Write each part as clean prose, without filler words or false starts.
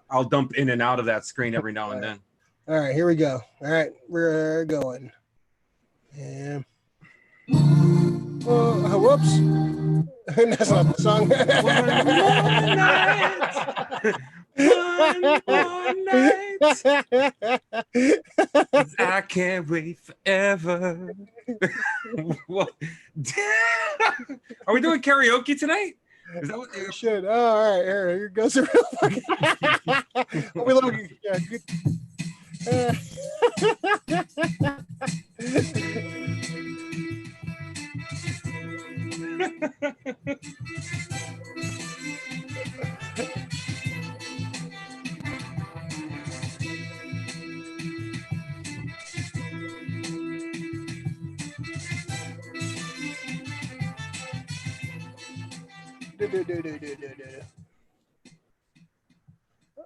I'll dump in and out of that screen every now and then. All right, here we go. All right, we're going. And whoops. That's not the song. One more night. I can't wait forever. What? Are we doing karaoke tonight? Is that what We should? Oh, all right, here goes the real fucking. We love you. Yeah, good.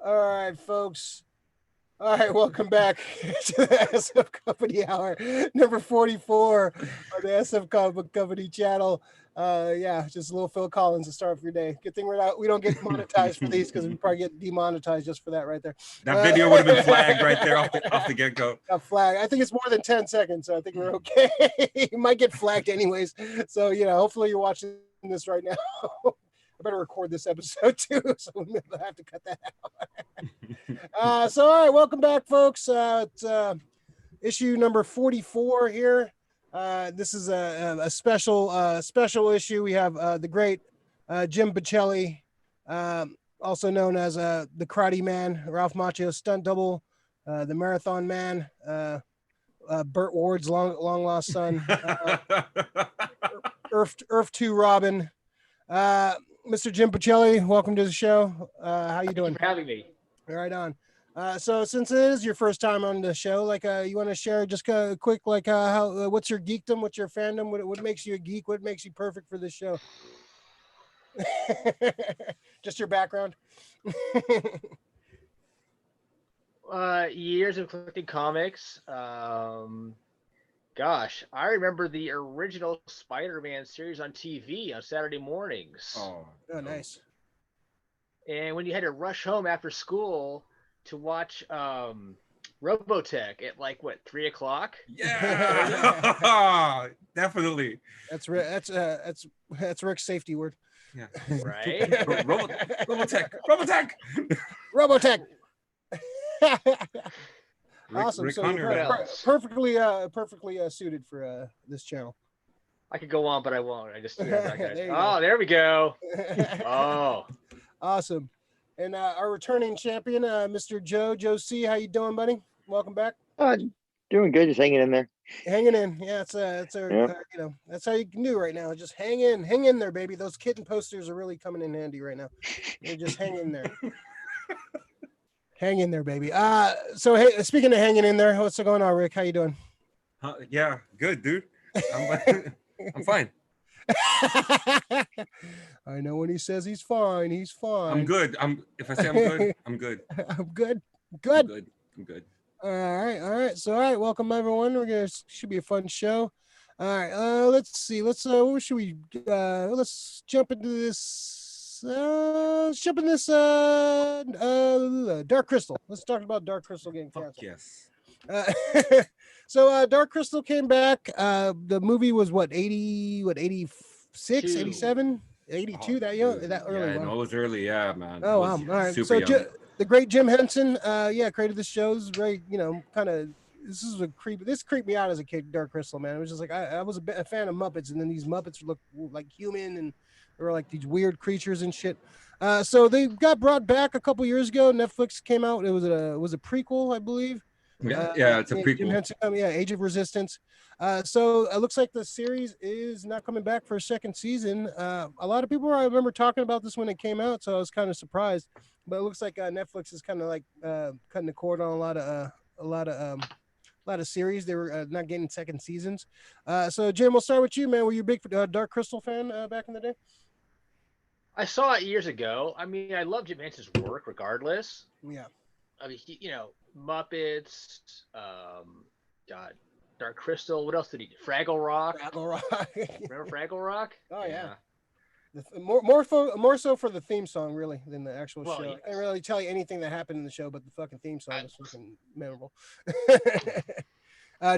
All right, folks. All right, welcome back to the SF Company Hour, number 44 on the SF Company channel. Yeah, just a little Phil Collins to start off your day. Good thing we don't get monetized for these because we probably get demonetized just for that right there. That video would have been flagged right there off the get-go. Got flagged. I think it's more than 10 seconds, so I think we're okay. You might get flagged anyways. So, hopefully you're watching this right now. I better record this episode too, so we'll have to cut that out. So, all right, welcome back, folks. It's issue number 44 here. This is a special issue. We have the great Jim Pacelli, also known as the Karate Man, Ralph Macchio's stunt double, the Marathon Man, Burt Ward's long lost son, Earth 2 Robin. Mr. Jim Pacelli, welcome to the show. How you doing? Thank you for having me. Right on. So since it is your first time on the show, you want to share just quick, how what's your geekdom, what's your fandom, what makes you a geek, what makes you perfect for this show? Just your background. Years of collecting comics. Gosh, I remember the original Spider-Man series on TV on Saturday mornings. Oh, nice. And when you had to rush home after school to watch Robotech at 3 o'clock? Yeah, definitely. That's Rick's safety word. Yeah. Right. Robotech. Awesome. Rick So Hunter, perfectly suited for this channel. I could go on, but I won't. I just there there we go. Oh, awesome. And our returning champion, Mr. Joe C. How you doing, buddy? Welcome back. Doing good, just hanging in there. Hanging in, yeah. That's that's how you can do right now. Just hang in there, baby. Those kitten posters are really coming in handy right now. You just hang in there. Hang in there, baby. So hey, speaking of hanging in there, what's going on, Rick? How you doing? Yeah, good, dude. I'm fine. I know when he says he's fine, he's fine. I'm good. If I say I'm good, I'm good. I'm good. I'm good. All right. So, all right, welcome everyone. Should be a fun show. All right. Let's see. What should we? Let's jump into this. Dark Crystal. Let's talk about Dark Crystal getting canceled. Yes. So Dark Crystal came back. The movie was 86, 87, 82, that early. Yeah, I know it was early. Yeah, man. Oh, wow. All right. So the great Jim Henson, created this show. It was very, kind of, this creeped me out as a kid, Dark Crystal, man. It was just like, I was a fan of Muppets, and then these Muppets looked like human, and they were like these weird creatures and shit. So they got brought back a couple years ago. Netflix came out. It was a prequel, I believe. Yeah, it's a prequel. Jim Henson, Age of Resistance. So it looks like the series is not coming back for a second season. A lot of people, I remember talking about this when it came out, so I was kind of surprised. But it looks like Netflix is kind of like cutting the cord on a lot of series. They were not getting second seasons. So Jim, we'll start with you, man. Were you a big Dark Crystal fan back in the day? I saw it years ago. I mean, I love Jim Henson's work, regardless. Yeah. I mean, Muppets. Dark Crystal. What else did he do? Fraggle Rock. Remember Fraggle Rock? Oh yeah. More so for the theme song, really, than the actual Well, show. yes. I can't really tell you anything that happened in the show, but the fucking theme song was fucking memorable.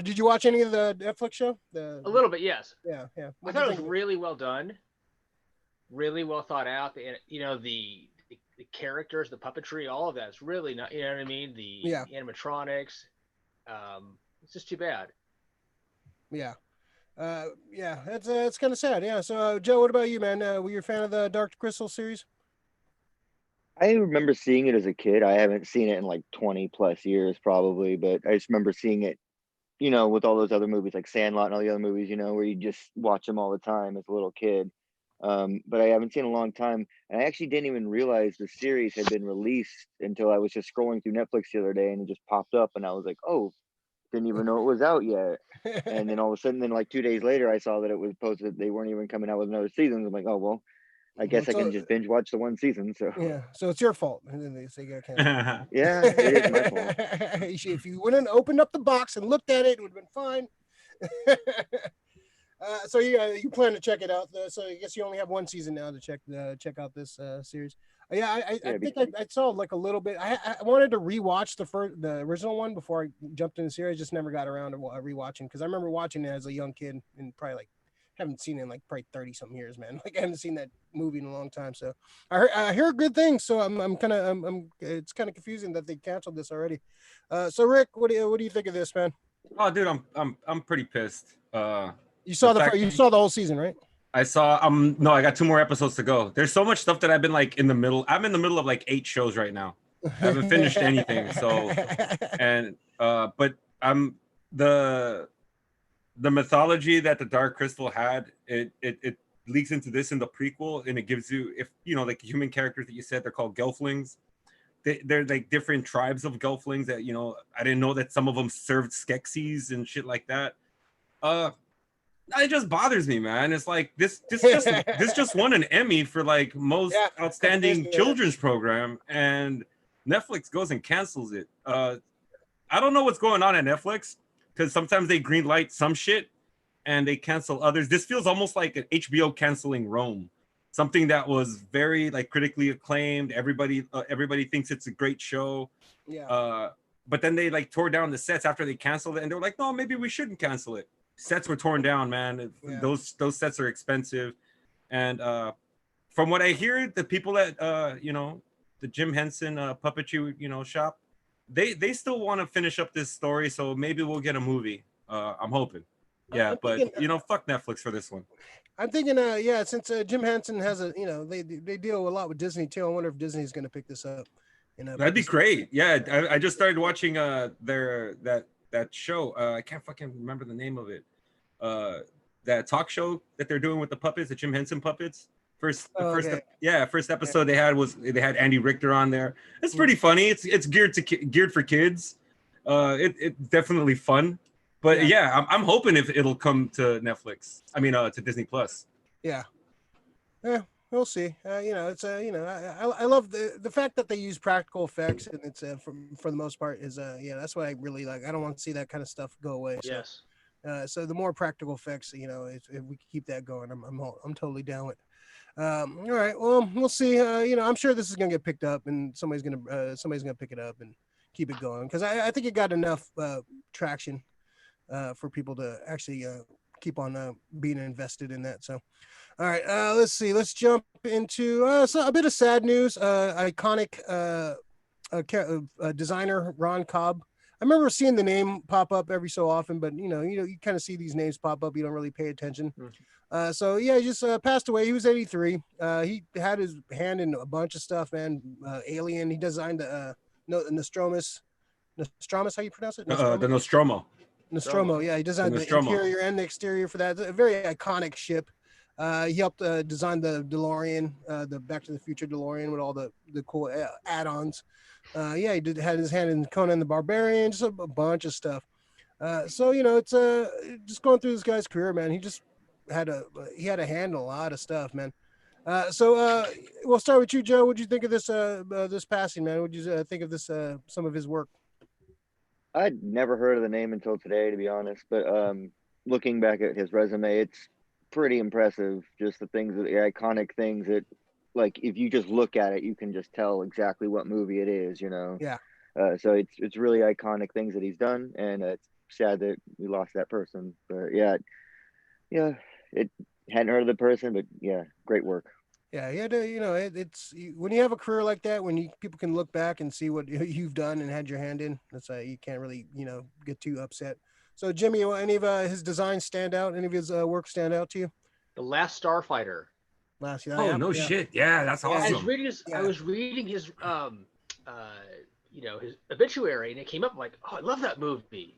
Did you watch any of the Netflix show? A little bit, yes. Yeah. I What'd thought you it was think of really well done, really well thought out. The characters, the puppetry, all of that is really not. You know what I mean? The Yeah. animatronics. It's just too bad. Yeah. Yeah, it's kind of sad. Yeah. So, Joe, what about you, man? Were you a fan of the Dark Crystal series? I remember seeing it as a kid. I haven't seen it in like 20 plus years probably, but I just remember seeing it, with all those other movies like Sandlot and all the other movies, where you just watch them all the time as a little kid. But I haven't seen in a long time. And I actually didn't even realize the series had been released until I was just scrolling through Netflix the other day and it just popped up and I was like, oh, didn't even know it was out yet. And then all of a sudden, then like 2 days later, I saw that it was posted that they weren't even coming out with another season. I'm like, oh, well, I Well, guess I can just binge watch the one season. So yeah, so it's your fault. And then they say got canceled. yeah, it is my fault. If you wouldn't opened up the box and looked at it, it would have been fine. So you plan to check it out. So I guess you only have one season now to check out this series. Yeah, I Yeah, think I saw like a little bit. I wanted to rewatch the original one before I jumped in the series. Just never got around to rewatching because I remember watching it as a young kid and probably like haven't seen it in like probably 30 something years, man. Like I haven't seen that movie in a long time. So I hear good things. So I'm kind of it's kind of confusing that they canceled this already. So Rick, what do you think of this, man? Oh, dude, I'm pretty pissed. You The saw fact you saw the whole season, right? I saw no, I got 2 more episodes to go. There's so much stuff that I've been like in the middle. I'm in the middle of like 8 shows right now. I haven't finished anything. So and but I'm the mythology that the Dark Crystal had, it leaks into this in the prequel, and it gives you, if like human characters that you said, they're called gelflings. They're like different tribes of gelflings that I didn't know that some of them served Skeksis and shit like that. It just bothers me, man. It's like this just won an Emmy for like most Yeah, outstanding children's program, and Netflix goes and cancels it. I don't know what's going on at Netflix, because sometimes they greenlight some shit and they cancel others. This feels almost like an HBO canceling Rome, something that was very like critically acclaimed. Everybody thinks it's a great show. Yeah. But then they like tore down the sets after they canceled it, and they were like, no, maybe we shouldn't cancel it. Sets were torn down, man. Yeah. Those sets are expensive, and from what I hear, the people at the Jim Henson puppetry shop, they still want to finish up this story, so maybe we'll get a movie. I'm hoping. Yeah, I'm but thinking, fuck Netflix for this one. I'm thinking, yeah, since Jim Henson has they deal a lot with Disney too. I wonder if Disney's going to pick this up. That'd be great. Yeah, I just started watching that show. I can't fucking remember the name of it. That talk show that they're doing with the puppets, the Jim Henson puppets. First episode they had Andy Richter on there. It's pretty funny. It's geared for kids. It's definitely fun. But yeah, I'm hoping if it'll come to Netflix. I mean, to Disney Plus. Yeah. Yeah, we'll see. It's I love the fact that they use practical effects, and it's for the most part is that's what I really like. I don't want to see that kind of stuff go away. So, Yes. So the more practical effects, if we keep that going, I'm totally down with. All right, well, we'll see. I'm sure this is gonna get picked up, and somebody's gonna pick it up and keep it going, because I think it got enough traction for people to actually keep on being invested in that. So, all right, let's see. Let's jump into a bit of sad news. Iconic designer Ron Cobb. I remember seeing the name pop up every so often, but you kind of see these names pop up, you don't really pay attention. So yeah, he just passed away. He was 83. He had his hand in a bunch of stuff, man. Alien. He designed the Nostromus. Nostromus, how you pronounce it? The Nostromo. Nostromo. Yeah, he designed the interior and the exterior for that. It's a very iconic ship. He helped design the DeLorean, the Back to the Future DeLorean with all the cool add-ons. He had his hand in Conan the Barbarian, just a bunch of stuff. So it's just going through this guy's career, man. He just had a hand in a lot of stuff, man. So we'll start with you, Joe. What'd you think of this passing, man? What'd you think of this some of his work? I'd never heard of the name until today, to be honest. But looking back at his resume, it's pretty impressive. Just the iconic things that, like, if you just look at it, you can just tell exactly what movie it is, you know? Yeah. So it's really iconic things that he's done, and it's sad that we lost that person. But yeah, it hadn't heard of the person, but yeah, great work. Yeah, you had to, it's when you have a career like that, when people can look back and see what you've done and had your hand in. That's you can't really, get too upset. So, Jimmy, any of his designs stand out? Any of his work stand out to you? The Last Starfighter. Last, Oh no shit! Yeah, that's awesome. I was reading his his obituary, and it came up like, oh, I love that movie.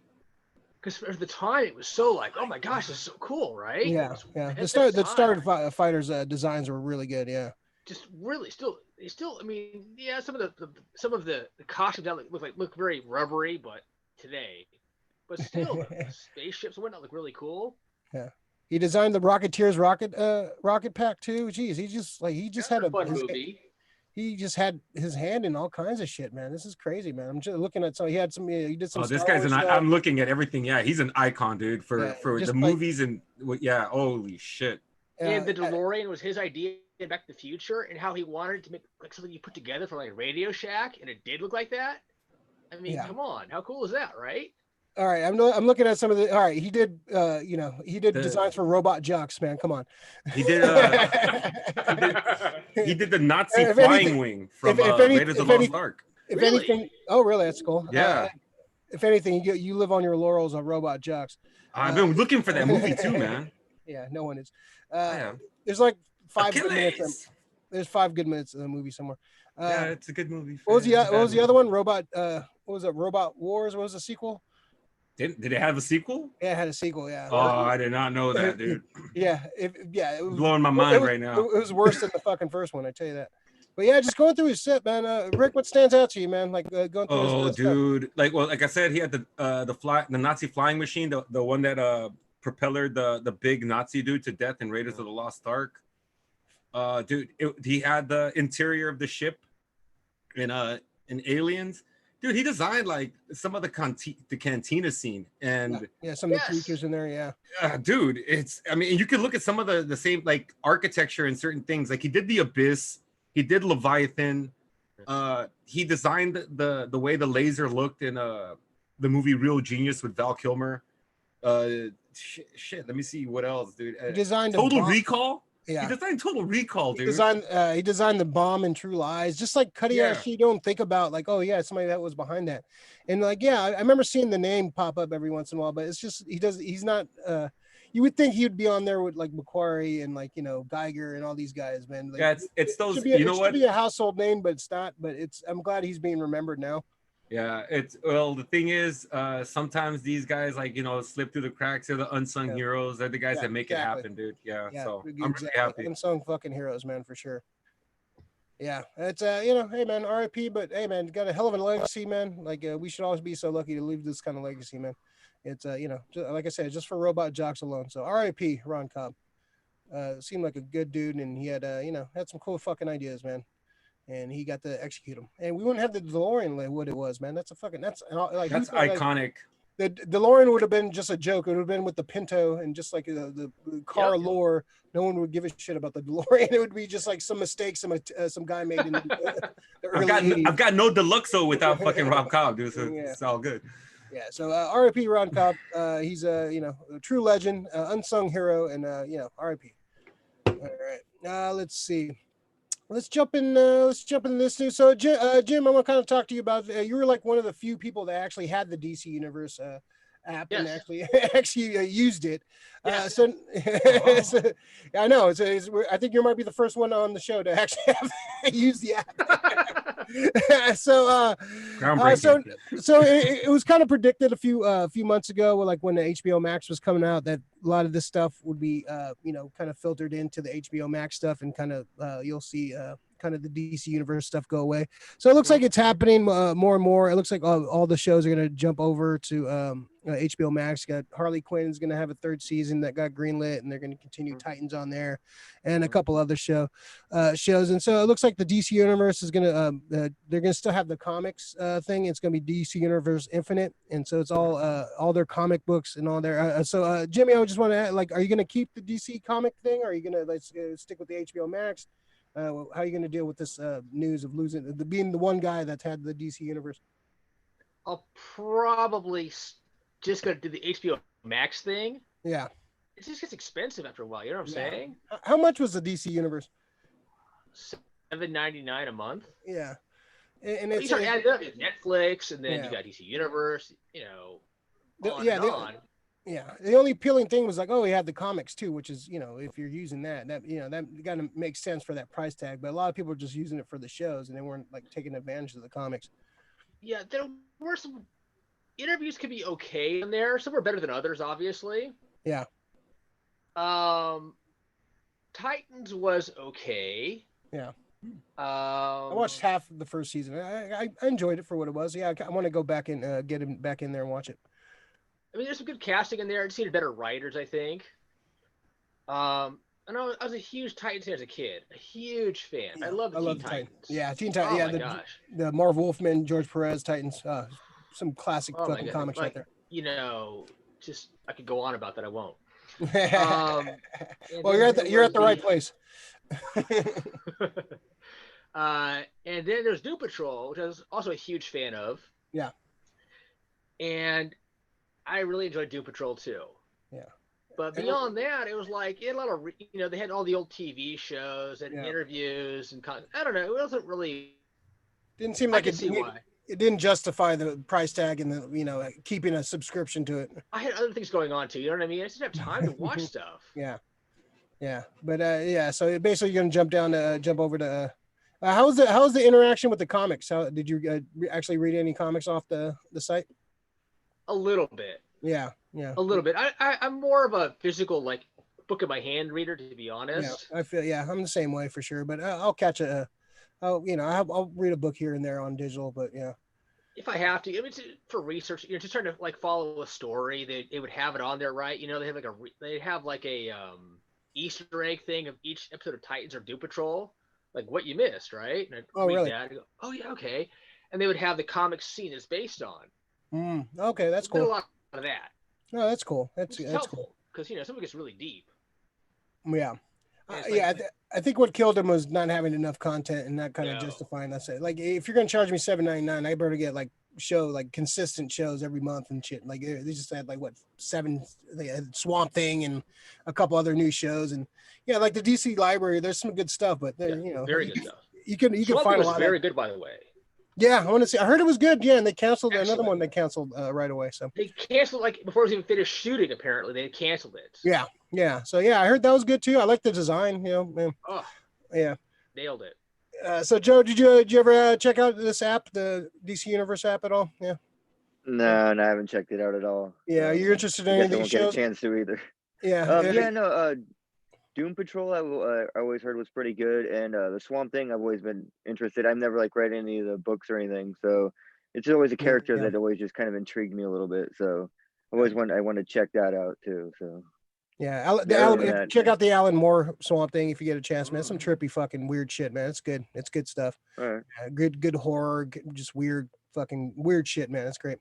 Because at the time it was so like, oh my gosh, this is so cool, right? Yeah, The Starfighters designs were really good. Yeah, just really still. I mean, yeah, some of the costumes look very rubbery, but today, but still, the spaceships and whatnot look really cool. Yeah, he designed the Rocketeers rocket pack too. Jeez, he just had a fun movie. He just had his hand in all kinds of shit, man. This is crazy, man. I'm just looking at he did some. Oh, this guy's I'm looking at everything. Yeah, he's an icon, dude, for the movies and holy shit. And the DeLorean was his idea in Back to the Future, and how he wanted to make like something you put together for like Radio Shack, and it did look like that. I mean, come on, how cool is that, right? All right, I'm looking at some of the. All right, he did. He did designs for robot jocks, man. Come on. He did. He did the Nazi flying wing from Raiders of the Lost Ark. If anything, oh really? That's cool. Yeah. If anything, you live on your laurels on robot jocks. I've been looking for that movie too, man. Yeah, no one is. There's like 5 good minutes. There's 5 good minutes in the movie somewhere. Yeah, it's a good movie. What was the other one? Robot. What was it? Robot Wars. What was the sequel? Did it have a sequel? Yeah, it had a sequel. Yeah. Oh, I did not know that, dude. Yeah, it was blowing my mind right now. It was worse than the fucking first one, I tell you that. But yeah, just going through his set, man. Rick, what stands out to you, man? Like going through. Oh, dude! Stuff. Like I said, he had the Nazi flying machine, the one that propellered the big Nazi dude to death in Raiders of the Lost Ark. Dude, he had the interior of the ship in Aliens. Dude, he designed like some of the cantina scene and some of the creatures in there. Yeah, dude, I mean, you can look at some of the same like architecture and certain things. Like he did the Abyss, he did Leviathan. He designed the way the laser looked in the movie Real Genius with Val Kilmer. Shit, let me see what else, dude. He designed Total Recall. Yeah, he designed Total Recall, dude. He designed the bomb in True Lies, just like cutting edge. You don't think about like, oh yeah, somebody that was behind that, and like I remember seeing the name pop up every once in a while, but it's just he's not. You would think he would be on there with like Macquarie and like Geiger and all these guys, man. Like, it's those. It should be a household name, but it's not. But I'm glad he's being remembered now. Yeah, the thing is, sometimes these guys like slip through the cracks. They're the unsung heroes. They're the guys that make it happen, dude. Yeah, so I'm really happy. Unsung fucking heroes, man, for sure. Yeah, it's hey man, RIP, but hey man, got a hell of a legacy, man. Like we should always be so lucky to leave this kind of legacy, man. It's like I said, just for robot jocks alone. So RIP, Ron Cobb. Seemed like a good dude, and he had had some cool fucking ideas, man. And he got to execute them. And we wouldn't have the DeLorean like what it was, man. That's iconic. The DeLorean would have been just a joke. It would have been with the Pinto and just like the car lore. No one would give a shit about the DeLorean. It would be just like some mistake some guy made in the early 80s. I've got no Deluxo without fucking Ron Cobb, dude. So it's all good. Yeah. So RIP Ron Cobb. He's a true legend, unsung hero, and RIP. All right. Let's see. Let's jump in this news. So, Jim, I want to kind of talk to you about. You were like one of the few people that actually had the DC Universe app and actually used it. So I know I think you might be the first one on the show to actually have use the app. So it was kind of predicted a few months ago, like when the HBO Max was coming out, that a lot of this stuff would be kind of filtered into the HBO Max stuff, and kind of you'll see kind of the DC Universe stuff go away. So it looks like it's happening more and more. It looks like all the shows are going to jump over to HBO Max. Got Harley Quinn is going to have a third season that got greenlit, and they're going to continue Titans on there, and a couple other shows. And so it looks like the DC universe is going to they're going to still have the comics thing. It's going to be DC Universe Infinite, and so it's all their comic books and all their. Jimmy, I just want to add, like, are you going to keep the DC comic thing? Or are you going to stick with the HBO Max? How are you going to deal with this news of being the one guy that's had the DC universe? I'll probably just gonna do the HBO Max thing. Yeah, it just gets expensive after a while. You know what I'm saying? How much was the DC universe? $7.99 a month. Yeah, and it's you start adding up Netflix, and then you got DC Universe. You know, on and on. Yeah, the only appealing thing was like, oh, we had the comics too, which is, you know, if you're using that that kind of makes sense for that price tag. But a lot of people are just using it for the shows, and they weren't like taking advantage of the comics. Yeah, there were some interviews could be okay in there. Some were better than others, obviously. Yeah. Titans was okay. Yeah. I watched half of the first season. I enjoyed it for what it was. Yeah, I want to go back and get him back in there and watch it. I mean, there's some good casting in there. I just needed better writers, I think. I know I was a huge Titans fan as a kid. A huge fan. Yeah, I love the Teen Titans. Yeah, Teen Titans. Oh my gosh. The Marv Wolfman, George Perez Titans. Some classic fucking comics right there. You know, just I could go on about that. I won't. Well, you're at the right place. And then there's Doom Patrol, which I was also a huge fan of. Yeah. And I really enjoyed Doom Patrol too. Yeah. But beyond that, it was like it had a lot of, they had all the old TV shows and interviews and I don't know. It wasn't really. Didn't seem like it didn't justify the price tag and the keeping a subscription to it. I had other things going on too. You know what I mean? I just didn't have time to watch stuff. Yeah. But so basically you're gonna jump over to. How's the interaction with the comics? How did you actually read any comics off the site? A little bit. Yeah. A little bit. I'm more of a physical, like, book in my hand reader, to be honest. Yeah, I feel. Yeah, I'm the same way for sure. But I'll catch I'll read a book here and there on digital. But yeah. If I have to, I mean, for research, just trying to like follow a story. They would have it on there, right? They have like a Easter egg thing of each episode of Titans or Doom Patrol, like what you missed, right? And I'd read really? that and go, oh yeah, okay. And they would have the comic scene it's based on. Okay, that's cool. A lot of that. Oh, that's cool. That's helpful, cool. because something gets really deep. Yeah. I think what killed him was not having enough content and not kind of justifying that. Like, if you're gonna charge me $7.99, I better get consistent shows every month and shit. Like, they just had 7. They had Swamp Thing and a couple other new shows, and like the DC library. There's some good stuff, but very good stuff. You can find a lot. Very good, by the way. Yeah, I want to see. I heard it was good. Yeah, and they canceled another one. They canceled right away. So they canceled before it was even finished shooting. Apparently, they canceled it. Yeah. So I heard that was good too. I like the design. Man. Oh, yeah, nailed it. So Joe, did you ever check out this app, the DC Universe app, at all? Yeah. No, I haven't checked it out at all. Yeah, you're interested in any of these shows? I won't get a chance to either. Yeah. Doom Patrol I always heard was pretty good, and the Swamp Thing I've always been interested. I've never read any of the books or anything, so it's always a character that always just kind of intrigued me a little bit. So I want to check that out too. So check out the Alan Moore Swamp Thing if you get a chance, man. Some trippy fucking weird shit, man. It's good. It's good stuff. All right. Good horror, just weird shit, man. It's great.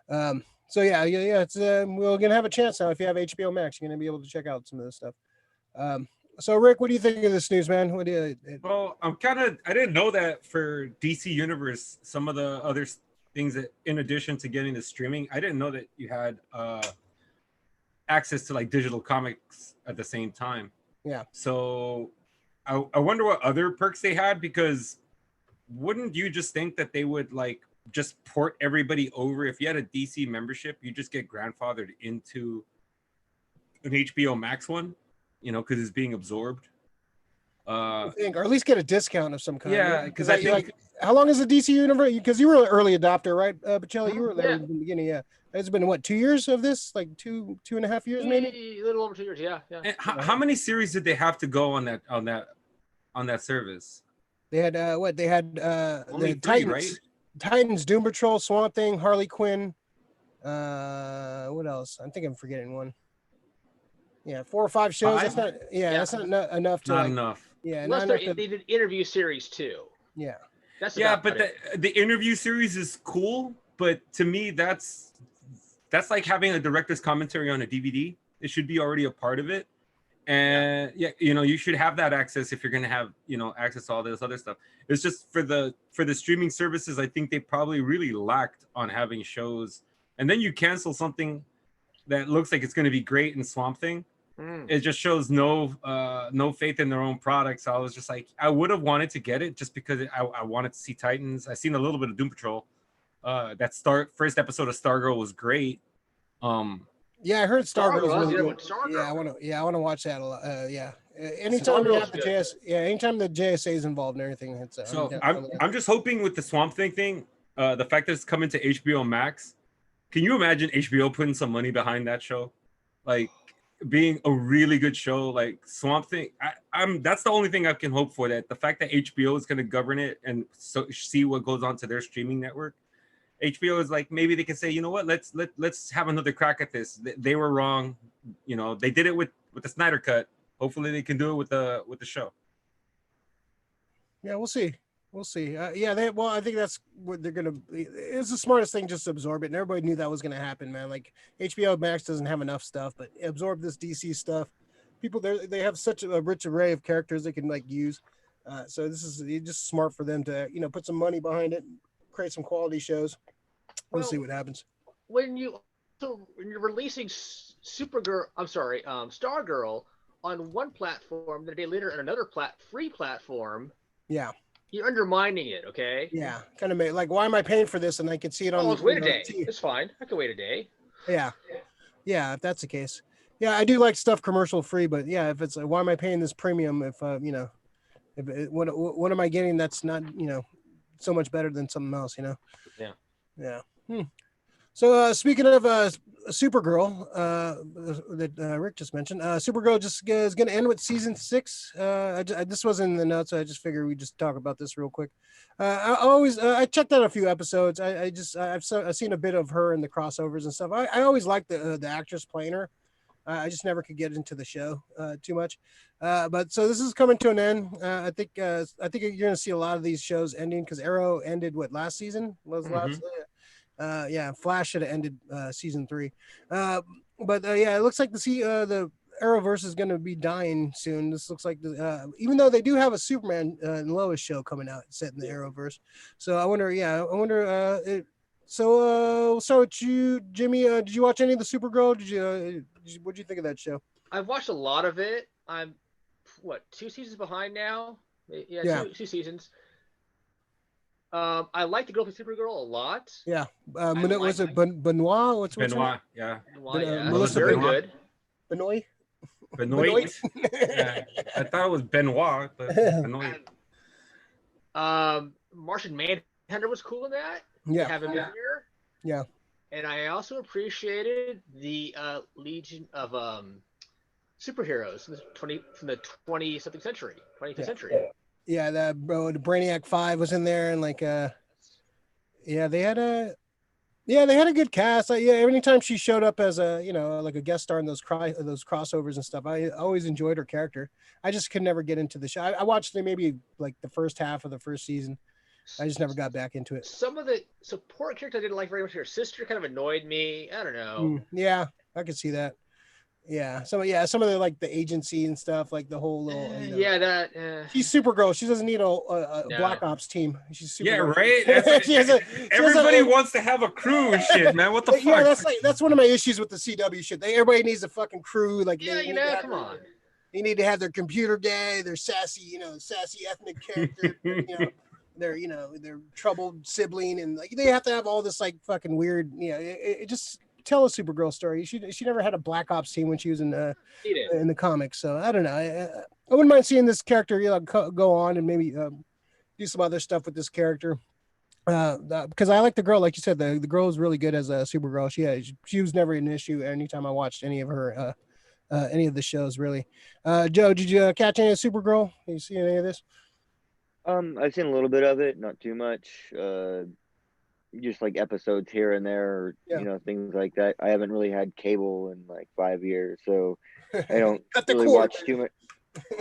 So it's we're gonna have a chance now. If you have HBO Max, you're gonna be able to check out some of this stuff. So Rick, what do you think of this news, man? Well, I didn't know that for DC Universe, some of the other things that, in addition to getting the streaming, I didn't know that you had access to digital comics at the same time. Yeah. So I wonder what other perks they had, because wouldn't you just think that they would just port everybody over? If you had a DC membership, you just get grandfathered into an HBO Max one, because it's being absorbed. I think, or at least get a discount of some kind. Yeah, because I think. How long is the DC Universe? Because you were an early adopter, right, Bocelli? You were there at the beginning. Yeah, it's been 2 years of this, 2.5 years, maybe. A little over 2 years. Yeah. And how many series did they have to go on that service? They had They had only the 3, Titans, right? Titans, Doom Patrol, Swamp Thing, Harley Quinn, What else? I think I'm forgetting one. Yeah, 4 or 5 shows. That's Five? not. Yeah, Yeah. that's not enough to Not like. enough. Yeah, Unless not enough to. they did interview series too. Yeah. That's Yeah, about but it. the interview series is cool, but to me that's like having a director's commentary on a DVD. It should be already a part of it. And yeah, you know, you should have that access if you're gonna have, you know, access to all this other stuff. It's just for the streaming services, I think they probably really lacked on having shows. And then you cancel something that looks like it's gonna be great in Swamp Thing. It just shows no faith in their own products. So I was just like, I would have wanted to get it just because I wanted to see Titans. I seen a little bit of Doom Patrol. That first episode of Stargirl was great. Yeah, I heard Stargirl's really good good. one. Stargirl. Yeah, I want to watch that a lot. Yeah. Anytime you Stargirl's have the good. anytime the JSA is involved and everything, it's So I'm I'm just hoping with the Swamp Thing, the fact that it's coming to HBO Max. Can you imagine HBO putting some money behind that show, like being a really good show like Swamp Thing? I'm that's the only thing I can hope for. That the fact that HBO is going to govern it and so see what goes on to their streaming network. HBO is like, maybe they can say, you know what, let's have another crack at this. They were wrong, you know. They did it with the Snyder Cut. Hopefully, they can do it with the show. Yeah, we'll see. We'll see. Yeah, I think that's what they're gonna. It's the smartest thing, just to absorb it. And everybody knew that was gonna happen, man. Like HBO Max doesn't have enough stuff, but absorb this DC stuff. People there, they have such a rich array of characters they can like use. So this is just smart for them to put some money behind it, create some quality shows. We'll see what happens. When you're releasing Stargirl on one platform, then a day later on another free platform, Yeah. you're undermining it. Okay. Yeah, kind of like, why am I paying for this and I can see it on? Oh, let's wait a day. TV? It's fine. I can wait a day. Yeah, if that's the case. Yeah, I do like stuff commercial free, but yeah, if it's like, why am I paying this premium if what am I getting that's not so much better than something else? Yeah. So speaking of Supergirl, that Rick just mentioned, Supergirl just is going to end with season 6. This wasn't in the notes, so I just figured we just talk about this real quick. I checked out a few episodes. I've seen a bit of her in the crossovers and stuff. I always liked the actress playing her. I just never could get into the show too much. But so this is coming to an end. I think you're going to see a lot of these shows ending because Arrow ended last season was last. Flash should have ended season 3. But it looks like the Arrowverse is going to be dying soon. This looks like even though they do have a Superman and Lois show coming out set in the Arrowverse. So I wonder. So with you, Jimmy, did you watch any of the Supergirl? What did you think of that show? I've watched a lot of it. I'm 2 seasons behind now. Yeah. Two seasons. I like the girl from Supergirl a lot. Yeah. Was it Benoit? What's Benoit? Yeah. Melissa very Benoit. good. Benoit. Yeah. I thought it was Benoit, but Benoit. Martian Manhunter was cool in that. Yeah. Have him in here. Yeah. And I also appreciated the Legion of superheroes from the 20th century. Yeah, the Brainiac 5 was in there, and they had a good cast. Every time she showed up as a like a guest star in those crossovers and stuff, I always enjoyed her character. I just could never get into the show. I watched maybe like the first half of the first season. I just never got back into it. Some of the support characters I didn't like very much. Her sister kind of annoyed me. I don't know. Yeah, I could see that. Yeah, some of the like the agency and stuff, like the whole little. She's Supergirl. She doesn't need a Black Ops team. She's Supergirl. Yeah, right. Everybody wants to have a crew and shit, man. What the fuck? Yeah, that's one of my issues with the CW shit. Everybody needs a fucking crew. Like, come on. They need to have their computer guy, their sassy ethnic character. Their troubled sibling, and like they have to have all this like fucking weird. It just. Tell a Supergirl story. She never had a Black Ops team when she was in the comics. So I don't know. I wouldn't mind seeing this character go on and maybe do some other stuff with this character. Because I like the girl, like you said, the girl is really good as a Supergirl. She was never an issue anytime I watched any of her any of the shows really. Joe, did you catch any of Supergirl? Did you see any of this? I've seen a little bit of it, not too much. just like episodes here and there, or Yeah. you know, things like that. I haven't really had cable in like 5 years, so I don't Cut the really cord. watch too much.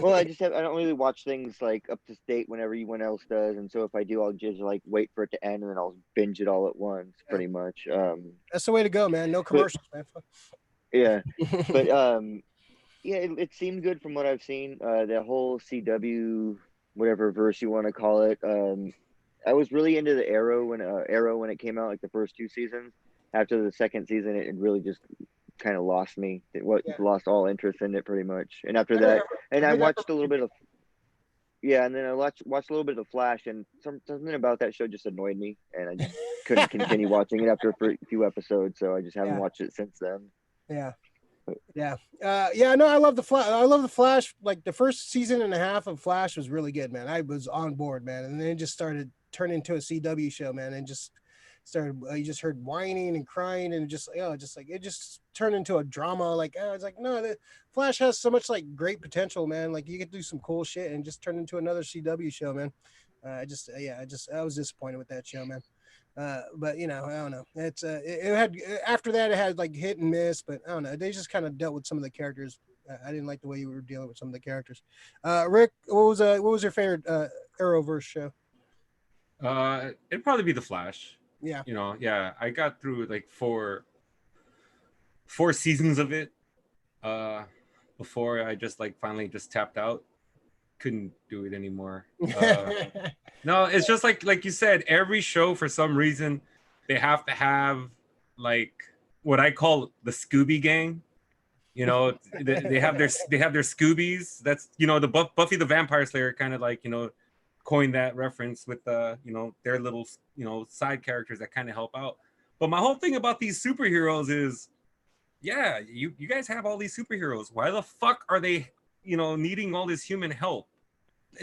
Well, I don't really watch things like up to date whenever anyone else does, and so if I do, I'll just like wait for it to end and then I'll binge it all at once, pretty much. That's the way to go, man. No commercials, man. Yeah, but yeah, it seemed good from what I've seen. The whole CW, whatever verse you want to call it. I was really into the Arrow when it came out, like the first 2 seasons. After the second season, it really just kind of lost me. Lost all interest in it pretty much. And after that, and I watched a little bit of and then I watched a little bit of Flash, and something about that show just annoyed me, and I just couldn't continue watching it after a few episodes. So I just haven't watched it since then. Yeah. No, I love the Flash. I love the Flash. Like the first season and a half of Flash was really good, man. I was on board, man. And then it just started turning into a CW show, man. And just started, you just heard whining and crying, and just it just turned into a drama. Like, it's like, no, the Flash has so much like great potential, man. Like you could do some cool shit and just turn into another CW show, man. I was disappointed with that show, man. But you know, I don't know. It's it had after that it had like hit and miss, but I don't know. They just kind of dealt with some of the characters. I didn't like the way you were dealing with some of the characters. Rick, what was your favorite Arrowverse show? It'd probably be The Flash. Yeah. You know, yeah. I got through like four seasons of it before I just like finally just tapped out. Couldn't do it anymore. No, it's just like you said, every show for some reason they have to have like what I call the Scooby Gang. You know, they have their Scoobies. That's, you know, the Buffy the Vampire Slayer kind of like, you know, coined that reference with you know, their little, you know, side characters that kind of help out. But my whole thing about these superheroes is, yeah, you guys have all these superheroes. Why the fuck are they, you know, needing all this human help?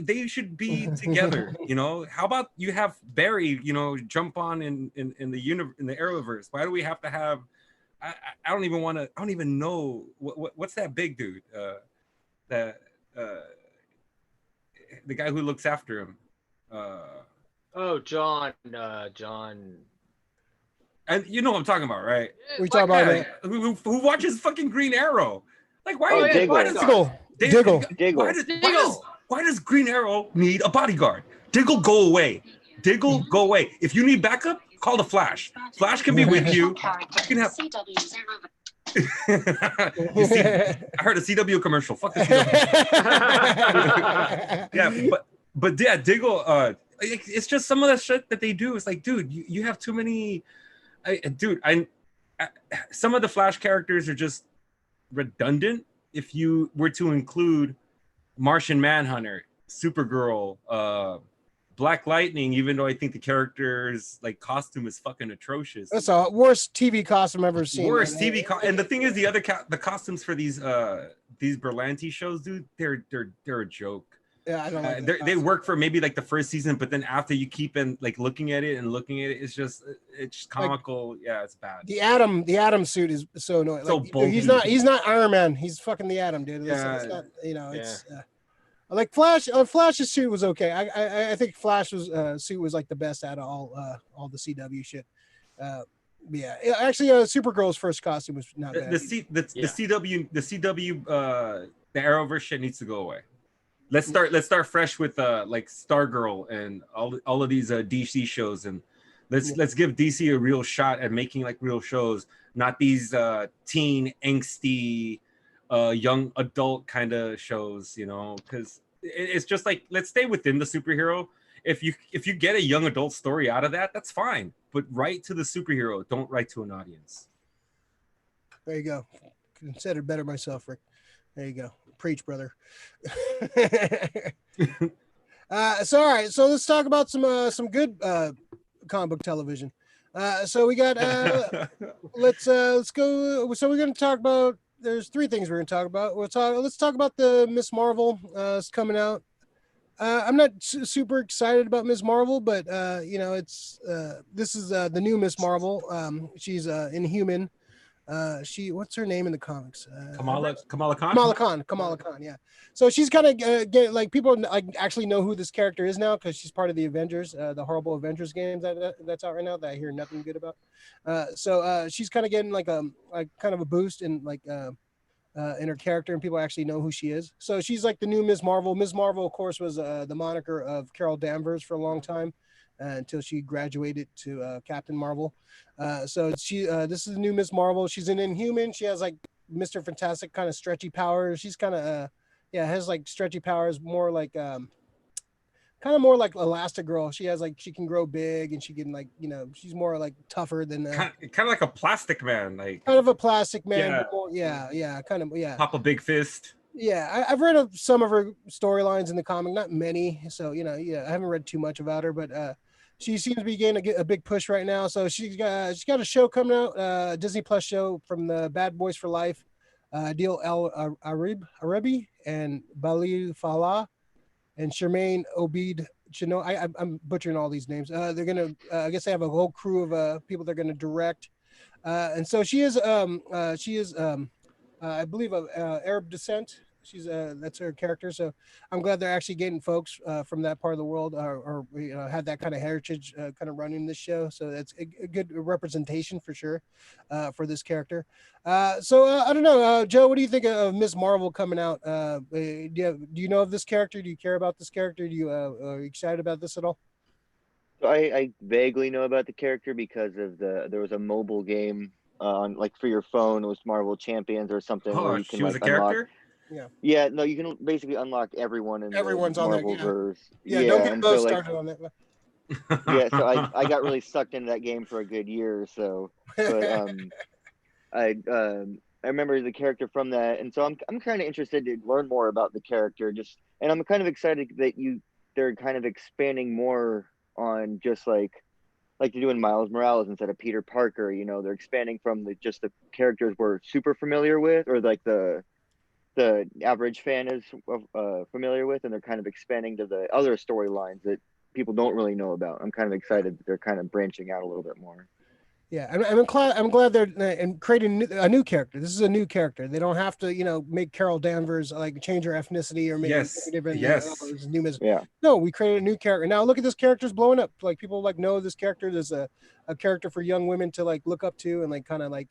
They should be together, you know. How about you have Barry, you know, jump on in the Arrowverse? Why do we have to have? I don't even want to. I don't even know what's that big dude. The guy who looks after him. John. And you know what I'm talking about, right? We talking about Yeah, who watches fucking Green Arrow? Like, why? Diggle. Why does Diggle. Why does Green Arrow need a bodyguard? Diggle, go away. Diggle, go away. If you need backup, call the Flash. Flash can be with you. You can have. You see, I heard a CW commercial. Fuck the CW. Yeah, but yeah, Diggle. It's just some of the shit that they do. It's like, dude, you have too many. Some of the Flash characters are just redundant. If you were to include Martian Manhunter, Supergirl, Black Lightning, even though I think the character's like costume is fucking atrocious. That's the worst TV costume I've ever seen. Worst TV and the thing is, the other the costumes for these Berlanti shows, dude, they're a joke. Yeah, I don't like they work for maybe like the first season, but then after you keep like looking at it, it's just comical. Like, yeah, it's bad. The Atom suit is so annoying. So like, bulky. He's not Iron Man. He's fucking the Atom, dude. It's not, you know, it's like Flash. Flash's suit was okay. I think Flash's suit was like the best out of all the CW shit. Yeah, actually, Supergirl's first costume was not bad. The CW the Arrowverse shit needs to go away. Let's start fresh with like Stargirl and all of these DC shows, and let's give DC a real shot at making like real shows, not these teen angsty young adult kind of shows, you know, because it's just like, let's stay within the superhero. If you get a young adult story out of that, that's fine, but write to the superhero, don't write to an audience. There you go. Consider better myself, Rick. There you go. Preach, brother. So all right, so let's talk about some good comic book television. So we got let's go. So we're going to talk about. There's three things we're going to talk about. Let's talk about the Miss Marvel. It's coming out. I'm not super excited about Miss Marvel, but you know, it's this is the new Miss Marvel. She's Inhuman. What's her name in the comics? Kamala Khan. Kamala Khan, yeah. So she's kind of get like people like actually know who this character is now because she's part of the Avengers, the horrible Avengers games that's out right now that I hear nothing good about. So she's kind of getting like kind of a boost in like in her character, and people actually know who she is. So she's like the new Ms. Marvel. Ms. Marvel, of course, was the moniker of Carol Danvers for a long time. Until she graduated to Captain Marvel. So this is the new Miss Marvel. She's an Inhuman. She has like Mr. Fantastic kind of stretchy powers. She's kind of has like stretchy powers, more like kind of more like Elastigirl. She has like she can grow big and she can like she's more like tougher than kind of like a Plastic Man, like kind of a Plastic Man. Yeah. But more, kind of Pop a big fist. Yeah, I've read of some of her storylines in the comic, not many. So I haven't read too much about her, but she seems to be getting a big push right now. So she's got a show coming out, Disney Plus show from the Bad Boys for Life, Adil El Arabi and Bali Falah and Charmaine Obeid. I'm butchering all these names. They're gonna, I guess they have a whole crew of people they're gonna direct, and so she is I believe of Arab descent. She's that's her character. So I'm glad they're actually getting folks from that part of the world or had that kind of heritage kind of running this show. So that's a good representation for sure for this character. So I don't know, Joe, what do you think of Miss Marvel coming out? Do you know of this character? Do you care about this character? Do you are you excited about this at all? So I vaguely know about the character because of there was a mobile game on like for your phone. It was Marvel Champions or something where Oh, you can she was like a unlock. character. Yeah, no, you can basically unlock everyone in Everyone's the on there. Marvelverse. Yeah, don't get and both so like started on that. so I got really sucked into that game for a good year or so. But I remember the character from that, and so I'm kind of interested to learn more about the character. And I'm kind of excited that they're kind of expanding more on just like they're doing Miles Morales instead of Peter Parker. They're expanding from just the characters we're super familiar with, or like the average fan is familiar with, and they're kind of expanding to the other storylines that people don't really know about. I'm kind of excited that they're kind of branching out a little bit more. Yeah, I'm glad they're and creating a new character. This is a new character. They don't have to, make Carol Danvers like change her ethnicity or make Yes, it different. yes. This is new Yeah. No, we created a new character. Now look at this character's blowing up. Like people like know this character. There's a character for young women to like look up to and like kind of like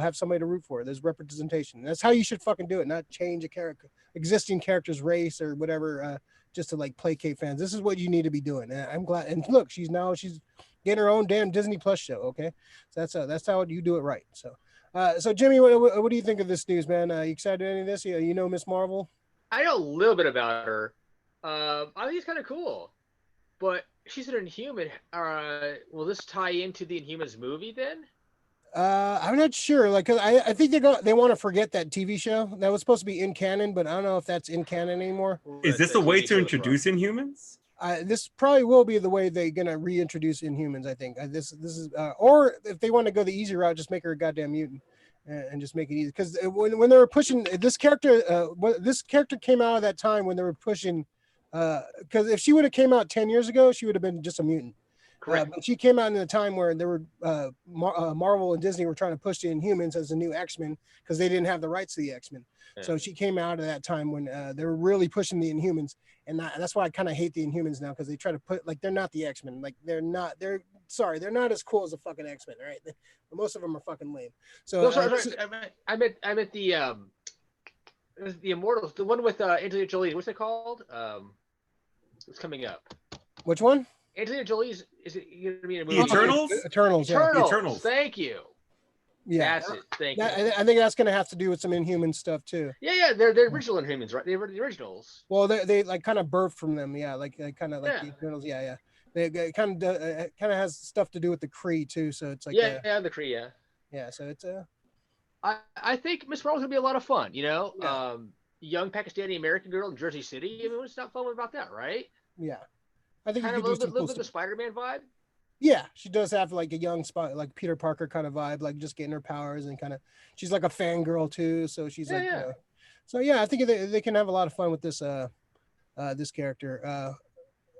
have somebody to root for. There's representation. That's how you should fucking do it. Not change a character, existing character's race or whatever, just to like placate fans. This is what you need to be doing. And I'm glad. And look, she's getting her own damn Disney Plus show. Okay, so that's how you do it right. So Jimmy, what do you think of this news, man? You excited to any of this? You know Miss Marvel? I know a little bit about her. I think it's kind of cool, but she's an Inhuman. Will this tie into the Inhumans movie then? I'm not sure. Like, 'cause I think they want to forget that TV show that was supposed to be in canon, but I don't know if that's in canon anymore. Is this a way to introduce Inhumans? This probably will be the way they're gonna reintroduce Inhumans. I think this is, or if they want to go the easy route, just make her a goddamn mutant and just make it easy. Because when they were pushing this character, came out of that time when they were pushing. Because if she would have came out 10 years ago, she would have been just a mutant. But she came out in a time where there were Marvel and Disney were trying to push the Inhumans as the new X-Men because they didn't have the rights to the X-Men. Yeah. So she came out of that time when they were really pushing the Inhumans, and that's why I kind of hate the Inhumans now because they try to put like they're not the X-Men, like they're not as cool as the fucking X-Men, right? Most of them are fucking lame. So no, sorry. I meant the Immortals, the one with Angelina Jolie. What's it called? It's coming up. Which one? Angelina Jolie's, is it going to be in a movie? The Eternals? Eternals. Yeah. The Eternals. Thank you. Yeah, that's it. Thank you. I think that's going to have to do with some Inhuman stuff too. Yeah, they're original Inhumans, right? They were the originals. Well, they like kind of birthed from them, yeah, like kind of like the Eternals, yeah. They kind of has stuff to do with the Kree too, so it's like the Kree, yeah. So it's I think Miss Marvel's gonna be a lot of fun, young Pakistani American girl in Jersey City. I mean, what's not fun about that, right? Yeah, I think kind of a little bit the Spider-Man vibe. Yeah, she does have like a young spot, like Peter Parker kind of vibe, like just getting her powers and kind of, she's like a fangirl too. So she's I think they can have a lot of fun with this, this character.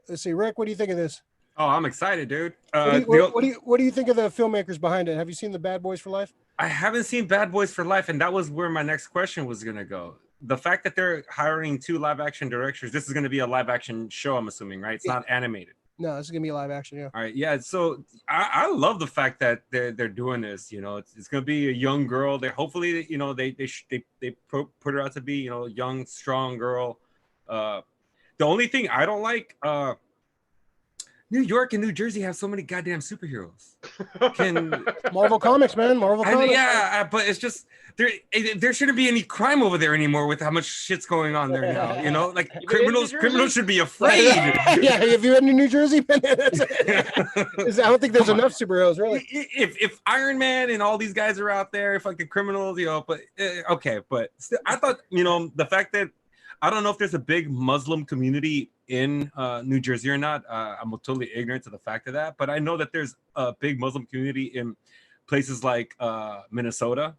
Let's see, Rick, what do you think of this? Oh, I'm excited, dude. What do you think of the filmmakers behind it? Have you seen the Bad Boys for Life? I haven't seen Bad Boys for Life, and that was where my next question was gonna go. The fact that they're hiring 2 live action directors, this is gonna be a live action show, I'm assuming, right? It's not animated. No, this is gonna be live action. Yeah. All right, yeah. So I love the fact that they're doing this. You know, it's gonna be a young girl. They hopefully, you know, they put her out to be, you know, a young, strong girl. The only thing I don't like, New York and New Jersey have so many goddamn superheroes. Can Marvel Comics, man. Marvel Comics. yeah, but it's just there shouldn't be any crime over there anymore with how much shit's going on there now. You know, like criminals should be afraid. Yeah, if you're in New Jersey, man, I don't think there's enough superheroes really. If Iron Man and all these guys are out there, if like the criminals, you know, but okay, but still, I thought, you know, the fact that I don't know if there's a big Muslim community in New Jersey or not. I'm totally ignorant to the fact of that, but I know that there's a big Muslim community in places like Minnesota,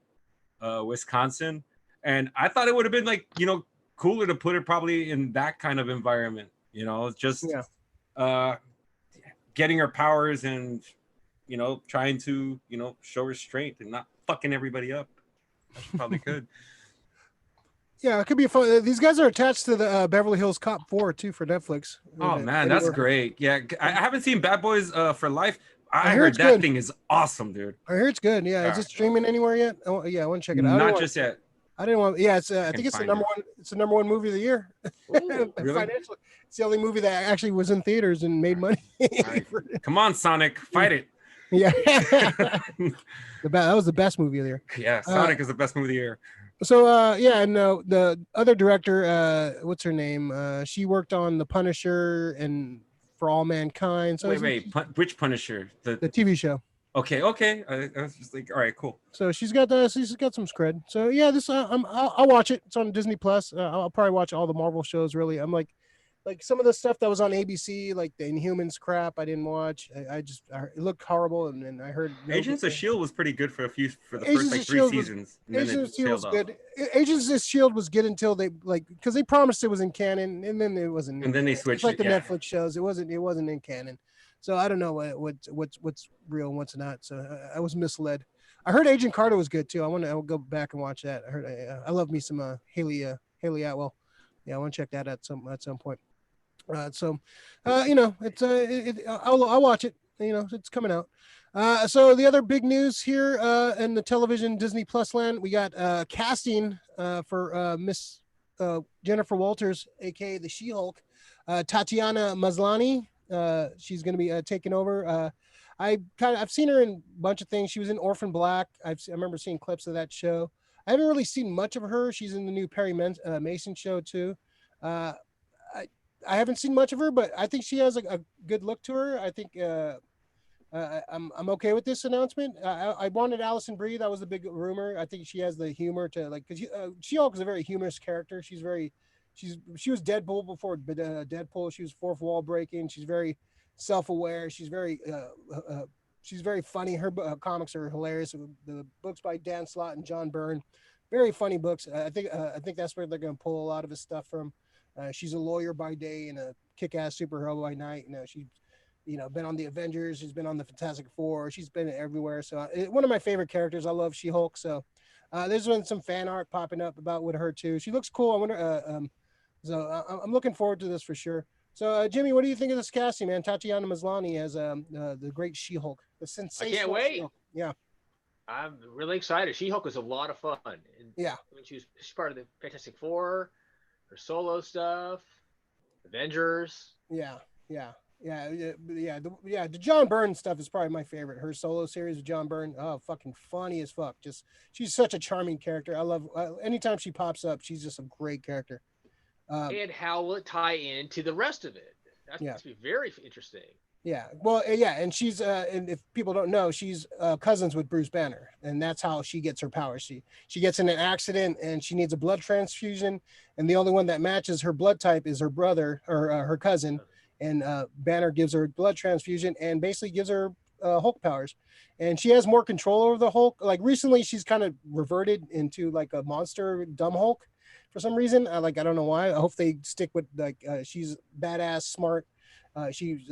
Wisconsin, and I thought it would have been like, you know, cooler to put it probably in that kind of environment. You know, just getting her powers and, you know, trying to, you know, show restraint and not fucking everybody up. She probably could. Yeah, it could be fun. These guys are attached to the Beverly Hills Cop 4 too for Netflix. Oh man, that's great. Yeah, I haven't seen Bad Boys for Life. I heard that thing is awesome, dude. I heard it's good. Yeah, is it streaming anywhere yet? Oh, yeah, I want to check it out. Not just yet. I didn't want. Yeah, it's. I think it's the number one. It's the number one movie of the year. Ooh, really? Financially, it's the only movie that actually was in theaters and made money. Right. Come on, Sonic, fight it. Yeah, that was the best movie of the year. Yeah, Sonic is the best movie of the year. So yeah, and the other director, what's her name? She worked on The Punisher and For All Mankind. So wait, which Punisher? The TV show. Okay. I was just like, all right, cool. So she's got some cred. So yeah, this I'll watch it. It's on Disney Plus. I'll probably watch all the Marvel shows. Really, I'm like some of the stuff that was on ABC, like the Inhumans crap. I didn't watch. It looked horrible, and then I heard Agents of S.H.I.E.L.D. was pretty good for the first like 3 seasons. Agents of S.H.I.E.L.D. was good. Agents of S.H.I.E.L.D. was good until they because they promised it was in canon, and then it wasn't. And then they switched. It's like the Netflix shows. It wasn't in canon. So I don't know what's real and what's not. So I was misled. I heard Agent Carter was good too. I'll go back and watch that. I love me some Haley Atwell. Yeah, I want to check that at some point. You know, it's I'll watch it. You know, it's coming out. So the other big news here in the television Disney Plus land, we got casting for Miss Jennifer Walters, aka the She-Hulk, Tatiana Maslany. She's going to be taking over. I've seen her in a bunch of things. She was in Orphan Black. I remember seeing clips of that show. I haven't really seen much of her. She's in the new Perry Mason show too. I haven't seen much of her, but I think she has a good look to her. I think I'm okay with this announcement. I wanted Alison Brie. That was the big rumor. I think she has the humor to because She-Hulk is a very humorous character. She was Deadpool before Deadpool. She was fourth wall breaking. She's very self-aware. She's very funny. Her comics are hilarious. The books by Dan Slott and John Byrne, very funny books. I think that's where they're going to pull a lot of his stuff from. She's a lawyer by day and a kick-ass superhero by night. You know, she's been on the Avengers. She's been on the Fantastic Four. She's been everywhere. So one of my favorite characters. I love She-Hulk. So there's been some fan art popping up with her too. She looks cool. I wonder. So I'm looking forward to this for sure. So Jimmy, what do you think of this casting, man? Tatiana Maslany as the great She-Hulk, the sensational. I can't wait. She-Hulk. Yeah. I'm really excited. She-Hulk was a lot of fun. And, yeah. I mean, she's part of the Fantastic Four. Her solo stuff, Avengers. Yeah. The John Byrne stuff is probably my favorite. Her solo series with John Byrne, fucking funny as fuck. She's such a charming character. I love anytime she pops up. She's just a great character. And how will it tie into the rest of it? That's going to be very interesting. Yeah, well, yeah, and she's and if people don't know, she's cousins with Bruce Banner, and that's how she gets her powers. She gets in an accident and she needs a blood transfusion, and the only one that matches her blood type is her brother or her cousin, and Banner gives her blood transfusion and basically gives her Hulk powers, and she has more control over the Hulk. Like recently, she's kind of reverted into like a monster dumb Hulk for some reason. I don't know why. I hope they stick with she's badass, smart. She's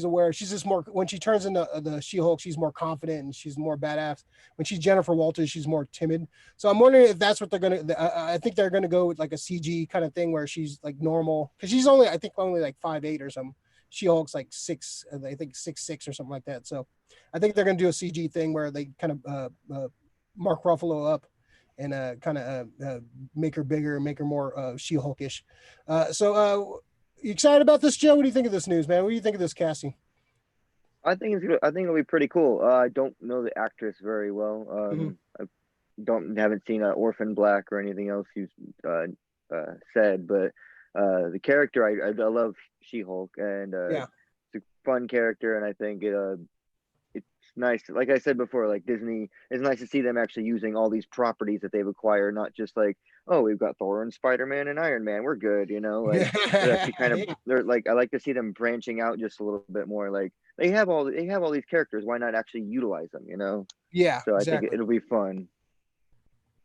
aware. She's just more when she turns into the She-Hulk, she's more confident and she's more badass. When she's Jennifer Walters, she's more timid. So I'm wondering if that's what they're gonna. I think they're gonna go with like a CG kind of thing where she's like normal because she's only I think only like 5'8" or something. She-Hulk's like 6, I think 6'6" or something like that. So I think they're gonna do a CG thing where they kind of Mark Ruffalo up and kind of make her bigger, make her more She-Hulkish. You excited about this, Joe? What do you think of this news, man? What do you think of this casting? I think it'll be pretty cool. I don't know the actress very well. I haven't seen Orphan Black or anything else you've said, but the character I love She-Hulk, and Yeah. it's a fun character, and I think it's nice. Like I said before, like Disney, it's nice to see them actually using all these properties that they've acquired, not just like, oh, we've got Thor and Spider-Man and Iron Man, we're good, you know. Like they're actually kind of they're like, I like to see them branching out just a little bit more. Like they have all these characters, why not actually utilize them, you know? Yeah, So exactly. I think it'll be fun.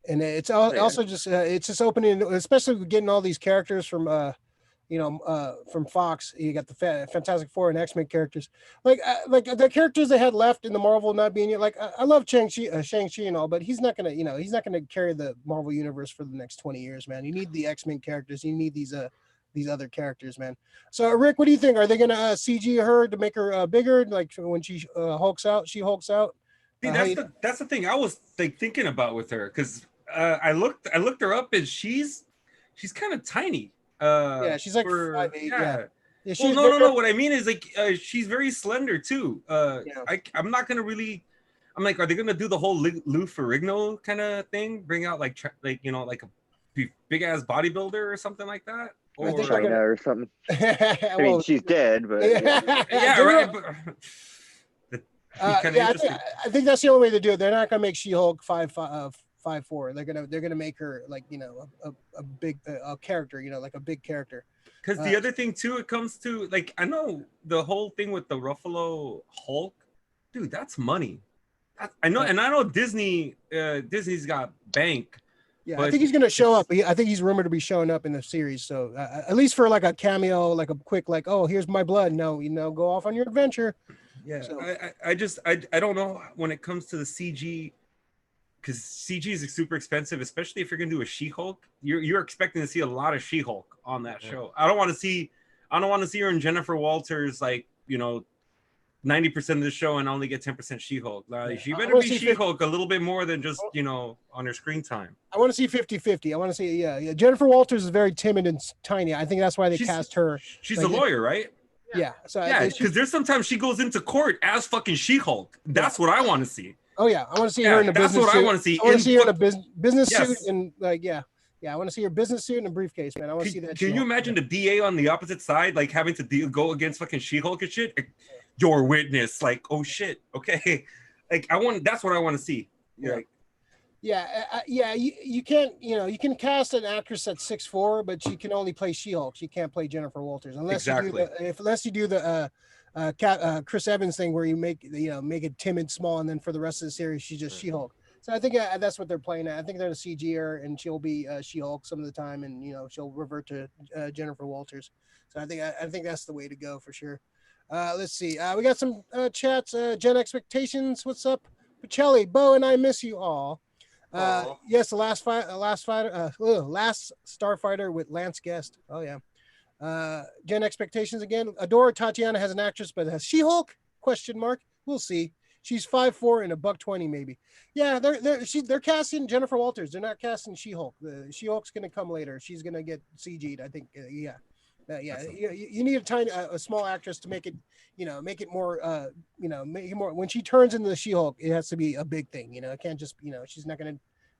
And it's also just it's just opening, especially with getting all these characters from from Fox. You got the Fantastic Four and X-Men characters, like the characters they had left in the Marvel not being like I love Shang-Chi and all, but he's not gonna carry the Marvel universe for the next 20 years, man. You need the X-Men characters. You need these other characters, man. So Rick, what do you think? Are they gonna CG her to make her bigger, like when she hulks out? She hulks out. See, that's the thing I was like thinking about with her, because I looked her up and she's kind of tiny. Yeah, she's like 5'8". Yeah. Well, no. What I mean is like she's very slender too. I'm not gonna really. I'm like, are they gonna do the whole Lou Ferrigno kind of thing? Bring out like like a big ass bodybuilder or something like that, or China or something. I mean, she's dead, but yeah, right. But, I think that's the only way to do it. They're not gonna make She-Hulk 5'4". They're gonna make her like a big character, like a big character. Because the other thing too, it comes to like, I know the whole thing with the Ruffalo Hulk, dude, that's money. I know, and I know Disney's got bank. Yeah, I think he's gonna show up. I think he's rumored to be showing up in the series. So at least for like a cameo, like a quick, like, oh, here's my blood. No, go off on your adventure. Yeah, so. I don't know when it comes to the CG, because CG is super expensive, especially if you're gonna do a She-Hulk. You're expecting to see a lot of She-Hulk on that show. I don't want to see her in Jennifer Walters, like 90% of the show and only get 10% She-Hulk. She better be She-Hulk a little bit more than just on her screen time. I want to see 50-50. I want to see Jennifer Walters is very timid and tiny. I think that's why they cast her. She's a lawyer, right? Yeah. So because there's sometimes she goes into court as fucking She-Hulk. That's what I want to see. Oh yeah, I want to see her in a business suit. That's what I want to see. I want to see her in a business suit and I want to see her business suit and a briefcase, man. I want to see that. Can you imagine the DA on the opposite side, like having to go against fucking She-Hulk and shit? Your witness, like, oh shit, okay, like that's what I want to see. You can't, you can cast an actress at 6'4", but she can only play She-Hulk. She can't play Jennifer Walters unless you do the Chris Evans thing where you make it timid, small, and then for the rest of the series she's just She-Hulk. So I think that's what they're playing at. I think they're gonna CG her and she'll be She-Hulk some of the time, and she'll revert to Jennifer Walters. So I think that's the way to go for sure. Let's see. We got some chats. Gen Expectations, what's up? Pacelli, Bo, and I miss you all. Yes, the last Starfighter with Lance Guest. Oh yeah. Gen Expectations again. Adora Tatiana has an actress, but has She-Hulk? ? We'll see. She's 5'4" and $120 maybe. Yeah, they're casting Jennifer Walters. They're not casting She-Hulk. The She-Hulk's gonna come later. She's gonna get CG'd, I think. You need a small actress to make it, make it more, make it more. When she turns into the She-Hulk, it has to be a big thing. It can't just, she's not gonna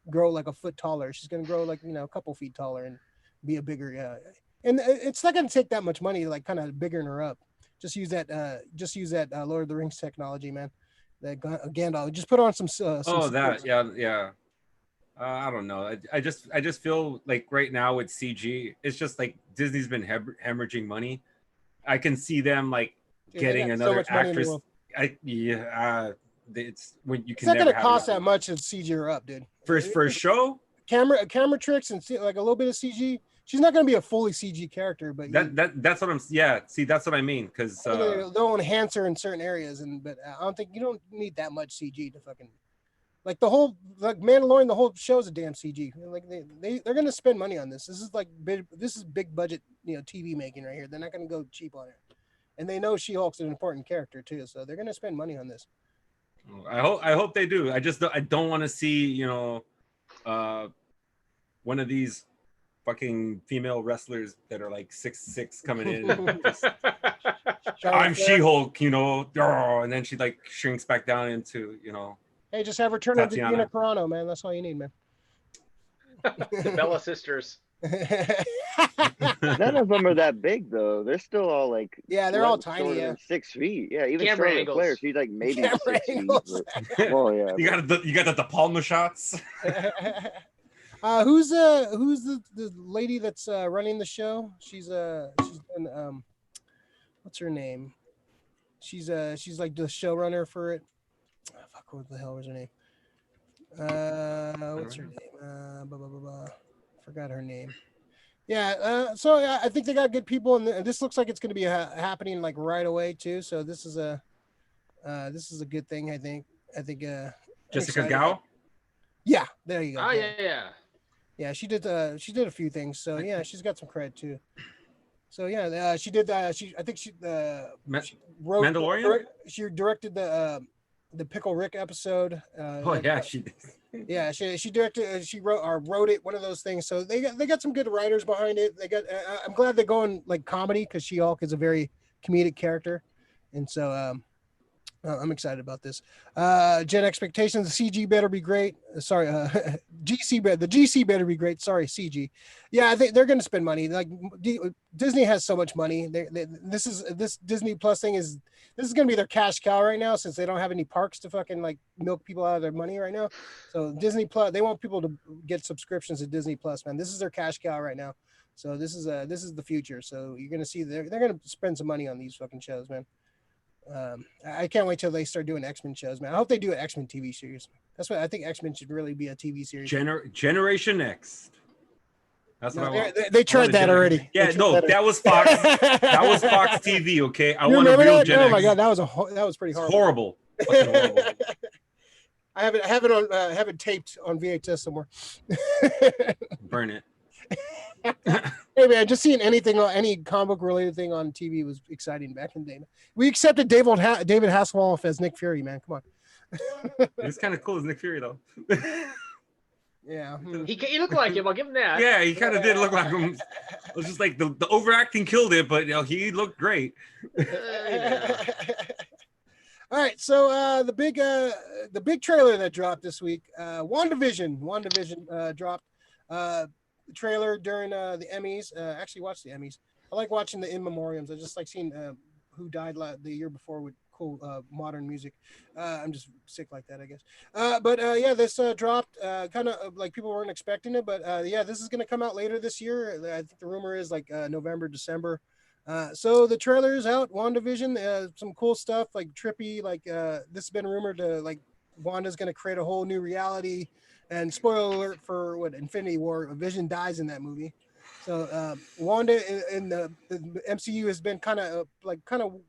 grow like a foot taller. She's gonna grow like a couple feet taller and be a bigger. And it's not gonna take that much money to like kind of bigger her up. Just use that Lord of the Rings technology, man. That Gandalf. Just put on some. Yeah. I don't know. I just feel like right now with CG, it's just like Disney's been hemorrhaging money. I can see them like getting another actress. It's when you can. It's not going to cost that much to CG her up, dude. For a show, camera tricks and like a little bit of CG. she's not going to be a fully CG character, but that's what I'm. Yeah, see, that's what I mean. Because they'll enhance her in certain areas, but I don't think you don't need that much CG to fucking like the whole like Mandalorian. The whole show's a damn CG. Like they're going to spend money on this. This is like big budget TV making right here. They're not going to go cheap on it, and they know She-Hulk's an important character too, so they're going to spend money on this. I hope they do. I don't want to see one of these fucking female wrestlers that are like 6'6" coming in. I'm She-Hulk, and then she like shrinks back down into Hey, just have her turn into Gina Carano, man. That's all you need, man. The Bella sisters. None of them are that big though. They're still all like they're all tiny. Yeah, 6 feet. Yeah, even Camera Charlotte angles. Flair, she's like maybe 6 feet. But, well, yeah. You got the De Palma shots. Who's the lady that's running the show? She's been what's her name? She's like the showrunner for it. Oh, fuck, what the hell was her name? What's her name? Forgot her name. Yeah, so I think they got good people, and this looks like it's going to be happening like right away too. So this is a good thing. I think Jessica Gao. Yeah, there you go. Oh yeah. She did a few things. So yeah, she's got some credit too. So yeah, she did. I think she wrote Mandalorian. She directed the Pickle Rick episode. She did. Yeah, she directed. She wrote it. One of those things. So they got some good writers behind it. They got. I'm glad they're going like comedy because She-Hulk is a very comedic character, and so I'm excited about this. Gen expectations. The CG better be great. Sorry, the GC better be great. Sorry, CG. Yeah, they're going to spend money. Like Disney has so much money. This Disney Plus thing is going to be their cash cow right now since they don't have any parks to fucking like milk people out of their money right now. So Disney Plus, they want people to get subscriptions to Disney Plus, man. This is their cash cow right now. So this is the future. So you're going to see they're going to spend some money on these fucking shows, man. I can't wait till they start doing X-Men shows, man. I hope they do an X-Men TV series. That's what I think. X-Men should really be a TV series. Generation X. That's what I want. They tried that already. Yeah, that was Fox. That was Fox TV. Okay, I want a real Gen X. Oh my god, that was pretty horrible. Horrible. Horrible. I have it taped on VHS somewhere. Burn it. Hey man, just seeing any comic book related thing on TV was exciting back in the day. We accepted David Hasselhoff as Nick Fury, man. Come on. He's kind of cool as Nick Fury though. Yeah, he looked like him. I'll give him that. Yeah, he kind of did look like him. It was just like the overacting killed it, but he looked great. All right, so the big trailer that dropped this week, WandaVision dropped. Trailer during the Emmys. Actually watched the Emmys. I like watching the in memoriams. I just like seeing who died the year before with cool modern music. I'm just sick like that, I guess. But this dropped kind of like people weren't expecting it, but this is going to come out later this year. I think the rumor is like November, December. So the trailer is out. WandaVision, some cool stuff like trippy. Like this has been rumored to like Wanda's going to create a whole new reality. And spoiler alert for what Infinity War, Vision dies in that movie. So Wanda in the MCU has been kind of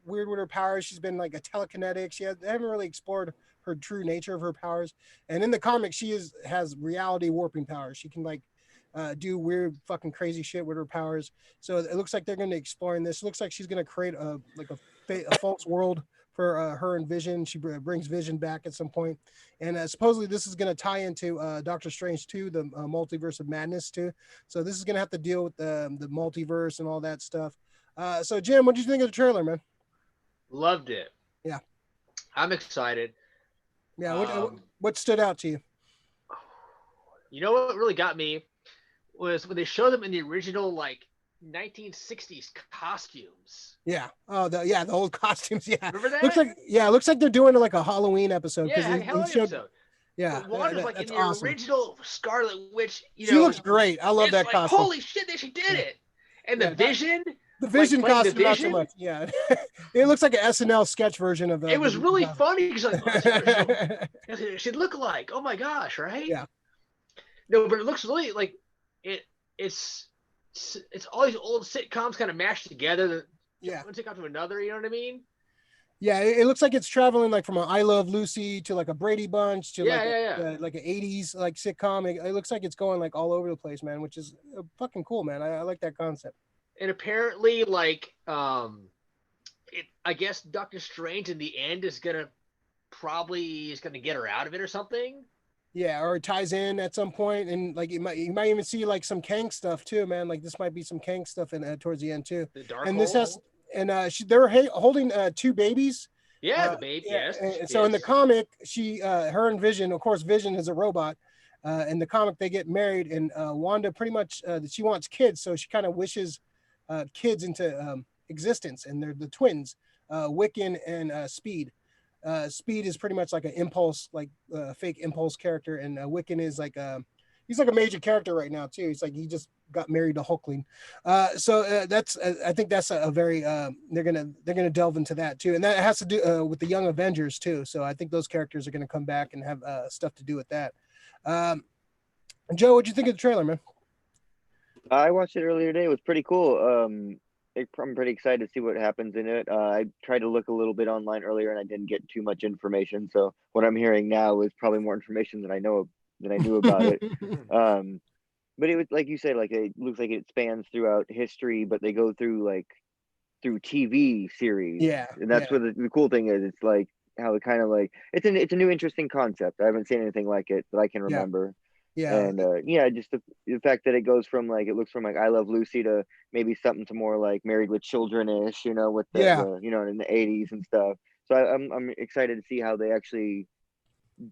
weird with her powers. She's been like a telekinetic. They haven't really explored her true nature of her powers. And in the comics, she has reality warping powers. She can like do weird fucking crazy shit with her powers. So it looks like they're going to explore in this. It looks like she's going to create a false world for her and Vision. She brings Vision back at some point. And supposedly this is going to tie into Doctor Strange 2, the Multiverse of Madness 2. So this is going to have to deal with the multiverse and all that stuff. So Jim, what did you think of the trailer, man? Loved it. Yeah. I'm excited. Yeah. What stood out to you? You know what really got me was when they showed them in the original, like, 1960s costumes. Yeah. Oh, the old costumes. Yeah. Remember that? Looks like they're doing like a Halloween episode. Yeah, episode. Yeah. Wanda's like in the awesome. original Scarlet Witch. She looks great. I love that like, costume. Holy shit, she did it. And the Vision. The Vision like, costume, not so Vision? much. Yeah. It looks like an SNL sketch version of it was really funny because like, she'd look like, oh my gosh, right? Yeah. No, but it looks really like it's it's all these old sitcoms kind of mashed together. Yeah. One sitcom to another. You know what I mean? Yeah, it looks like it's traveling like from a I Love Lucy to like a Brady Bunch to like an 80s like sitcom. It looks like it's going like all over the place, man, which is fucking cool, man. I like that concept. And apparently, like, I guess Doctor Strange in the end is gonna get her out of it or something. Yeah, or it ties in at some point, and like you might even see like some Kang stuff too, man. Like this might be some Kang stuff in towards the end too. The Dark And Hole. this has they were holding two babies. Yeah, the baby. Yeah, Yes. so in the comic, her and Vision, of course, Vision is a robot. In the comic, they get married, and Wanda pretty much she wants kids, so she kind of wishes kids into existence, and they're the twins, Wiccan and Speed. Speed is pretty much like an impulse, like fake impulse character, and Wiccan is like he's like a major character right now too. He's like he just got married to Hulkling, so that's I think that's a very they're gonna delve into that too, and that has to do with the Young Avengers too. So I think those characters are gonna come back and have stuff to do with that. Joe, what'd you think of the trailer, man? I watched it earlier today. It was pretty cool. I'm pretty excited to see what happens in it. I tried to look a little bit online earlier, and I didn't get too much information. So what I'm hearing now is probably more information than I knew about it. But it was like you said, like it looks like it spans throughout history, but they go through TV series. Yeah, and that's what the cool thing is. It's like how it kind of like it's a new interesting concept. I haven't seen anything like it that I can remember. Yeah. And just the fact that it goes from like it looks from like I Love Lucy to maybe something to more like Married with Children-ish, with the in the 80s and stuff. So I'm excited to see how they actually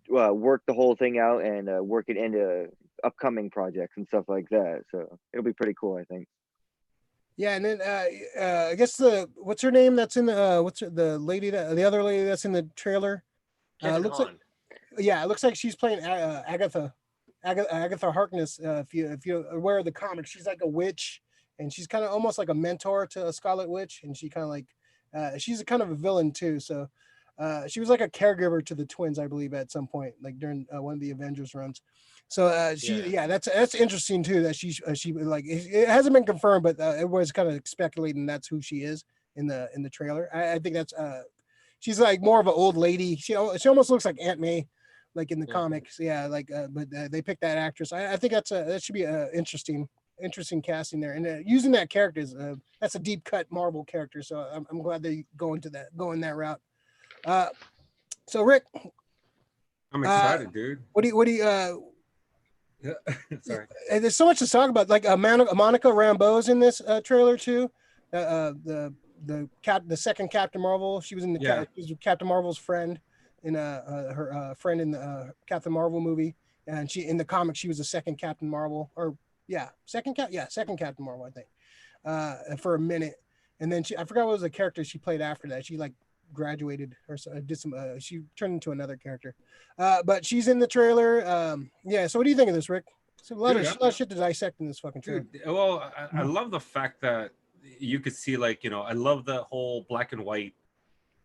work the whole thing out and work it into upcoming projects and stuff like that. So it'll be pretty cool, I think. Yeah, and then I guess what's her name that's in the the other lady that's in the trailer? Looks like it looks like she's playing Agatha Harkness. If you're aware of the comics, she's like a witch, and she's kind of almost like a mentor to a Scarlet Witch, and she kind of like she's a kind of a villain too. So she was like a caregiver to the twins, I believe, at some point, like during one of the Avengers runs. So that's interesting too. That she like it hasn't been confirmed, but everyone's kind of speculating that's who she is in the trailer. I think that's she's like more of an old lady. She almost looks like Aunt May, like in the comics. Yeah, like but they picked that actress. I think that should be interesting casting there, and using that character is that's a deep cut Marvel character. So I'm glad they go that route. So Rick, I'm excited, dude. What do you Sorry. There's so much to talk about. Like Monica Rambeau's in this trailer too. The second Captain Marvel. She was in she was Captain Marvel's friend in her friend in the Captain Marvel movie, and she in the comics she was the second Captain Marvel second Captain Marvel, I think, for a minute, and then I forgot what was the character she played after that. She like graduated or did some she turned into another character, but she's in the trailer. So what do you think of this, Rick? So a lot of shit to dissect in this fucking trailer. Dude, well, I love the fact that you could see I love the whole black and white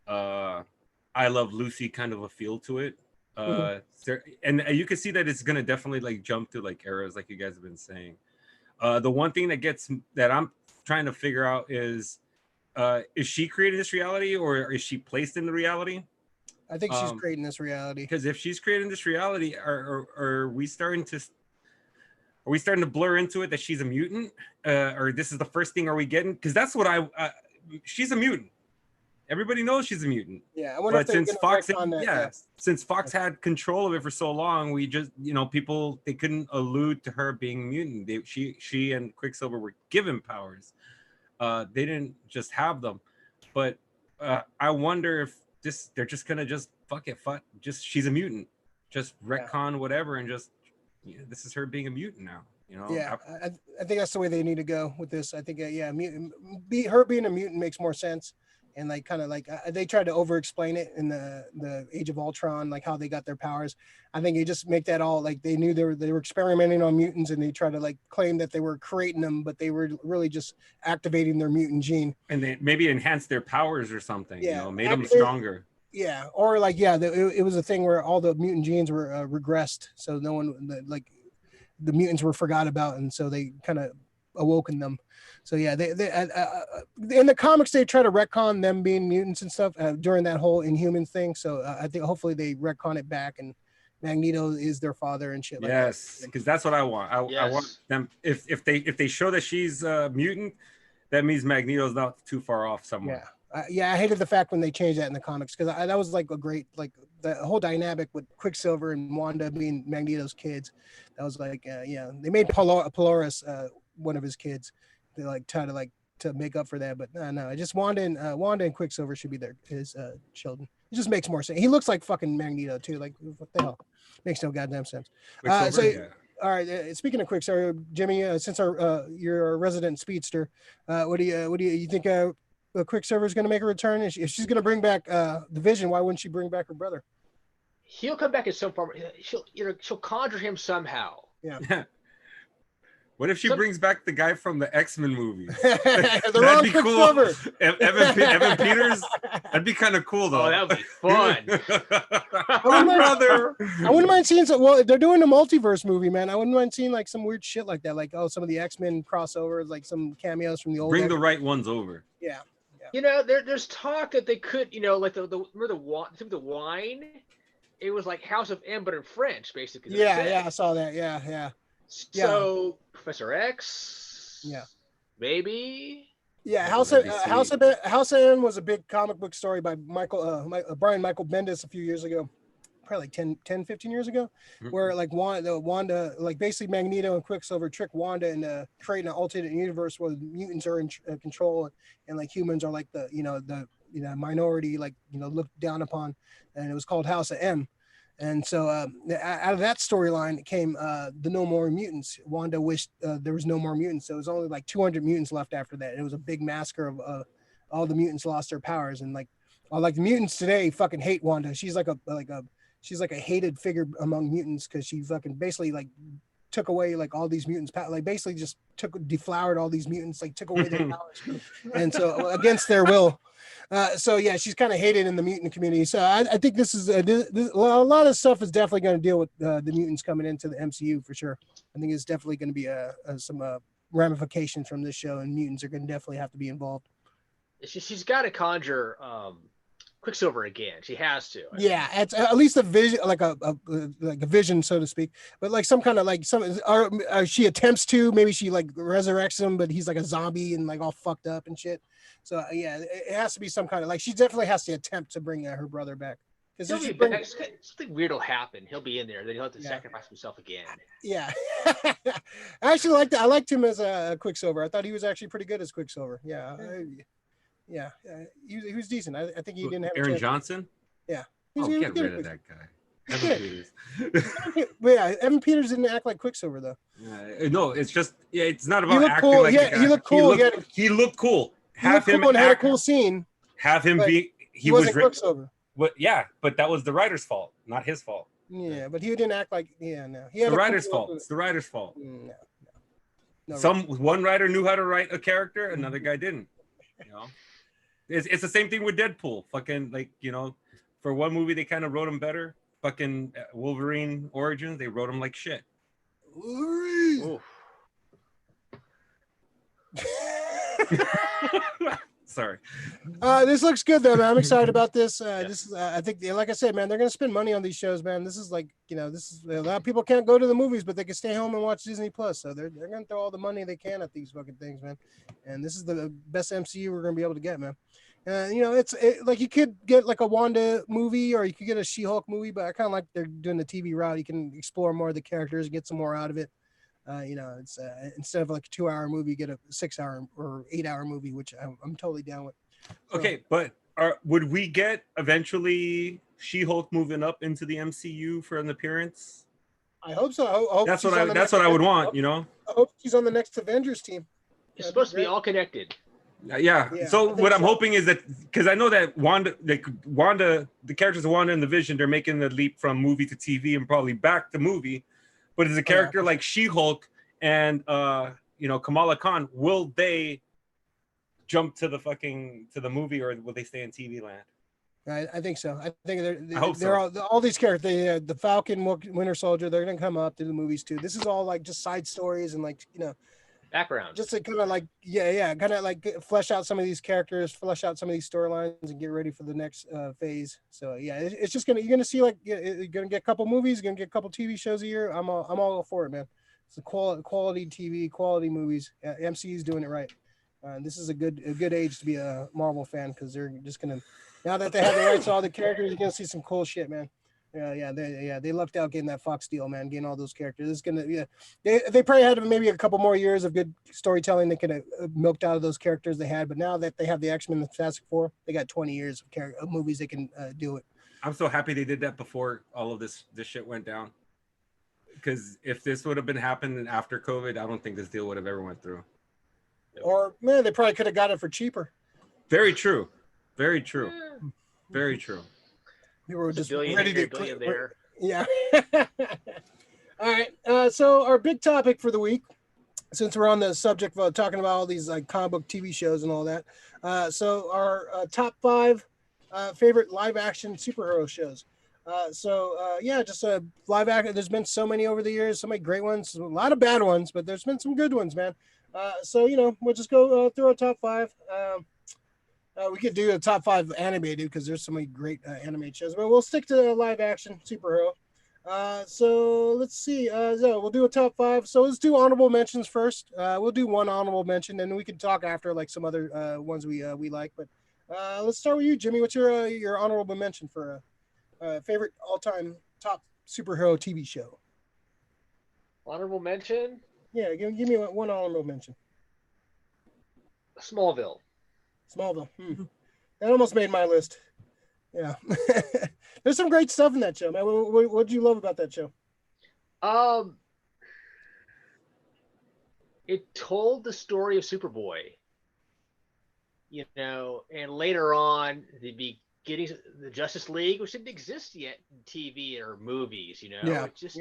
I Love Lucy kind of a feel to it. And you can see that it's gonna definitely like jump to like eras, like you guys have been saying. The one thing that I'm trying to figure out is she creating this reality, or is she placed in the reality? I think she's creating this reality. Because if she's creating this reality, are we starting to blur into it that she's a mutant, or this is the first thing are we getting? Because that's what she's a mutant. Everybody knows she's a mutant. Yeah, I wonder if since Fox, since Fox had control of it for so long, we just people they couldn't allude to her being a mutant. She and Quicksilver were given powers. They didn't just have them, but I wonder if they're just gonna just just she's a mutant, just retcon whatever, and just this is her being a mutant now. I think that's the way they need to go with this. I think her being a mutant makes more sense, and like kind of like they tried to over explain it in the Age of Ultron, like how they got their powers. I think you just make that all like they knew they were experimenting on mutants, and they tried to like claim that they were creating them, but they were really just activating their mutant gene, and they maybe enhanced their powers or something. Made them stronger. Yeah, or like it was a thing where all the mutant genes were regressed, so no one like the mutants were forgot about, and so they kind of awoken them. So yeah, they in the comics they try to retcon them being mutants and stuff during that whole Inhuman thing. So I think hopefully they retcon it back and Magneto is their father and shit like that. Yes, because that's what I want. I want Yes. them if they show that she's a mutant, that means Magneto's not too far off somewhere. Yeah, I hated the fact when they changed that in the comics because that was like a great like the whole dynamic with Quicksilver and Wanda being Magneto's kids. That was like they made Polaris one of his kids. They like try to to make up for that, but no, just Wanda and Quicksilver should be his children. It just makes more sense. He looks like fucking Magneto too. Like what the hell? Makes no goddamn sense. Quicksilver, All right. Speaking of Quicksilver, Jimmy, since you're a resident speedster, what do you think? Quicksilver is going to make a return. If she's going to bring back the Vision, why wouldn't she bring back her brother? He'll come back in some form. She'll conjure him somehow. Yeah. What if she brings back the guy from the X-Men movies? The wrong Quicksilver. Cool. Evan Peters. That'd be kind of cool, though. Oh, that'd be fun. I wouldn't mind seeing some. Well, they're doing a multiverse movie, man. I wouldn't mind seeing like some weird shit like that, like some of the X-Men crossovers, like some cameos from the old. Bring the right ones over. Yeah. There's talk that they could, like remember the wine. It was like House of M, but in French, basically. Yeah, I saw that. Yeah. So Professor X. Yeah. Maybe. Yeah, House of M was a big comic book story by Brian Michael Bendis a few years ago, probably like 10, 15 years ago, where like Wanda, like basically Magneto and Quicksilver trick Wanda into creating an alternate universe where mutants are in control and like humans are like the minority, like looked down upon, and it was called House of M. And so out of that storyline came the No More Mutants. Wanda wished there was no more mutants. So it was only like 200 mutants left after that. It was a big massacre of all the mutants lost their powers. And like the mutants today fucking hate Wanda. She's like a hated figure among mutants because she fucking basically like took away like all these mutants, like basically just deflowered all these mutants, like took away their powers, and so against their will. So yeah, she's kind of hated in the mutant community. So I think this is a lot of stuff is definitely going to deal with the mutants coming into the MCU for sure. I think it's definitely going to be some ramifications from this show, and mutants are going to definitely have to be involved. She's got to conjure Quicksilver again. She has to. Yeah, at least a vision, like a vision, so to speak. But like some kind of like she attempts to. Maybe she like resurrects him, but he's like a zombie and like all fucked up and shit. So yeah, it has to be some kind of like she definitely has to attempt to bring her brother back. Because something weird will happen. He'll be in there, then he'll have to sacrifice himself again. Yeah, I actually liked it. I liked him as a Quicksilver. I thought he was actually pretty good as Quicksilver. Yeah, he was decent. I think he didn't have Aaron Johnson. Yeah, get rid of that guy. Evan Peters. Yeah, Evan Peters didn't act like Quicksilver though. No, it's just it's not about acting cool. like he looked cool. He looked cool. Have him and had a cool scene. Have him be. He wasn't Quicksilver. But that was the writer's fault, not his fault. Yeah, but he didn't act like. Yeah, no. It's the writer's fault. It's the writer's fault. No. One writer knew how to write a character, another guy didn't. It's the same thing with Deadpool. Fucking like for one movie they kind of wrote him better. Fucking Wolverine Origins, they wrote him like shit. Wolverine. Sorry. This looks good though, man. I'm excited about this. This is, I think, like I said, man, they're gonna spend money on these shows, man. This is like, this is a lot of people can't go to the movies, but they can stay home and watch Disney Plus. So they're gonna throw all the money they can at these fucking things, man. And this is the best MCU we're gonna be able to get, man. It's like you could get like a Wanda movie or you could get a She-Hulk movie, but I kind of like they're doing the TV route. You can explore more of the characters, get some more out of it. It's instead of like a 2-hour movie, you get a 6-hour or 8-hour movie, which I'm totally down with. Okay, but would we get eventually She-Hulk moving up into the MCU for an appearance? I hope so. I hope that's what I would want. I hope she's on the next Avengers team. It's supposed to be all connected. Yeah. So what I'm hoping is that because I know that Wanda, the characters of Wanda and the Vision, they're making the leap from movie to TV and probably back to movie. But as a character like She-Hulk and Kamala Khan, will they jump to the movie or will they stay in TV land? I think so. I think they're all these characters. The Falcon, Winter Soldier, they're gonna come up to the movies too. This is all like just side stories and like Background. just to kind of like kind of like flesh out some of these characters, flesh out some of these storylines, and get ready for the next phase. So yeah, it's just you're gonna see like you're gonna get a couple movies, you're gonna get a couple TV shows a year. I'm all for it, man. It's a quality TV, quality movies. MCU's doing it right. This is a good age to be a Marvel fan because they're just gonna, now that they have the rights to all the characters, you're gonna see some cool shit, man. They lucked out getting that Fox deal, man. Getting all those characters. It's gonna, they probably had maybe a couple more years of good storytelling they could have milked out of those characters they had. But now that they have the X-Men, the Fantastic Four, they got 20 years of movies they can do it. I'm so happy they did that before all of this shit went down. Because if this would have been happening after COVID, I don't think this deal would have ever went through. Or man, they probably could have got it for cheaper. Very true. Very true. Very true. We were just ready to billion there. Yeah. All right. So our big topic for the week, since we're on the subject of talking about all these like comic book TV shows and all that. So our top 5 favorite live action superhero shows. Just live action. There's been so many over the years, so many great ones, a lot of bad ones, but there's been some good ones, man. We'll just go through our top 5. We could do a top 5 animated because there's so many great animated shows, but we'll stick to live action superhero. So let's see. We'll do a top 5. So let's do honorable mentions first. We'll do one honorable mention, and we can talk after like some other ones we like. But let's start with you, Jimmy. What's your honorable mention for favorite all-time top superhero TV show? Honorable mention? Yeah, give me one honorable mention. Smallville. That almost made my list. Yeah. There's some great stuff in that show, man. What did you love about that show? It told the story of Superboy. And later on, the beginnings of the Justice League, which didn't exist yet in TV or movies, Yeah. It just,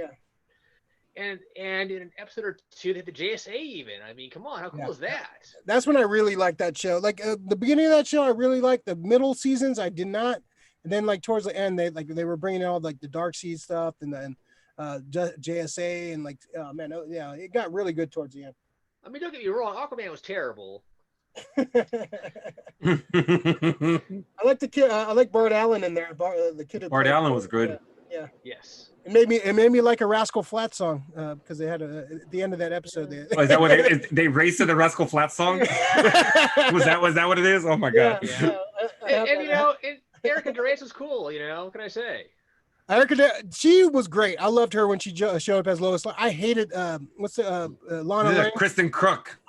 And in an episode or 2, they had the JSA even. I mean, come on, how cool is that? That's when I really liked that show. Like the beginning of that show, I really liked. The middle seasons, I did not. And then like towards the end, they were bringing out like the Darkseid stuff and then JSA and like, oh man, it got really good towards the end. I mean, don't get me wrong, Aquaman was terrible. I like the kid. I like Bart Allen in there. The kid. Bart Allen was good. Yeah. Yes. It made me like a Rascal Flatts song because they had at the end of that episode. Is that what they raced to the Rascal Flatts song? was that what it is? Oh my god! Yeah. And Erica Durance was cool. What can I say? She was great. I loved her when she showed up as Lois. I hated Lana Lang. Kristen Crook.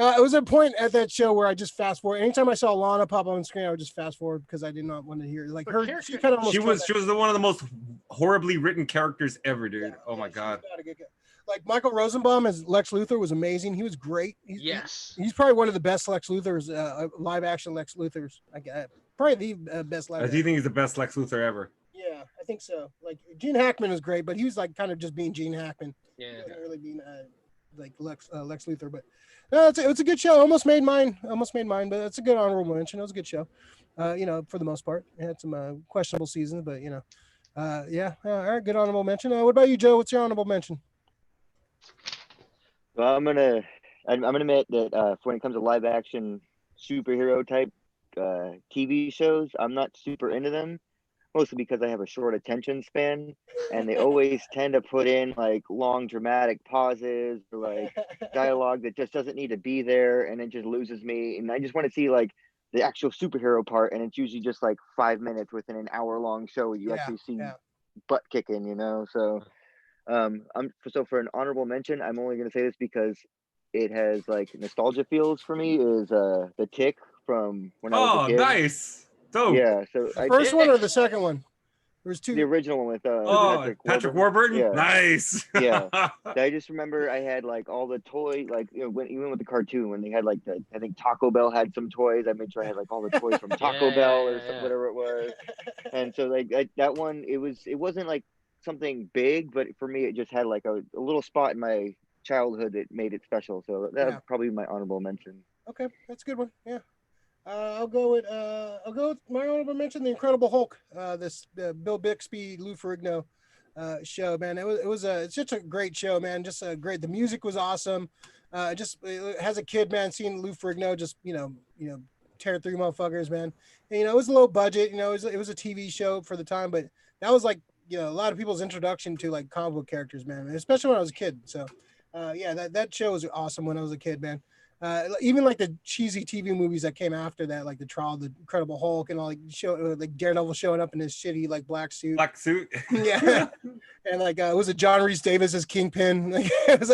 It was a point at that show where I just fast forward. Anytime I saw Lana pop on screen, I would just fast forward because I did not want to hear it. Like her. She kind of she was one of the most horribly written characters ever, dude. My god. Like Michael Rosenbaum as Lex Luthor was amazing. He was great. He's probably one of the best Lex Luthors, live action Lex Luthors. Probably the best live. Do you think he's the best Lex Luthor ever? Yeah, I think so. Like Gene Hackman was great, but he was like kind of just being Gene Hackman. Yeah, he wasn't really being like Lex Luthor. But no, it's a good show. Almost made mine, but it's a good honorable mention. It was a good show. For the most part, it had some questionable seasons, but all right, good honorable mention. What about you, Joe? What's your honorable mention? Well, I'm gonna admit that when it comes to live action superhero type TV shows, I'm not super into them, mostly because I have a short attention span, and they always tend to put in like long dramatic pauses or like dialogue that just doesn't need to be there, and it just loses me. And I just want to see like the actual superhero part, and it's usually just like 5 minutes within an hour-long show where you actually see butt kicking, So so for an honorable mention, I'm only going to say this because it has like nostalgia feels for me, is the Tick from when I was a kid. Nice. Dope. Yeah, so the first one or the second one? There was 2. The original one with Patrick Warburton. Yeah. Nice. Yeah. I just remember I had like all the toy, like even with the cartoon when they had like I think Taco Bell had some toys. I made sure I had like all the toys from Taco Bell or whatever it was. And so like that one, it wasn't like something big, but for me it just had like a little spot in my childhood that made it special. So that's probably my honorable mention. Okay, that's a good one. Yeah. I'll go with my honorable mention, The Incredible Hulk. This Bill Bixby, Lou Ferrigno show, man. It's such a great show, man. Just great. The music was awesome. As a kid, man, seeing Lou Ferrigno just tear through motherfuckers, man. And, it was a low budget. It was a TV show for the time, but that was like a lot of people's introduction to like comic book characters, man. Especially when I was a kid. So, that show was awesome when I was a kid, man. Even like the cheesy TV movies that came after that, like the Trial of the Incredible Hulk and all, like Daredevil showing up in his shitty like black suit. Yeah, and like was it John Rhys Davis as Kingpin? Like it was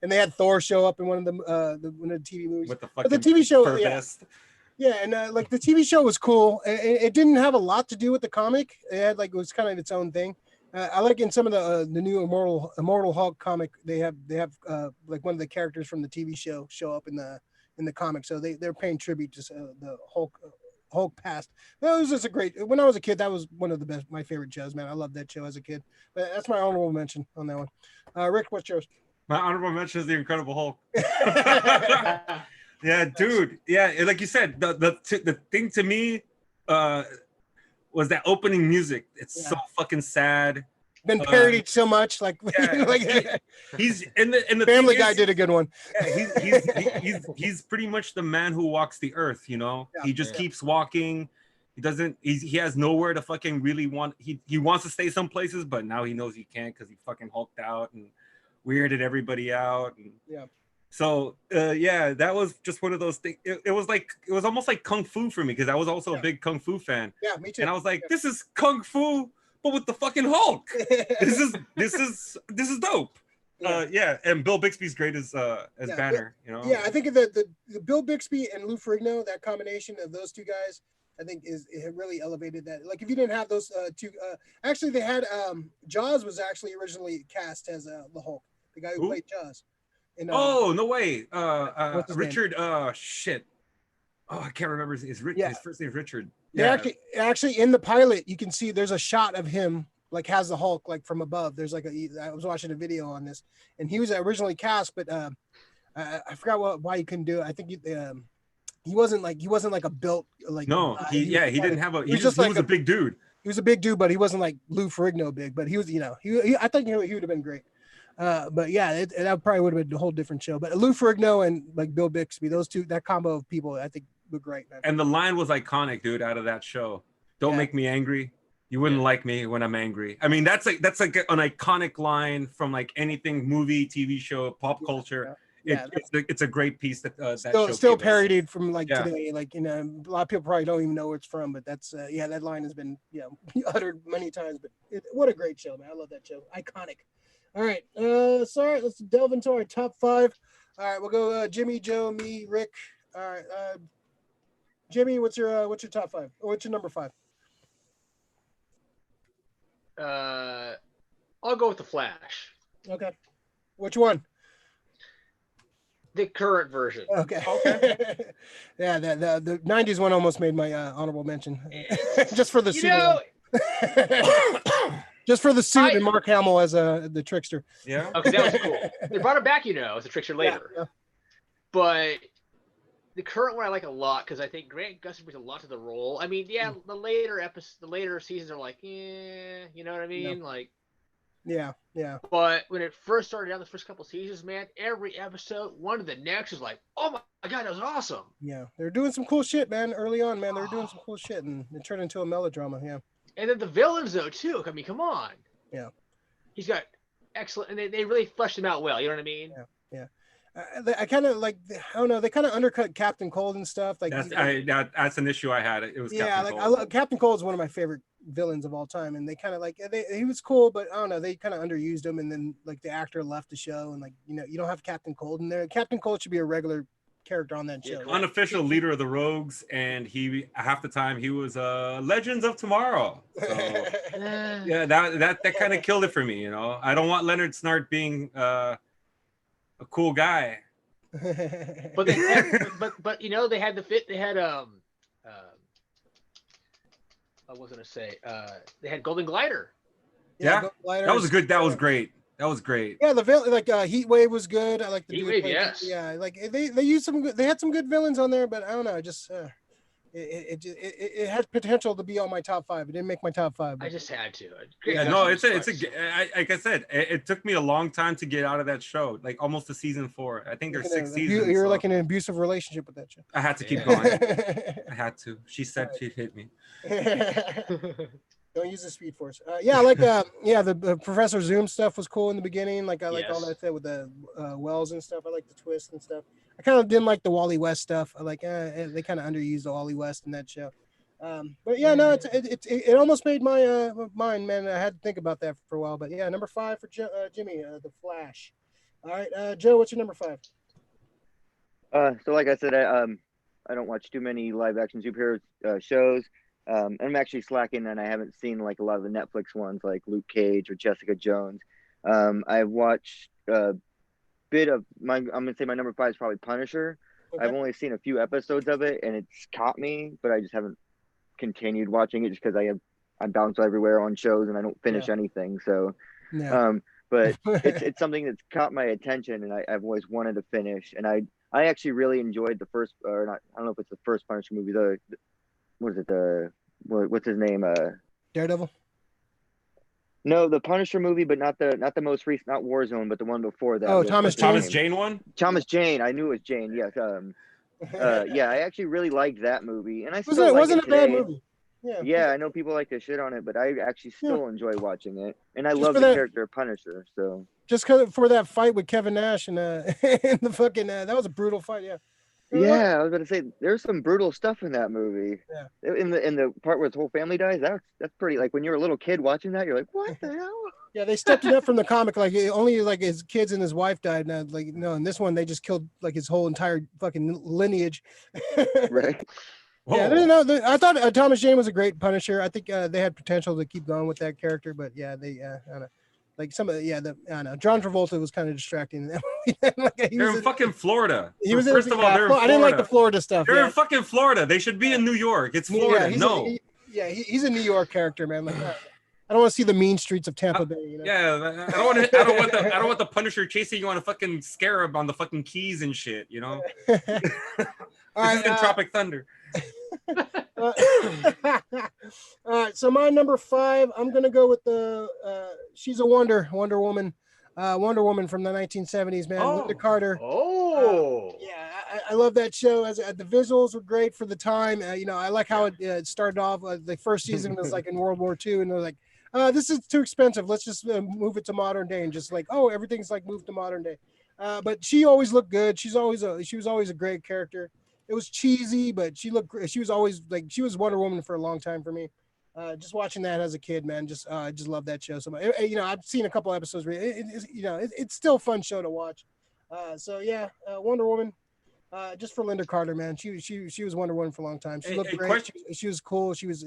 and they had Thor show up in one of one of the TV movies with the fucking the TV show. fur vest. Yeah, and like the TV show was cool. It didn't have a lot to do with the comic. It was kind of its own thing. I like in some of the new Immortal Hulk comic, they have like one of the characters from the TV show up in the comic, so they're paying tribute to the Hulk past. That was just a great. When I was a kid, that was one of my favorite shows, man. I loved that show as a kid. But that's my honorable mention on that one. Rick, what's yours? My honorable mention is the Incredible Hulk. Yeah, dude. Yeah, like you said, the thing to me was that opening music. It's so fucking sad. Been parodied so much, like, he's in the Family Guy did a good one. Yeah, he's pretty much the man who walks the earth. Yeah, he just keeps walking. He has nowhere to fucking really want. He wants to stay some places, but now he knows he can't because he fucking hulked out and weirded everybody out. And, so that was just one of those things. It was almost like kung fu for me because I was also a big kung fu fan. Yeah, me too. And I was like, this is kung fu, but with the fucking Hulk. This is dope. And Bill Bixby's great as Banner. Yeah, I think the Bill Bixby and Lou Ferrigno, that combination of those two guys, I think it really elevated that. Like if you didn't have those two, actually they had Jaws was actually originally cast as the Hulk, the guy who played Jaws. And, no way. Richard. Name? Shit. Oh, I can't remember his first name is Richard. Yeah. Actually in the pilot, you can see there's a shot of him like has the Hulk like from above. There's like I was watching a video on this, and he was originally cast, but I forgot why he couldn't do it. I think he wasn't like a built like. No, he didn't have a. He was a big dude. He was a big dude, but he wasn't like Lou Ferrigno big. But he was, I think he would have been great. But yeah, that probably would have been a whole different show. But Lou Ferrigno and like Bill Bixby, those two, that combo of people, I think were great, man. And the line was iconic, dude, out of that show. Don't make me angry. You wouldn't like me when I'm angry. I mean, that's like an iconic line from like anything, movie, TV show, pop culture. It's a great piece that still parodied from like today. Like a lot of people probably don't even know where it's from, but that's that line has been uttered many times. But what a great show, man! I love that show. Iconic. All right, sorry, let's delve into our top 5. All right, we'll go Jimmy, Joe, me, Rick. All right, Jimmy, what's your top 5? Or what's your number 5? I'll go with the Flash. Okay, which one? The current version. Okay. Yeah, the 90s one almost made my honorable mention, just for the suit. Just for the suit and Mark Hamill as the trickster. Yeah. Okay, that was cool. They brought him back, as a trickster later. Yeah. But the current one I like a lot because I think Grant Gustin brings a lot to the role. I mean, the later seasons are like, you know what I mean? Like, yeah. But when it first started out, the first couple seasons, man, every episode, one to the next was like, oh my god, that was awesome. Yeah, they're doing some cool shit, man. Early on, man, they're doing some cool shit, and it turned into a melodrama. Yeah. And then the villains, though, too. I mean, come on. Yeah. He's got excellent, and they really fleshed him out well. You know what I mean? Yeah. I kind of like, I don't know, they kind of undercut Captain Cold and stuff. Like that's an issue I had. It was Captain Cold. Captain Cold is one of my favorite villains of all time, and they kind of like he was cool, but I don't know, they kind of underused him, and then like the actor left the show, and like you don't have Captain Cold in there. Captain Cold should be a regular character on that show. Unofficial leader of the Rogues, and half the time he was Legends of Tomorrow. So that kind of killed it for me. I don't want Leonard Snart being a cool guy. But they had I was gonna say they had Golden Glider. Golden Glider. That was good. That was great. That was great. Yeah, the villain, like Heat Wave was good. I like the Heat Wave, yes. Yeah, like they used some good. They had some good villains on there, but I don't know, just it had potential to be on my top 5. It didn't make my top 5. I But just had to. Yeah, no, it's a like I said, it took me a long time to get out of that show, like almost to season 4. I think there's 6 seasons. You're so like in an abusive relationship with that show. I had to keep going. I had to. She said she'd hit me. Don't use the Speed Force. Yeah, I like the Professor Zoom stuff was cool in the beginning. Like I like all that with the wells and stuff. I like the twist and stuff. I kind of didn't like the Wally West stuff. I like they kind of underused the Wally West in that show. But yeah, no, it almost made my mind, man. I had to think about that for a while. But yeah, number 5 for Jimmy, The Flash. All right, Joe, what's your number 5? So like I said, I don't watch too many live action superhero shows. I'm actually slacking, and I haven't seen like a lot of the Netflix ones like Luke Cage or Jessica Jones. I've watched a bit of I'm gonna say my number 5 is probably Punisher. Okay. I've only seen a few episodes of it, and it's caught me, but I just haven't continued watching it just because I bounce everywhere on shows and I don't finish anything. So, but it's something that's caught my attention, and I've always wanted to finish. And I actually really enjoyed the first, or not, I don't know if it's the first Punisher movie. What is it? What's his name? Daredevil. No, the Punisher movie, but not the most recent, not Warzone, but the one before that. Oh, Thomas Jane one. Thomas Jane. I knew it was Jane. Yes. Yeah, I actually really liked that movie, and I still it like wasn't it a bad today. movie. Yeah, I know people like to shit on it, but I actually still enjoy watching it, and I love the character of Punisher. So just because for that fight with Kevin Nash and and the fucking that was a brutal fight. Yeah. Yeah, I was going to say there's some brutal stuff in that movie. Yeah. In the part where his whole family dies, that's pretty. Like when you're a little kid watching that, you're like, what the hell? Yeah, they stepped it up from the comic. Like only like his kids and his wife died. Now, like no, in this one they just killed like his whole entire fucking lineage. Right. Yeah, no, I thought Thomas Jane was a great Punisher. I think they had potential to keep going with that character, but yeah, they I don't know. Like some of I don't know. John Travolta was kind of distracting. Like, they're in fucking Florida. He was first of all, they're in Florida. I didn't like the Florida stuff. They're in fucking Florida. They should be in New York. It's Florida. He's a New York character, man. Like, I don't want to see the mean streets of Tampa Bay. You know? Yeah, I don't want the Punisher chasing you on a fucking scarab on the fucking keys and shit. You know. This is in Tropic Thunder. All right, so my number 5, I'm gonna go with the she's a Wonder Woman from the 1970s, man. Linda Carter. I love that show. The visuals were great for the time. I like how it started off. The first season was like in World War II, and they're like, this is too expensive. Let's just move it to modern day, and just like, everything's like moved to modern day. But she always looked good. She was always a great character. It was cheesy, but she was always like, she was Wonder Woman for a long time for me. Just watching that as a kid, man, I just love that show so much. I've seen a couple episodes. It's still a fun show to watch. Wonder Woman, just for Linda Carter, man. She was Wonder Woman for a long time. She looked great. She was cool. She was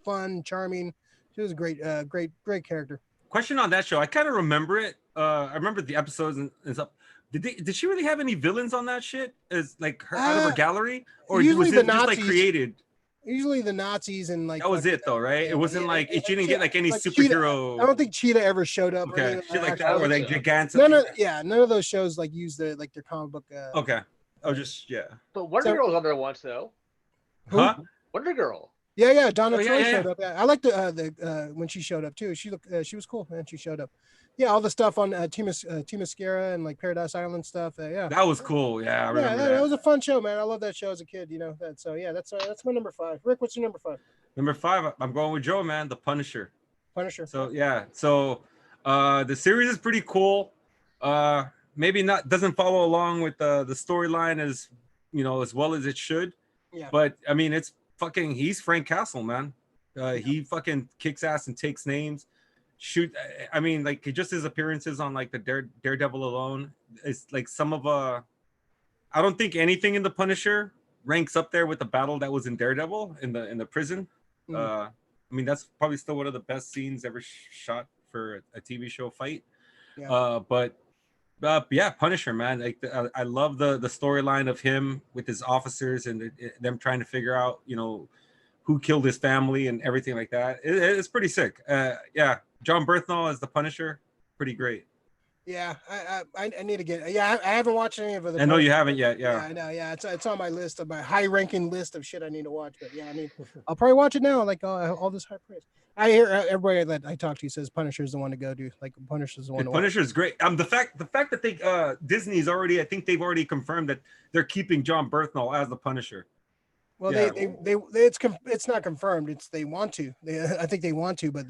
fun, charming. She was a great character. Question on that show. I kind of remember it. I remember the episodes and stuff. Did she really have any villains on that shit? As like her out of her gallery, or usually was it just like created? Usually the Nazis and like that was it though, right? It wasn't like she didn't get like any like superhero. Cheetah, I don't think Cheetah ever showed up. Okay, shit like that, or like Gigantic. None of those shows like use their comic book. Okay, just But Wonder Girl was on there once though. Huh? Wonder Girl. Yeah, Donna Troy showed up. I liked the when she showed up too. She was cool, man. She showed up. Yeah, all the stuff on Team Mascara and like Paradise Island stuff. That was cool. Yeah, I remember that was a fun show, man. I love that show as a kid. That's my number 5. Rick, what's your number 5? Number 5, I'm going with Joe, man. The Punisher. So the series is pretty cool. Maybe doesn't follow along with the storyline as well as it should. Yeah. But I mean, he's Frank Castle, man. He fucking kicks ass and takes names. I mean, like just his appearances on like the Daredevil alone is like some of I don't think anything in the Punisher ranks up there with the battle that was in Daredevil in the prison. I mean, that's probably still one of the best scenes ever shot for a TV show fight. Yeah. But Punisher, man. Like I love the storyline of him with his officers and them trying to figure out who killed his family and everything like that. It's pretty sick. John Bernthal as the Punisher, pretty great. Yeah, I need to get. Yeah, I haven't watched any of the. I know you Punisher. haven't yet. Yeah, Yeah. I know. Yeah, it's on my list of my high ranking list of shit I need to watch. But yeah, I'll probably watch it now. Like all this high praise. I hear everybody that I talk to says Punisher's the one to go to. Like Punisher's the one The to watch. Punisher is great. The fact that they Disney's already, I think they've already confirmed that they're keeping John Bernthal as the Punisher. Well, Yeah. it's not confirmed. It's they want to. I think they want to, but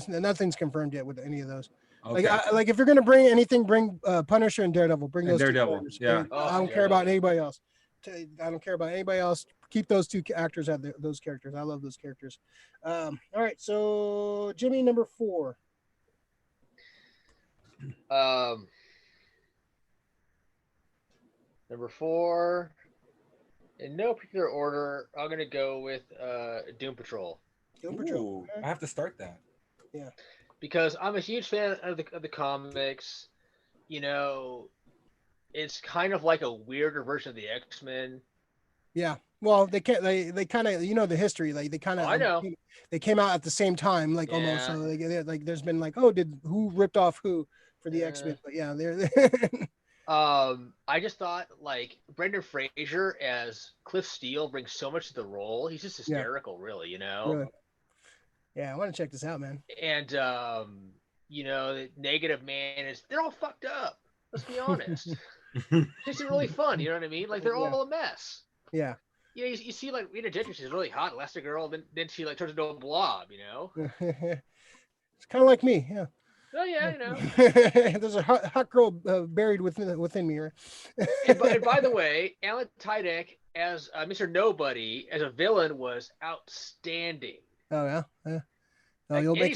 nothing's confirmed yet with any of those. Okay. Like if you're gonna bring anything, bring Punisher and Daredevil. Bring And those Daredevil, two characters. yeah. I don't care about anybody else. I don't care about anybody else. Keep those two actors at those characters. I love those characters. All right, so Jimmy, number 4. Number 4, in no particular order, I'm gonna go with Doom Patrol. Doom Patrol. Ooh, I have to start that. Yeah. Because I'm a huge fan of the comics. You know, it's kind of like a weirder version of the X-Men. Yeah. Well, they can't. They kind of the history. Like they kind of. I know. They came out at the same time, like almost. So like there's been like, who ripped off who for the X-Men? But yeah, they're. I just thought like Brendan Fraser as Cliff Steele brings so much to the role. He's just hysterical, really. You know. Really? Yeah, I want to check this out, man. And the Negative Man they're all fucked up. Let's be honest. It's really fun. You know what I mean? Like they're all a mess. Yeah. Yeah, you see, like Rita Jetson, she's really hot, Elastigirl, then she like turns into a blob, you know. It's kind of like me, yeah. Oh yeah, you know. There's a hot girl buried within me, right? and by the way, Alan Tudyk as Mr. Nobody as a villain was outstanding. Oh yeah. Like, you'll make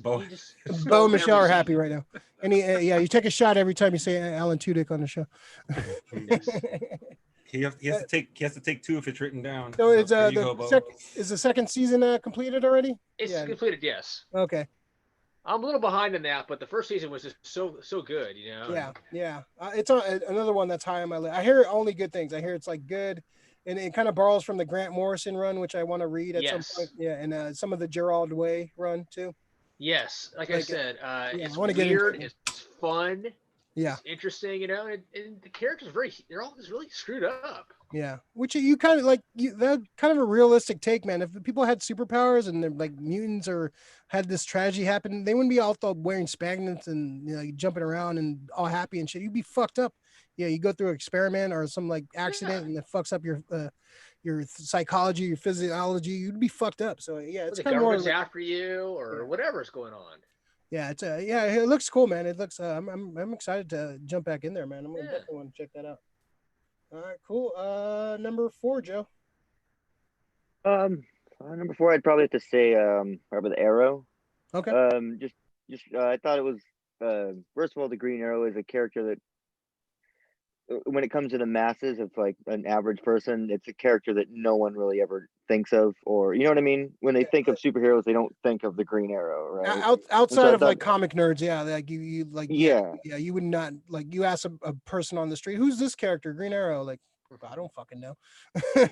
Bo and Michelle are happy right now. And you take a shot every time you say Alan Tudyk on the show. He has to take 2 if it's written down. So it's is the second season completed already? It's completed, yes. Okay. I'm a little behind in that, but the first season was just so good, you know. Yeah. It's another one that's high on my list. I hear only good things. I hear it's like good, and it kind of borrows from the Grant Morrison run, which I want to read at some point. Yeah, and some of the Gerald Way run too. Yes, like I said, it's I get weird. It's fun. Yeah, it's interesting, you know, and the characters they're all just really screwed up. Yeah, which you kind of like that kind of a realistic take, man. If people had superpowers and they're like mutants or had this tragedy happen, they wouldn't be all wearing Spanglets and jumping around and all happy and shit. You'd be fucked up. Yeah, you go through an experiment or some like accident and it fucks up your psychology, your physiology. You'd be fucked up. So yeah, it's kind of more after you or whatever's going on. Yeah, it looks cool, man. It looks I'm excited to jump back in there, man. I'm gonna definitely want to check that out. All right, cool. Number 4, Joe. Number 4, I'd probably have to say probably the Arrow. Okay. Just I thought it was first of all, the Green Arrow is a character that when it comes to the masses of like an average person, it's a character that no one really ever thinks of, or you know what I mean? When they think of superheroes, they don't think of the Green Arrow, right? Outside of like comic nerds, yeah, like you like you would not like you ask a person on the street, who's this character, Green Arrow? Like I don't fucking know.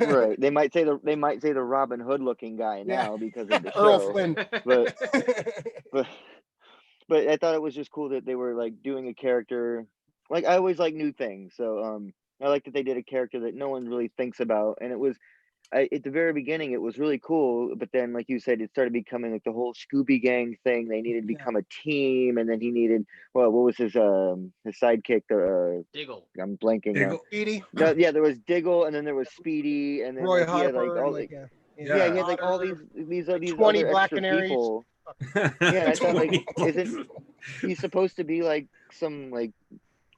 Right. They might say the Robin Hood looking guy now because of the Earl show. Flynn. But I thought it was just cool that they were like doing a character. Like I always like new things, so I like that they did a character that no one really thinks about, and it was at the very beginning it was really cool, but then like you said, it started becoming like the whole Scooby Gang thing. They needed to become a team, and then he needed what was his sidekick, Diggle. I'm blanking now. Speedy. No, yeah, there was Diggle, and then there was Speedy, and then Roy he had like all he had like all these 20 other Black extra Canaries. people. Yeah, I thought like isn't he's supposed to be like some like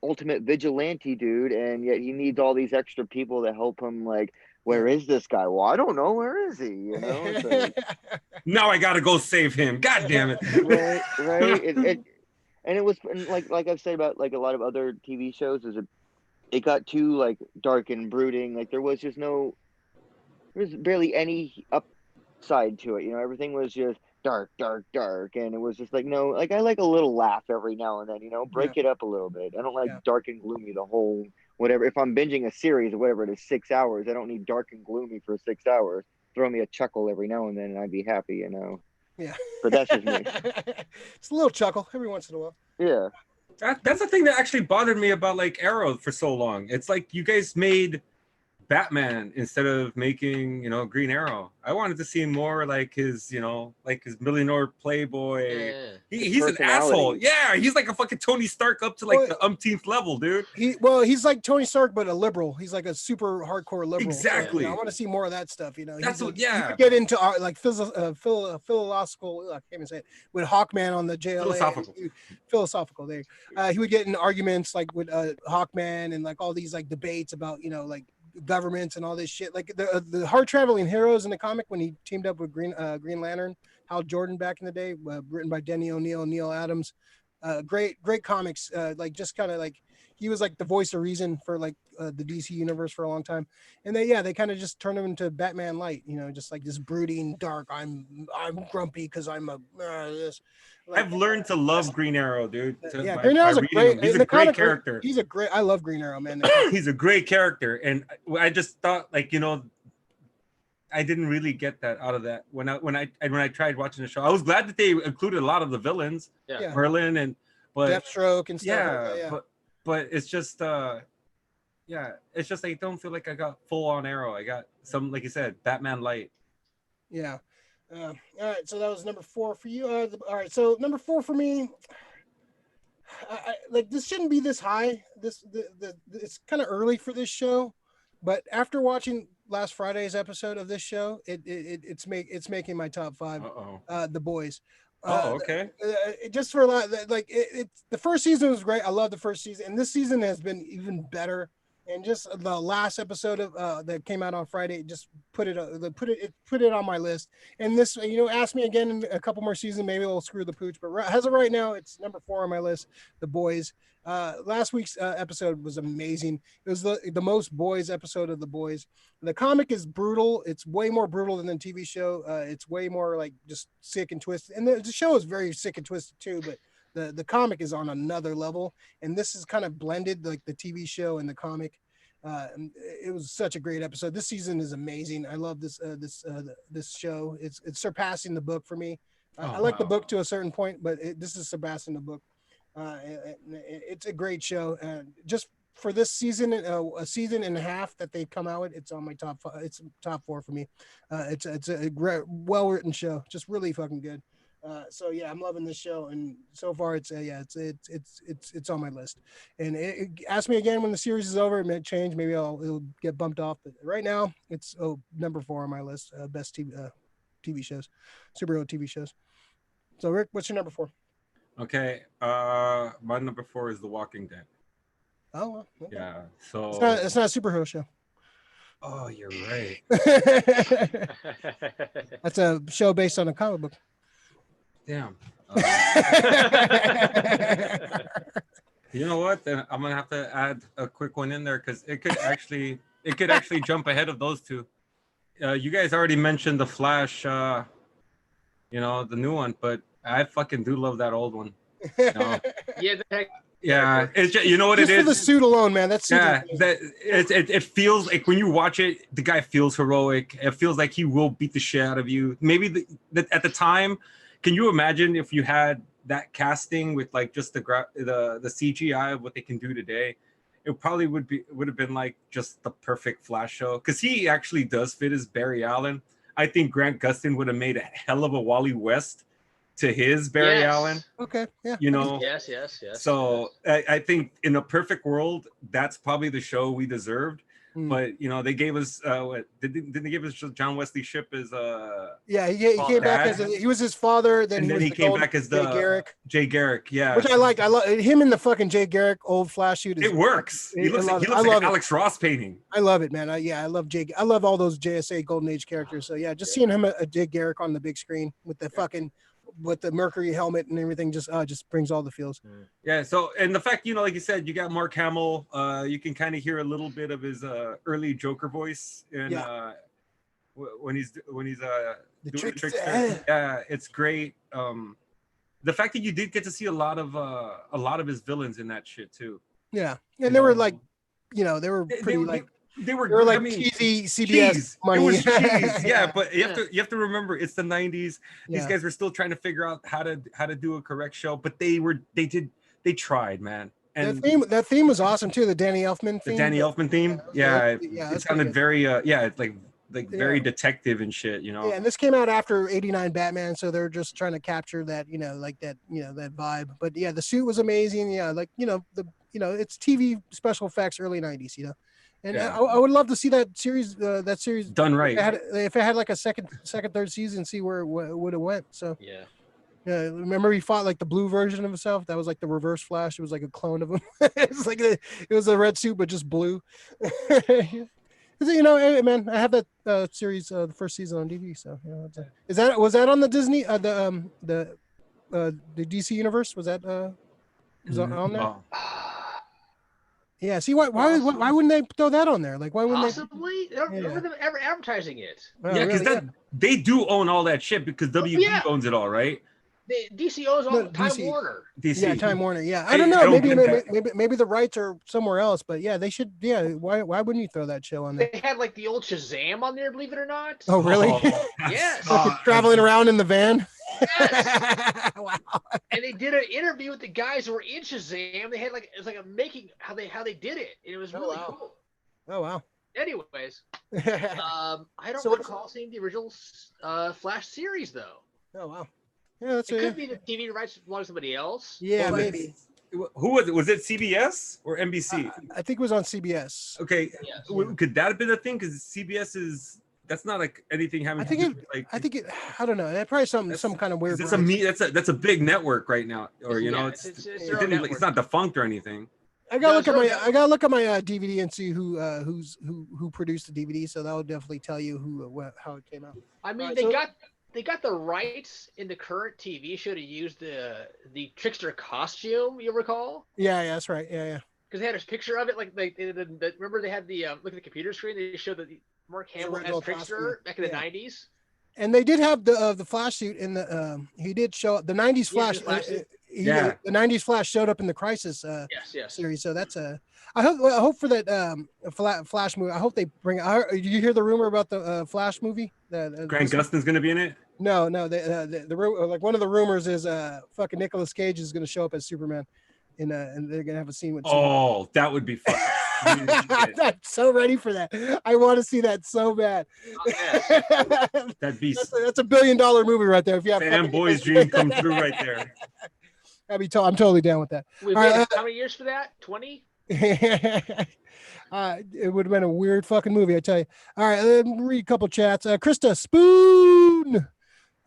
ultimate vigilante dude, and yet he needs all these extra people to help him. Like, where is this guy? Well, I don't know. Where is he? You know. So, now I gotta go save him. God damn it! Right. And it was like I've said about like a lot of other TV shows, it got too like dark and brooding. Like there was barely any upside to it. You know, everything was just dark, and it was just like no, like I like a little laugh every now and then, you know, break it up a little bit. I don't like dark and gloomy the whole whatever. If I'm binging a series or whatever it is, 6 hours, I don't need dark and gloomy for 6 hours. Throw me a chuckle every now and then and I'd be happy, you know. Yeah, but that's just me. It's a little chuckle every once in a while. Yeah. That's the thing that actually bothered me about like Arrow for so long. It's like you guys made Batman instead of making, Green Arrow. I wanted to see more like his, like his millionaire playboy. Yeah. He's an personality. asshole. Yeah, he's like a fucking Tony Stark up to like the umpteenth level, dude. He's like Tony Stark, but a liberal. He's like a super hardcore liberal. Exactly. So, I want to see more of that stuff. That's what. Yeah. He would get into like philosophical. I can't even say it. With Hawkman on the JLA. Philosophical. There. He would get in arguments like with Hawkman and like all these like debates about like governments and all this shit. Like the hard traveling heroes in the comic when he teamed up with Green Lantern, Hal Jordan back in the day, written by Denny O'Neil, Neil Adams. Great comics. Like just kind of like he was like the voice of reason for like the DC universe for a long time. And they kind of just turned him into Batman light, just like this brooding dark. I'm grumpy because I'm this. Like, I've learned to love Green Arrow, dude. Green Arrow's a great. He's a great character. I love Green Arrow, man. He's a great character, and I just thought like I didn't really get that out of that when I tried watching the show. I was glad that they included a lot of the villains, Merlin but Deathstroke and stuff. Yeah, but it's just it's just I don't feel like I got full on Arrow. I got some, like you said, Batman light. Yeah. All right, so that was number 4 for you. All right, so number 4 for me. I like this shouldn't be this high. It's kind of early for this show, but after watching last Friday's episode of this show, it's making my top 5. The Boys. Okay. Just for a lot, like the first season was great. I love the first season, and this season has been even better. And just the last episode of that came out on Friday, just put it on my list. And this, ask me again in a couple more seasons, maybe we'll screw the pooch. But as of right now, it's number 4 on my list. The Boys. Last week's episode was amazing. It was the most boys episode of The Boys. The comic is brutal. It's way more brutal than the TV show. It's way more like just sick and twisted. And the show is very sick and twisted too, but the comic is on another level. And this is kind of blended like the TV show and the comic. It was such a great episode. This season is amazing. I love this show. It's surpassing the book for me. I like the book to a certain point, but this is surpassing the book. It's a great show. Just for this season, a season and a half that they come out with, it's on my top 5. It's top 4 for me. It's a great, well-written show. Just really fucking good. So yeah, I'm loving this show, and so far it's on my list. And ask me again when the series is over. It may change. Maybe it'll get bumped off. But right now, it's number 4 on my list. Best TV shows, superhero TV shows. So Rick, what's your number 4? Okay, my number 4 is The Walking Dead. Oh, well, okay. Yeah. So it's not a superhero show. Oh, you're right. That's a show based on a comic book. Damn. You know what? Then I'm gonna have to add a quick one in there because it could actually jump ahead of those two. You guys already mentioned the Flash, the new one, but I fucking do love that old one. Yeah, it's just, what just it is. For the suit alone, man. That's it feels like when you watch it, the guy feels heroic. It feels like he will beat the shit out of you. Maybe at the time. Can you imagine if you had that casting with like just the CGI of what they can do today? It probably would have been like just the perfect Flash show because he actually does fit as Barry Allen. I think Grant Gustin would have made a hell of a Wally West to his Barry Allen. Okay, yeah. Yes. So I think in a perfect world, that's probably the show we deserved. But they gave us didn't they give us John Wesley Shipp as he came back as he was his father, then he came back as the Jay Garrick, which I liked. I love him in the fucking Jay Garrick old Flash suit. It works. He looks like an Alex Ross painting. I love it, man. I love Jay. I love all those JSA Golden Age characters. So yeah, just seeing him a Jay Garrick on the big screen with the fucking with the Mercury helmet and everything just brings all the feels. Yeah. So, and the fact, like you said, you got Mark Hamill. You can kind of hear a little bit of his early Joker voice, and when he's doing the trickster. Yeah, it's great. The fact that you did get to see a lot of his villains in that shit too. Yeah, and they were like, they were pretty they were like cheesy CBS money. It was cheese, yeah. But you have to remember, it's the 90s. These guys were still trying to figure out how to do a correct show, but they did they tried, man. And that theme was awesome too. The Danny Elfman theme. the Danny Elfman theme, yeah, yeah, it sounded very, it's like very detective and shit, you know. Yeah, and this came out after '89 Batman, so they're just trying to capture that, like that, that vibe. But yeah, the suit was amazing. Yeah, like it's TV special effects early '90s, And Yeah. I would love to see that series Done right. If it had like a second, third season, see where it would have went. So Yeah. yeah, remember he fought like the blue version of himself. That was like the Reverse Flash. It was like a clone of him. It's like it was a red suit but just blue. Hey, man, I have that series, the first season on DVD. So was that on the Disney the DC universe? Was that was on there? Oh. Yeah. See why wouldn't they throw that on there? Like why wouldn't Possibly? They don't remember them ever advertising it. Yeah, because they do own all that shit because WB owns it all, right? DC owns all Time DC. Warner. DC. Yeah, Time Warner. Yeah, I don't know. Maybe the rights are somewhere else, but yeah, they should. Yeah, why wouldn't you throw that show on there? They had like the old Shazam on there, believe it or not. Oh, really? Yes. Traveling around in the van. Yes. Wow. And they did an interview with the guys who were in Shazam. They had it's like a making how they did it. And it was really cool. Oh wow. Anyways, I don't recall seeing the original Flash series though. Oh wow. Yeah, it could be the TV rights belong to somebody else. Yeah, maybe. Who was it? Was it CBS or NBC? I think it was on CBS. Okay, could that have been a thing? Because CBS that's not like anything having. I don't know. That's probably some kind of weird. That's a big network right now, or it's not defunct or anything. I gotta look at my DVD and see who produced the DVD. So that will definitely tell you how it came out. I mean, they got the rights in the current TV show to use the trickster costume. You recall? Yeah, that's right. Yeah. Because they had a picture of it. Like remember they had the look at the computer screen. They showed the Mark Hamill as trickster back in the '90s. And they did have the Flash suit in the. He did show up the '90s Flash. The '90s Flash showed up in the Crisis series. So that's I hope for that Flash movie. I hope they bring. Did you hear the rumor about the Flash movie? Grant Gustin's going to be in it. No. The like one of the rumors is fucking Nicolas Cage is going to show up as Superman, and they're going to have a scene with. Oh, that would be fun. I'm so ready for that. I want to see that so bad. That'd be. That's $1 billion movie right there. If you have fanboy's dream come true right there. I'm totally down with that. How many years for that? 20. It would have been a weird fucking movie, I tell you. All right, let me read a couple chats. Krista Spoon.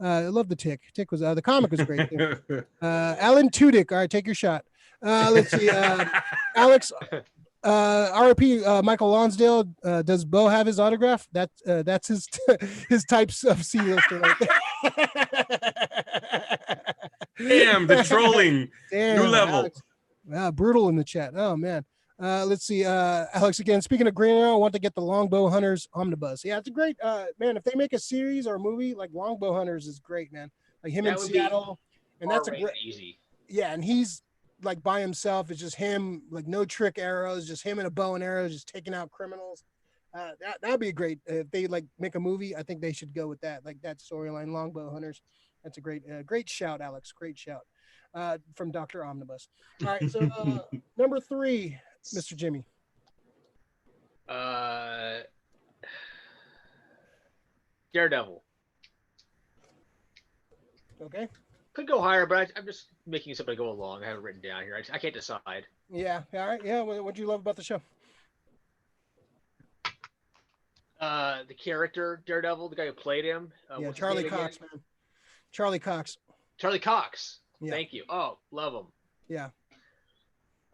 I love the Tick. Tick was the comic was great. Alan Tudyk. All right, take your shot. Let's see. Alex. RP Michael Lonsdale. Does Bo have his autograph? That's his his types of C-lister right there. Damn, the trolling. New level. Alex. Brutal in the chat. Oh man. Let's see. Alex again. Speaking of Green Arrow, I want to get the Longbow Hunters omnibus. Yeah, it's a great man. If they make a series or a movie, like Longbow Hunters is great, man. Like him in Seattle, and that's a great. Easy. Yeah, and he's like by himself. It's just him, like no trick arrows, just him and a bow and arrow, just taking out criminals. That'd be a great. If they like make a movie, I think they should go with that. Like that storyline, Longbow Hunters. That's a great shout, Alex. Great shout. From Dr. Omnibus. All right, so number 3, Mr. Jimmy. Daredevil. Okay. Could go higher, but I'm just making something go along. I have it written down here. I can't decide. Yeah. All right. Yeah. What do you love about the show? The character Daredevil, the guy who played him. Charlie Cox, man. Charlie Cox. Charlie Cox. Yeah. Thank you. Oh, love him. Yeah.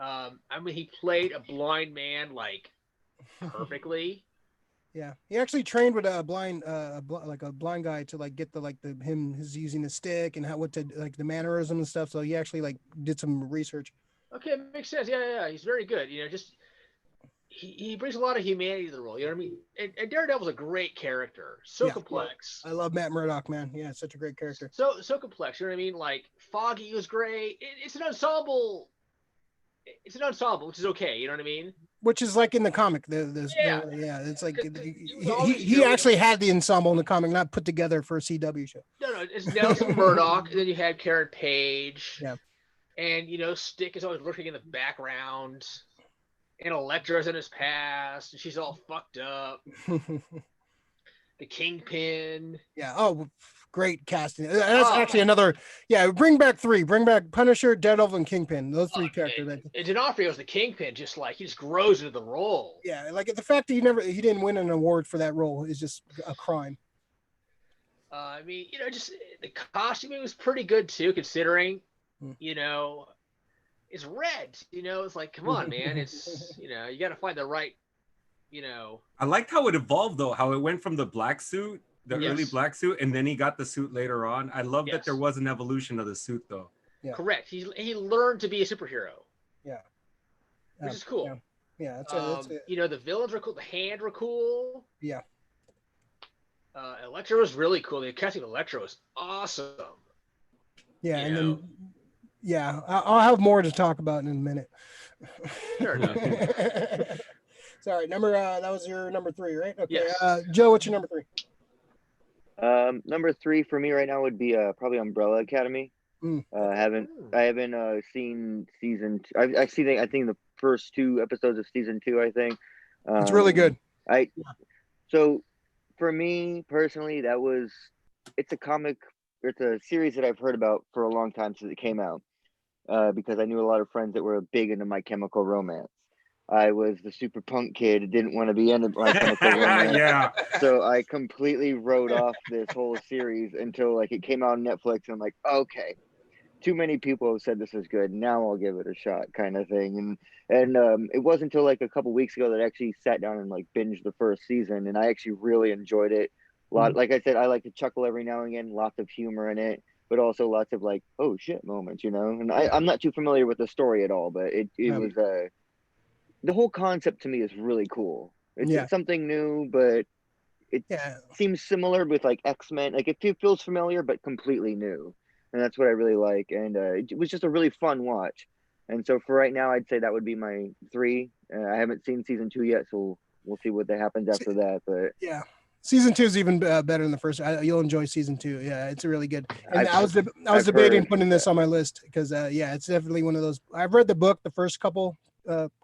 I mean, he played a blind man like perfectly. Yeah, he actually trained with a blind guy to like get his using the stick and what to like the mannerism and stuff. So he actually like did some research. Okay, makes sense. Yeah. He's very good. Just he brings a lot of humanity to the role. You know what I mean? And Daredevil's a great character. So complex. I love Matt Murdock, man. Yeah, such a great character. So complex. You know what I mean? Like Foggy was great. It's an ensemble. It's an ensemble, which is okay. You know what I mean? Which is like in the comic. It's like he actually had the ensemble in the comic, not put together for a CW show. No, it's Nelson Murdoch, and then you had Karen Page. Yeah. And Stick is always lurking in the background, and Elektra's in his past, and she's all fucked up. The Kingpin. Yeah. Oh, great casting. That's actually another. Yeah. Bring back 3. Bring back Punisher, Daredevil, and Kingpin. Those 3 characters. And D'Onofrio's the Kingpin. He just grows into the role. Yeah. Like the fact that he didn't win an award for that role is just a crime. I mean, just the costuming was pretty good too, considering, it's red. It's like, come on, man. It's you got to find the right. I liked how it evolved though. How it went from the black suit, the early Yes. black suit, and then he got the suit later on. I love that Yes. there was an evolution of the suit though. Yeah. Correct. He learned to be a superhero. Yeah. Which is cool. Yeah. The villains were cool. The Hand were cool. Yeah. Elektra was really cool. The casting of Elektra was awesome. Yeah, and then I'll have more to talk about in a minute. Sure. Sorry, that was your number 3, right? Okay. Yes. Joe, what's your number 3? Number 3 for me right now would be probably Umbrella Academy. I haven't seen season 2. I think the first 2 episodes of season 2. I think It's really good. So for me personally, it's a series that I've heard about for a long time since it came out, because I knew a lot of friends that were big into My Chemical Romance. I was the super punk kid who didn't want to be into My Chemical Romance. Yeah. So I completely wrote off this whole series until like it came out on Netflix, and I'm like, okay, too many people have said this is good. Now I'll give it a shot, kind of thing. And it wasn't until like a couple weeks ago that I actually sat down and like binged the first season, and I actually really enjoyed it. Like I said, I like to chuckle every now and again. Lots of humor in it, but also lots of like, oh shit moments, And I'm not too familiar with the story at all, but it was the whole concept to me is really cool. It's something new, but it seems similar with like X-Men. Like it feels familiar, but completely new. And that's what I really like. And it was just a really fun watch. And so for right now, I'd say that would be my 3. I haven't seen season 2 yet, so we'll see what happens after that. But yeah, season 2 is even better than the first. You'll enjoy season 2. Yeah, it's really good. And I was debating putting this on my list because it's definitely one of those. I've read the book, the first couple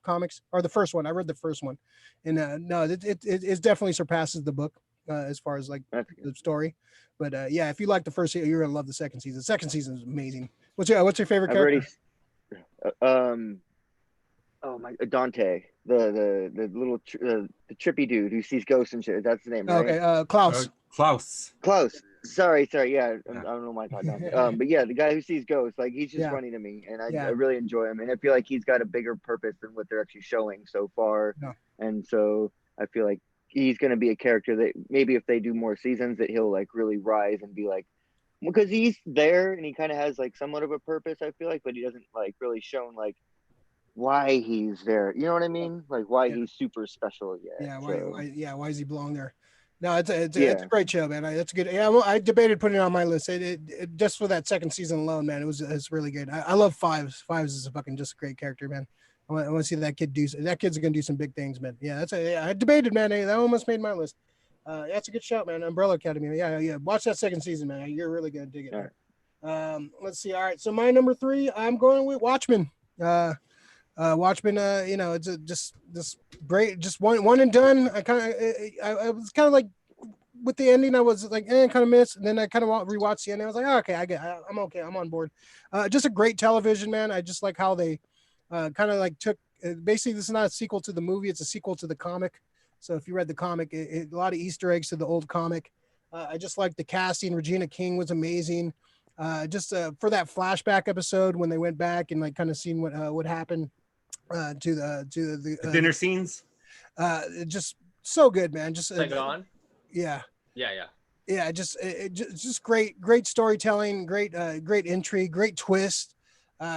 comics, or the first one. I read the first one, and no, it definitely surpasses the book as far as like the story. But if you like the first season, you're gonna love the second season. The second season is amazing. What's your favorite character? Dante, the little the trippy dude who sees ghosts and shit. That's the name, right? Okay, Klaus. Klaus. Sorry. Yeah, I don't know why I thought Dante. But yeah, the guy who sees ghosts, like he's just funny to me, and I really enjoy him, and I feel like he's got a bigger purpose than what they're actually showing so far. Yeah. And so I feel like he's going to be a character that maybe if they do more seasons that he'll like really rise and be like, because he's there and he kind of has like somewhat of a purpose, I feel like, but he doesn't like really shown like why he's there. You know what I mean? Like why he's super special yet. Why does he belong there? No, it's a great show, man. It's good. Yeah, well, I debated putting it on my list. It just for that second season alone, man. It's really good. I love Fives. Fives is just a great character, man. I want to see that kid that kid's gonna do some big things, man. Yeah, I debated, man. That almost made my list. That's a good shout, man. Umbrella Academy. Yeah. Watch that second season, man. You're really gonna dig it. All right. Let's see. All right. So my number 3, I'm going with Watchmen. Watchmen. It's just great. Just one and done. I was kind of like with the ending. I was like, kind of missed. And then I kind of rewatched the ending. I was like, okay, I'm okay. I'm on board. Just a great television, man. I just like how they kind of like took. Basically, this is not a sequel to the movie. It's a sequel to the comic. So if you read the comic, a lot of Easter eggs to the old comic. I just like the casting. Regina King was amazing. Just for that flashback episode when they went back and like kind of seen what happened to the dinner scenes. Just so good, man. Just on. Yeah. Yeah. Just great storytelling, great intrigue, great twist.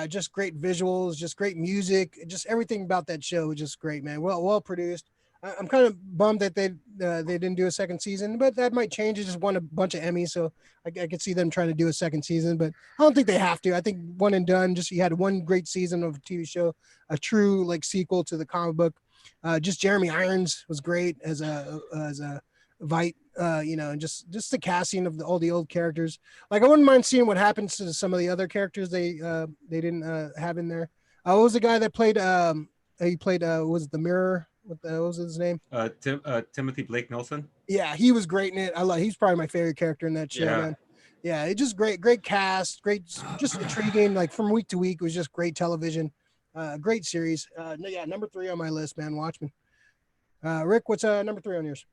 Just great visuals, just great music, just everything about that show was just great, man. Well produced. I'm kind of bummed that they didn't do a second season, but that might change. It just won a bunch of Emmys, so I could see them trying to do a second season, but I don't think they have to. I think one and done. Just you had one great season of a TV show, a true like sequel to the comic book. Just Jeremy Irons was great as a Vite. And just the casting of all the old characters. Like I wouldn't mind seeing what happens to some of the other characters they didn't have in there. What was the guy that played? He played was it the Mirror? What was his name? Timothy Blake Nelson. Yeah, he was great in it. He's probably my favorite character in that show, man. Yeah, it just great cast, great, just intriguing. Like from week to week, it was just great television, great series. Number 3 on my list, man. Watchmen. Rick, what's number 3 on yours?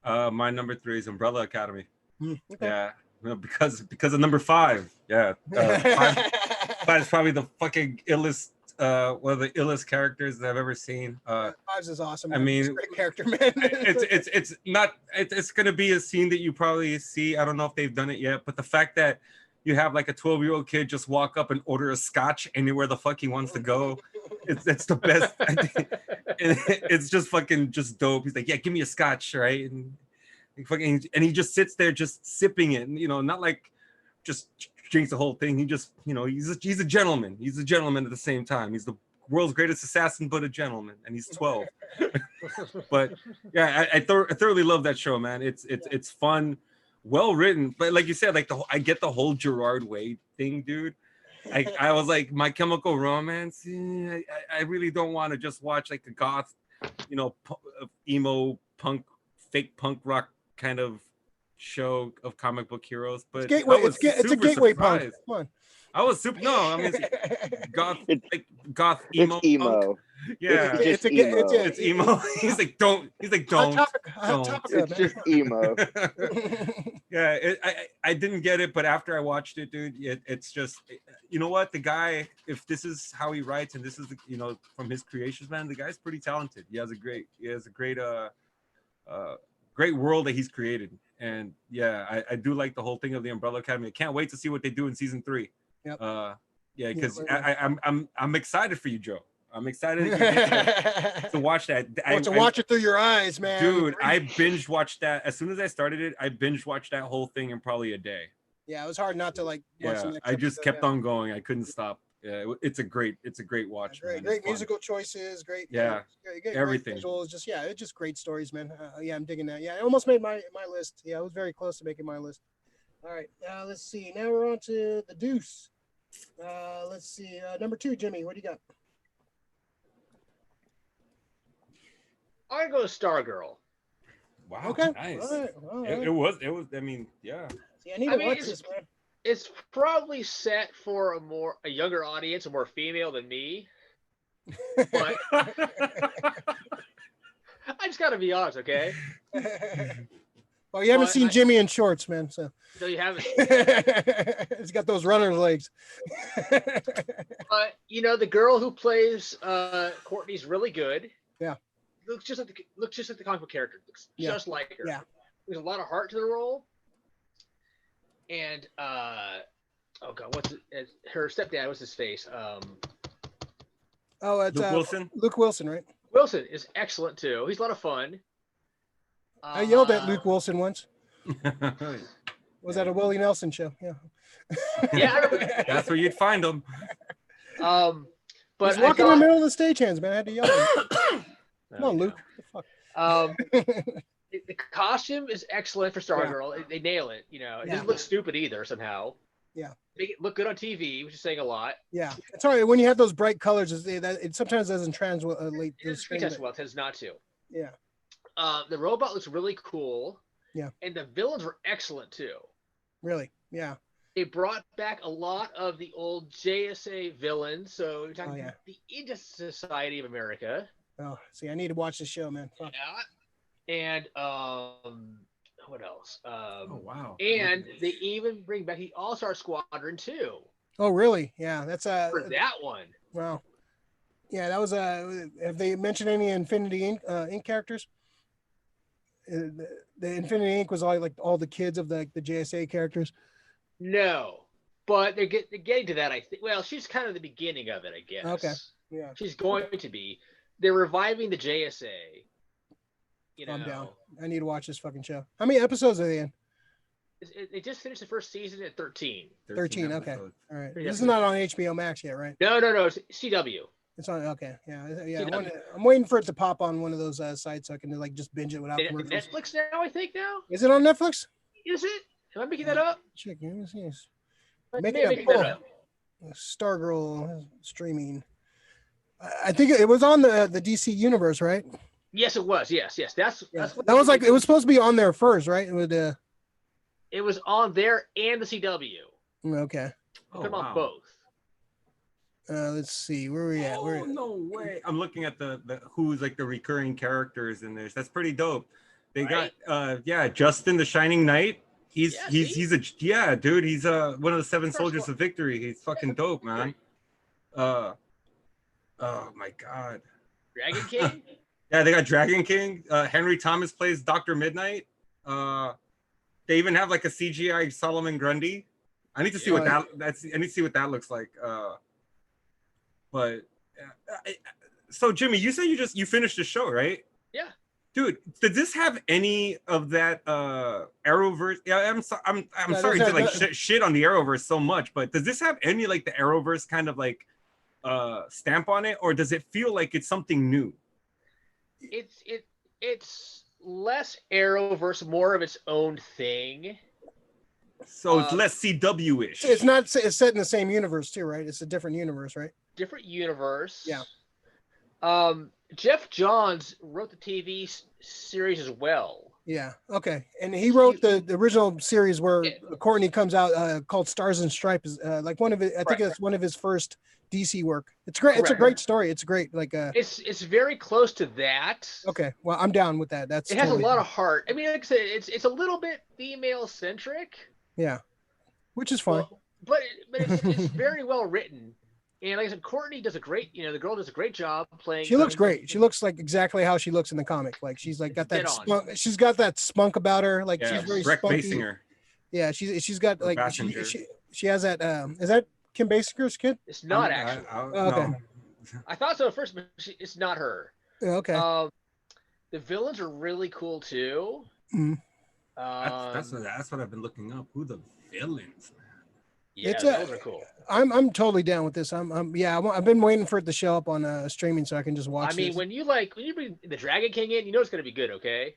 My number 3 is Umbrella Academy. Okay. Yeah, because of number 5. Yeah, 5 is probably the fucking illest. One of the illest characters that I've ever seen. 5's is awesome. Man. I mean, it's a great character, man. it's gonna be a scene that you probably see. I don't know if they've done it yet, but the fact that you have like a 12-year-old kid just walk up and order a scotch anywhere the fuck he wants to go, it's the best. It's just fucking just dope. He's like, yeah, give me a scotch, right? And he just sits there just sipping it, and not like just drinks the whole thing. He just, he's a gentleman. He's a gentleman at the same time. He's the world's greatest assassin, but a gentleman, and he's 12. But yeah, I thoroughly love that show, man. It's fun, well written, but like you said, like I get the whole Gerard Way thing, dude. I was like, My Chemical Romance. I really don't want to just watch like a goth, emo punk, fake punk rock kind of show of comic book heroes, but it's a gateway punk. Come on. I was super. No, I mean goth emo. It's emo. Punk. Yeah, it's emo. He's like, don't. It's just emo. Yeah, I didn't get it, but after I watched it, dude, it's just, you know what, the guy, if this is how he writes and this is from his creations, man, the guy's pretty talented. He has a great great world that he's created. And yeah, I do like the whole thing of the Umbrella Academy. I can't wait to see what they do in season 3. Yep. Yeah, because I'm excited for you, Joe. I'm excited to watch that. Watch it through your eyes, man. Dude, I binge watched that as soon as I started it. I binge watched that whole thing in probably a day. Yeah, it was hard not to watch the next I just episode, kept on going. I couldn't stop. Yeah, it's a great watch. Great musical choices, great. Great everything. Visuals, it's just great stories, man. I'm digging that. Yeah, I almost made my list. Yeah, I was very close to making my list. All right, let's see. Now we're on to the Deuce. Let's see. Number 2, Jimmy. What do you got? I go Stargirl. Wow. Okay. Nice. All right. It was. I mean, yeah. See, I need to watch this, man. It's probably set for a younger audience, a more female than me. But I just got to be honest, okay? Well, you haven't seen Jimmy in shorts, man. So No, you haven't. He's got those runner's legs. But the girl who plays Courtney's really good. Yeah. Looks just like the comic book character. Looks just like her. Yeah. There's a lot of heart to the role. And oh god, her stepdad? What's his face? It's Luke Wilson. Luke Wilson, right? Wilson is excellent too. He's a lot of fun. I yelled at Luke Wilson once. Was that a Willie Nelson show? Yeah. Yeah, I remember. That's where you'd find him. But he's walking in the middle of the stagehands, man. I had to yell at him. Come on, Luke. What the fuck? The costume is excellent for Stargirl. Yeah. They nail it. It doesn't look stupid either somehow. Yeah. Make it look good on TV, which is saying a lot. Yeah. It's all right. When you have those bright colors, it sometimes doesn't translate. It tends not to. Yeah. The robot looks really cool. Yeah. And the villains were excellent too. Really? Yeah. They brought back a lot of the old JSA villains. So you're talking about the Injustice Society of America. Oh, see, I need to watch this show, man. Fuck. Yeah. And what else? Oh wow! And they even bring back the All-Star Squadron too. Oh really? Yeah, that's for that one. Wow. Yeah, that was have they mentioned any Infinity Inc. characters? The Infinity Inc. was all the kids of the JSA characters. No, but they're getting to that. I think. Well, she's kind of the beginning of it, I guess. Okay. Yeah. She's going to be. They're reviving the JSA. I'm down. I need to watch this fucking show. How many episodes are they in? They just finished the first season at 13. 13, okay. All right. This is not on HBO Max yet, right? No. It's CW. It's on. Okay, yeah, yeah. CW. I'm waiting for it to pop on one of those sites so I can like just binge it without commercials. Netflix now, I think now. Is it on Netflix? Is it? Am I making that up? Check. Let me see. I Make may it be up. making that up. Stargirl streaming. I think it was on the DC universe, right? Yes, it was. Yes. That's what That was like it was supposed to be on there first, right? With it was on there and the CW. Okay. Put them on both. Let's see where we at. Oh, no way! I'm looking at the who's like the recurring characters in this. That's pretty dope. They got Justin the Shining Knight. He's a dude. He's one of the seven soldiers of victory. He's fucking dope, man. Oh my god. Dragon King. Yeah, they got Dragon King. Henry Thomas plays Dr. Midnight. They even have like a CGI Solomon Grundy. I need to see what I need to see what that looks like. So Jimmy, you said you finished the show, right? Yeah. Dude, did this have any of that Arrowverse? Yeah, I'm sorry to like shit on the Arrowverse so much, but does this have any like the Arrowverse kind of like stamp on it, or does it feel like it's something new? It's less Arrowverse, more of its own thing. So it's less CW-ish. It's set in the same universe too, right? It's a different universe, right? Different universe. Yeah. Jeff Johns wrote the TV series as well. Yeah. Okay. And he wrote the original series where Courtney comes out called Stars and Stripes. Like one of it, I think it's one of his first DC work. It's great. It's a great story. It's great. Like it's very close to that. Okay. Well, I'm down with that. It has a lot of heart. I mean, like I said, it's a little bit female centric. Yeah. Which is fine. Well, but it's very well written. And like I said, Courtney does a great, the girl does a great job playing. She looks great. She looks like exactly how she looks in the comic. Like she's like got that spunk, she's got that spunk about her. Like she's very spunky. Yeah, she's got like she has that is that Kim Basinger's kid? It's not actually. Okay. No. I thought so at first, but it's not her. Okay. The villains are really cool too. Mm-hmm. That's what I've been looking up. Who the villains? Yeah, those are cool. I'm totally down with this. I've been waiting for it to show up on streaming so I can just watch. I mean, when you bring the Dragon King in, you know it's gonna be good, okay?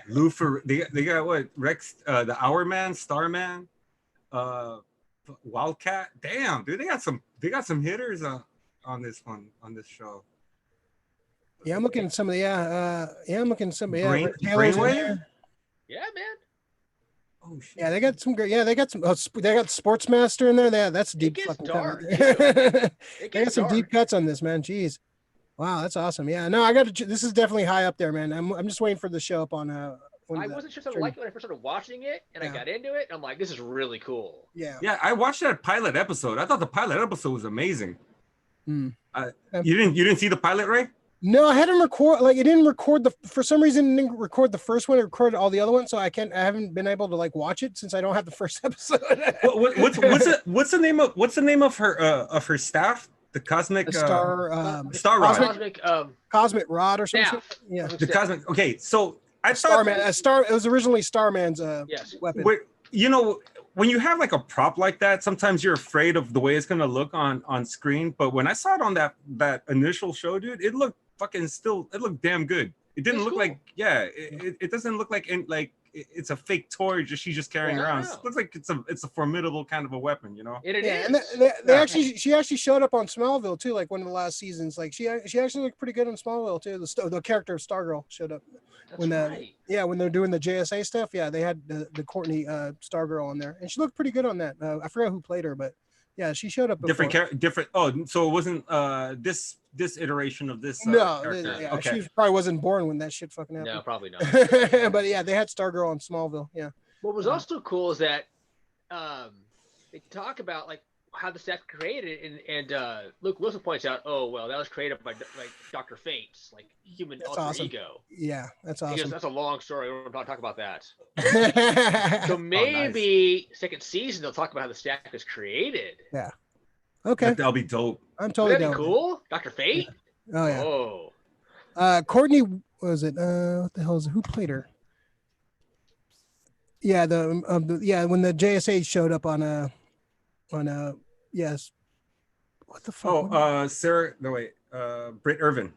Lou for they got what Rex, the Hourman, Starman, Wildcat. Damn, dude, they got some hitters on this show. Yeah, I'm looking at some of the I'm looking at some Brainwave. Yeah, man. Oh shit. Yeah, they got some great. Yeah, they got some. They got Sportsmaster in there. That's deep fucking dark. They got some deep cuts on this, man. Jeez, wow, that's awesome. Yeah, no, I got to. This is definitely high up there, man. I'm just waiting for the show up on. I wasn't sure if I liked it when I first started watching it, and I got into it. And I'm like, this is really cool. Yeah. Yeah, I watched that pilot episode. I thought the pilot episode was amazing. You didn't see the pilot, Ray? No, I had him record. Like it didn't record for some reason. It didn't record the first one. It recorded all the other ones, so I haven't been able to like watch it since I don't have the first episode. What's the name of her staff? The Cosmic Star Rod. Cosmic Rod or something. Yeah, the Cosmic. Okay, so I thought it was originally Starman's weapon. When you have like a prop like that, sometimes you're afraid of the way it's gonna look on screen. But when I saw it on that initial show, dude, it looked damn good. It didn't look like it doesn't look like it's a fake toy she's just carrying around. It looks like it's a formidable kind of a weapon, you know. It is. And she actually showed up on Smallville too, like one of the last seasons. Like she actually looked pretty good on Smallville too. The character of Stargirl showed up. When they're doing the JSA stuff, they had the Courtney Stargirl on there, and she looked pretty good on that. I forgot who played her, but yeah, she showed up before. Different. Oh, so it wasn't this iteration of this. Okay. She probably wasn't born when that shit fucking happened. No, probably not. But yeah, they had Stargirl on Smallville. Yeah. What was also cool is that they talk about like how the staff created and Luke Wilson points out, oh well, that was created by like Dr. Fate's like human alter ego. Yeah, that's awesome. He goes, that's a long story. We're not talk about that. So maybe second season they'll talk about how the staff is created. Yeah. Okay. That'll be dope. I'm totally down. Cool. Dr. Fate. Oh yeah. Oh. Courtney, was it? What the hell is it? Who played her? Yeah, when the JSA showed up on yes, What the fuck? Sarah. No wait. Britt Irvin.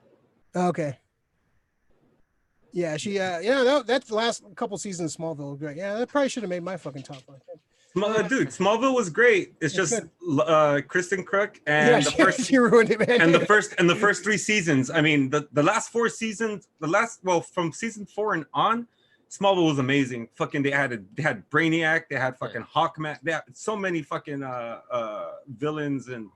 Okay. Yeah, she. That's the last couple seasons of Smallville was great. Yeah, that probably should have made my fucking top 5. Dude, Smallville was great. It's just Kristen Crook and the first she ruined it, man. and the first 3 seasons. I mean, the last 4 seasons, from season 4 and on, Smallville was amazing. Fucking they had Brainiac, they had fucking Hawkman, they had so many fucking villains and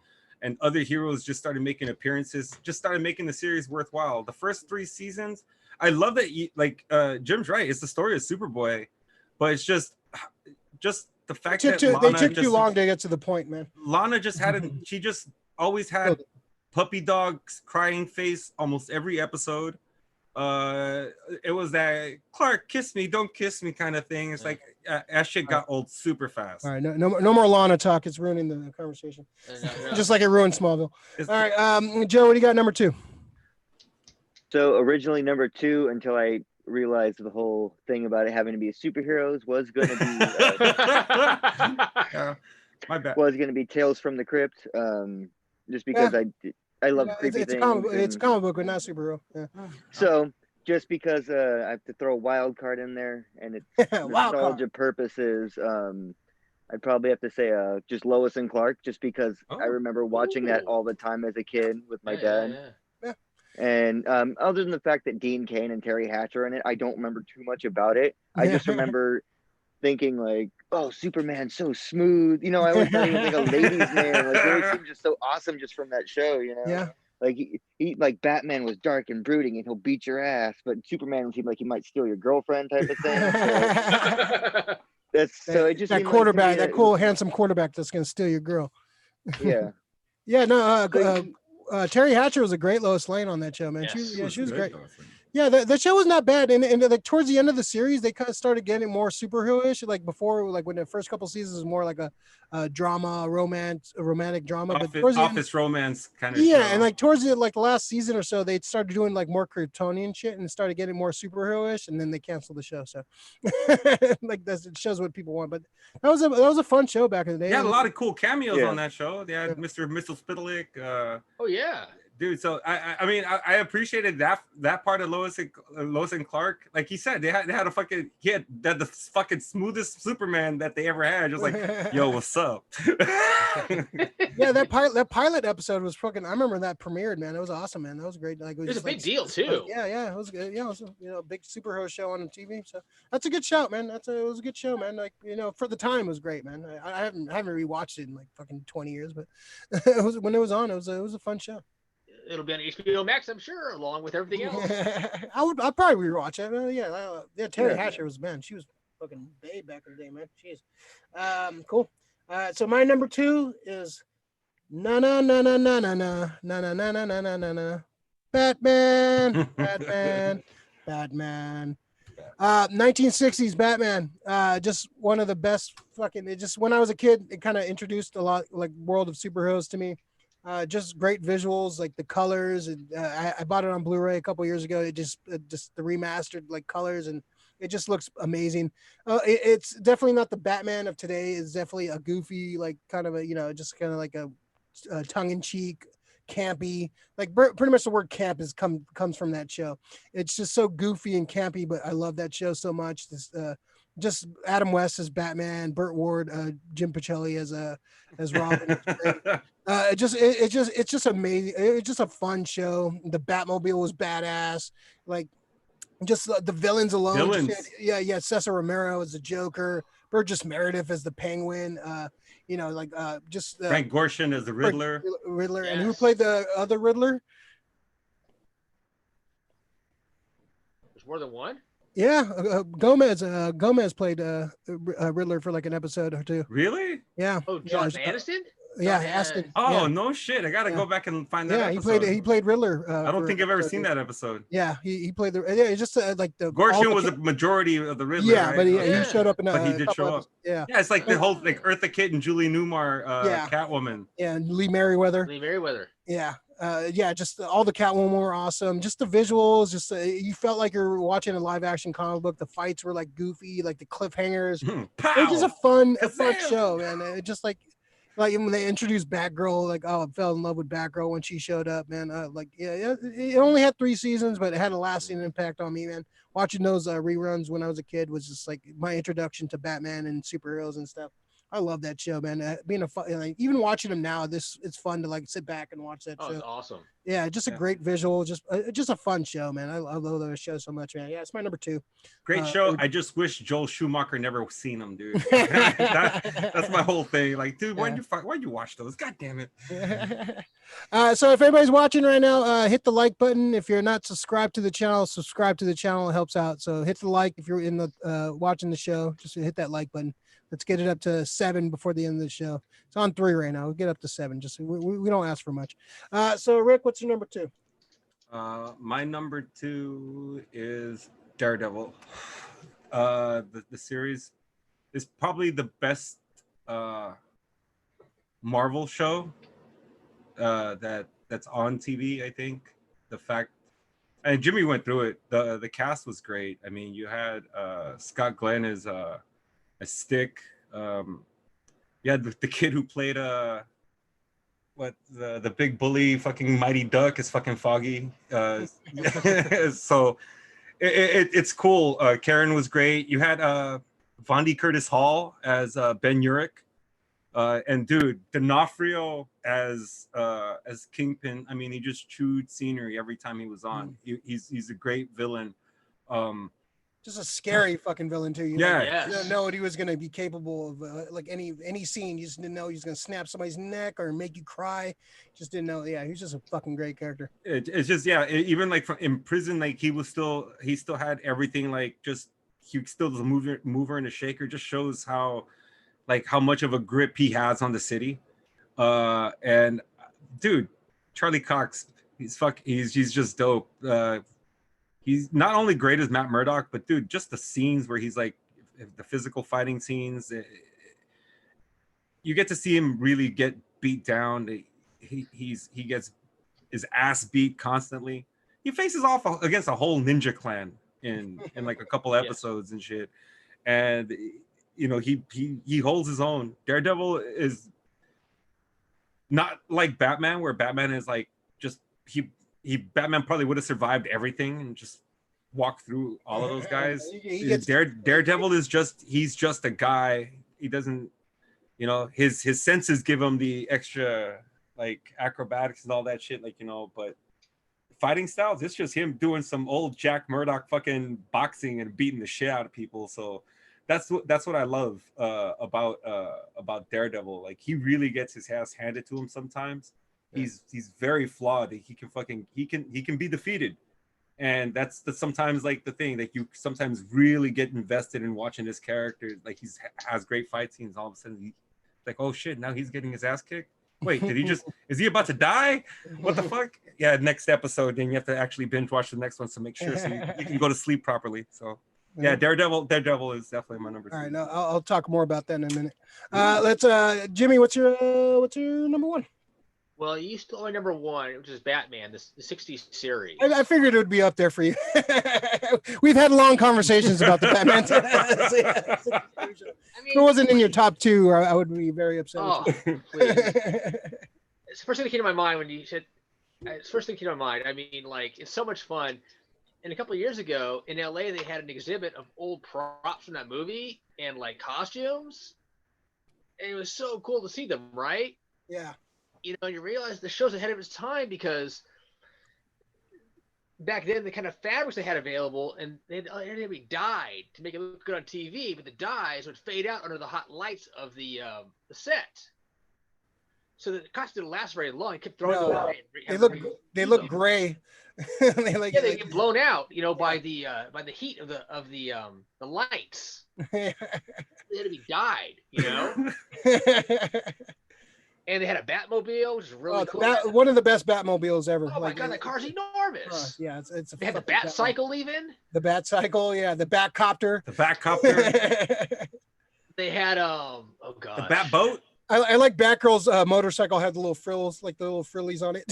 other heroes just started making appearances, just started making the series worthwhile. The first 3 seasons, I love that Jim's right. It's the story of Superboy, but it's just the fact that they took too long to get to the point, man. Lana just she just always had puppy dog's crying face almost every episode. It was that Clark, kiss me, don't kiss me kind of thing. It's like that shit got old super fast. All right, no more Lana talk. It's ruining the conversation. Just like it ruined Smallville. All right, Joe, what do you got number 2? So originally number 2, until I realized the whole thing about it having to be superheroes, was going to be my bad. Was going to be Tales from the Crypt, just because I love creepy things. It's a comic book, but not superhero. Yeah. So just because I have to throw a wild card in there, and it's nostalgia purposes, I'd probably have to say just Lois and Clark, just because I remember watching that all the time as a kid with my dad. Yeah. And other than the fact that Dean Cain and Terry Hatcher in it, I don't remember too much about it. I just remember thinking like, oh, Superman's so smooth. You know, I always thought he was like a ladies' man. Like, it seemed just so awesome just from that show, you know? Yeah. Like, he like Batman was dark and brooding and he'll beat your ass, but Superman seemed like he might steal your girlfriend type of thing. So it just that quarterback, that cool, handsome quarterback that's going to steal your girl. Yeah. Yeah, no, Terry Hatcher was a great Lois Lane on that show, man. Yes. She was great. Yeah, the show was not bad, and like towards the end of the series, they kind of started getting more superhero-ish. Like before, like when the first couple seasons was more like a drama, a romantic drama. Office, but towards the office romance kind of. Yeah, show. and like towards the last season or so, they started doing like more Kryptonian shit and started getting more superhero-ish, and then they canceled the show. So, like that shows what people want. But that was a fun show back in the day. They had a lot of cool cameos on that show. They had Mr. Spitalik. Oh yeah. Dude, so I mean I appreciated that part of Lois and Clark. Like he said, they had the fucking smoothest Superman that they ever had. Just like, yo, what's up? Yeah, that pilot episode was fucking. I remember that premiered, man. It was awesome, man. That was great. Like it was a big deal too. Yeah, it was good. Yeah, it was a big superhero show on the TV. So that's a good show, man. It was a good show, man. Like for the time, it was great, man. I haven't rewatched it in like fucking 20 years, but it was when it was on. It was a fun show. It'll be on HBO Max, I'm sure, along with everything else. I'd probably rewatch it. Yeah, Terry Hatcher was, man. She was fucking babe back in the day, man. Jeez. Cool. So my number 2 is na na na na na na na na na na na na na na Batman. 1960s Batman. Just one of the best fucking. It just when I was a kid, it kind of introduced a lot like world of superheroes to me. Just great visuals, like the colors, and I bought it on Blu-ray a couple years ago. It just the remastered like colors, and it just looks amazing. It's definitely not the Batman of today. It's definitely a goofy, like kind of a just kind of like a tongue-in-cheek, campy. Like pretty much the word camp comes from that show. It's just so goofy and campy, but I love that show so much. This just Adam West as Batman, Burt Ward, Jim Piccielli as Robin. It's just amazing. It's just a fun show. The Batmobile was badass. Like just the villains alone. Cesar Romero as the Joker, Burgess Meredith as the Penguin. Frank Gorshin as the Riddler. Yes. And who played the other Riddler? There's more than one. Yeah, Gomez played Riddler for like an episode or two. Really? Yeah. Oh, John Aniston? Yeah, Aston. Oh, no shit! I gotta go back and find that. Yeah, he played Riddler. I don't think I've ever seen that episode. Yeah, he played it's just like the Gorshin was a majority of the Riddler. Yeah, right? But he showed up in. But he did show up. Yeah, it's like the whole like Eartha Kitt and Julie Newmar, Catwoman. Yeah, and Lee Merriweather. Yeah. Just all the Catwoman were awesome. Just the visuals, just you felt like you're watching a live action comic book. The fights were like goofy, like the cliffhangers. It was just a fun show, man. It just like Like when they introduced Batgirl, like I fell in love with Batgirl when she showed up, man. Like it only had 3 seasons, but it had a lasting impact on me, man. Watching those reruns when I was a kid was just like my introduction to Batman and superheroes and stuff. I love that show, man. Being like, even watching them now, it's fun to like sit back and watch that Oh, show. it's awesome. Yeah, just a great visual, just a fun show, man. I love those shows so much, man. Yeah, it's my number 2. Great show. I just wish Joel Schumacher never seen them, dude. That's my whole thing. Like, dude, why'd you watch those? God damn it. So if anybody's watching right now, hit the like button. If you're not subscribed to the channel, subscribe to the channel. It helps out. So hit the like if you're in the watching the show. Just hit that like button. Let's get it up to 7 before the end of the show. It's on 3 right now. We'll get up to 7. Just we don't ask for much. So Rick, what's your number 2? My number 2 is Daredevil. The series is probably the best Marvel show that's on TV. I think the fact, and Jimmy went through it. The cast was great. I mean, you had Scott Glenn as a Stick. You had the kid who played the big bully, fucking Mighty Duck, is fucking Foggy. So it's cool. Karen was great. You had Vondi Curtis Hall as Ben Urich, and dude, D'Onofrio as Kingpin. I mean, he just chewed scenery every time he was on. He's a great villain. Just a scary fucking villain too. You didn't know what he was going to be capable of. Like any scene, you just didn't know he was going to snap somebody's neck or make you cry. Just didn't know. Yeah, he's just a fucking great character. It's just even like in prison, like he still had everything. Like just he still was a mover and a shaker. Just shows how much of a grip he has on the city. And dude, Charlie Cox, he's just dope. He's not only great as Matt Murdock, but dude, just the scenes where he's like the physical fighting scenes, you get to see him really get beat down. He gets his ass beat constantly. He faces off against a whole ninja clan in like a couple episodes and shit. And you know, he holds his own. Daredevil is not like Batman, where Batman is like just Batman probably would have survived everything and just walked through all of those guys. Daredevil is he's just a guy. He doesn't, you know, his senses give him the extra like acrobatics and all that shit, like, you know, but fighting styles, it's just him doing some old Jack Murdoch fucking boxing and beating the shit out of people. So that's what I love about Daredevil. Like, he really gets his ass handed to him sometimes. He's very flawed. He can be defeated, and that's sometimes like the thing that you sometimes really get invested in watching this character. Like, has great fight scenes. All of a sudden, he's like, oh shit, now he's getting his ass kicked. Wait, is he about to die? What the fuck? Yeah, next episode, then you have to actually binge watch the next one to make sure so you can go to sleep properly. So yeah, Daredevil is definitely my number 2. All right, no, I'll talk more about that in a minute. Let's Jimmy, what's your number 1? Well, you stole my number 1, which is Batman, the 60s series. I figured it would be up there for you. We've had long conversations about the Batman. I mean, if it wasn't in your top 2, I would be very upset. Oh, it's the first thing that came to my mind when you said. It's the first thing that came to my mind. I mean, like, it's so much fun. And a couple of years ago in LA, they had an exhibit of old props from that movie and like costumes, and it was so cool to see them. Right? Yeah. You know, you realize the show's ahead of its time, because back then the kind of fabrics they had available, and they had to be dyed to make it look good on TV, but the dyes would fade out under the hot lights of the set. So the costume didn't last very long. It kept throwing them away. They look gray. They get blown out, you know, by the heat of the lights. They had to be dyed, you know. And they had a Batmobile, which is really cool. One of the best Batmobiles ever. Oh my god, that car's enormous. Yeah, it's they had the Bat Cycle even. The Bat Cycle, yeah, the Batcopter. The Batcopter. They had oh god. The Bat Boat. I like Batgirl's motorcycle had the little frills, like the little frillies on it.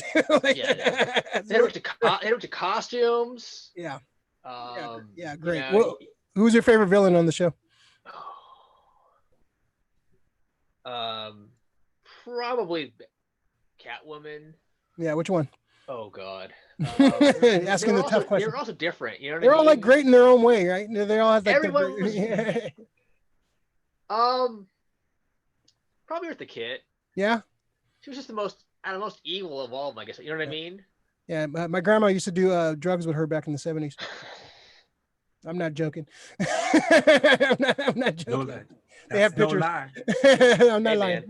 Yeah. They went to costumes. Yeah. Yeah, great. Yeah. Well, who's your favorite villain on the show? probably Catwoman. Yeah, which one? Oh God. Asking the tough They question. were also different. You know what They're I all mean? like great in their own way, right? They all have like Everyone was- their... Probably Eartha Kitt. Yeah. She was just the most evil of all of them, I guess. You know what I mean? Yeah, my grandma used to do drugs with her back in the 70s. I'm not joking. I'm not joking. They have no pictures. lie. I'm not Hey, lying.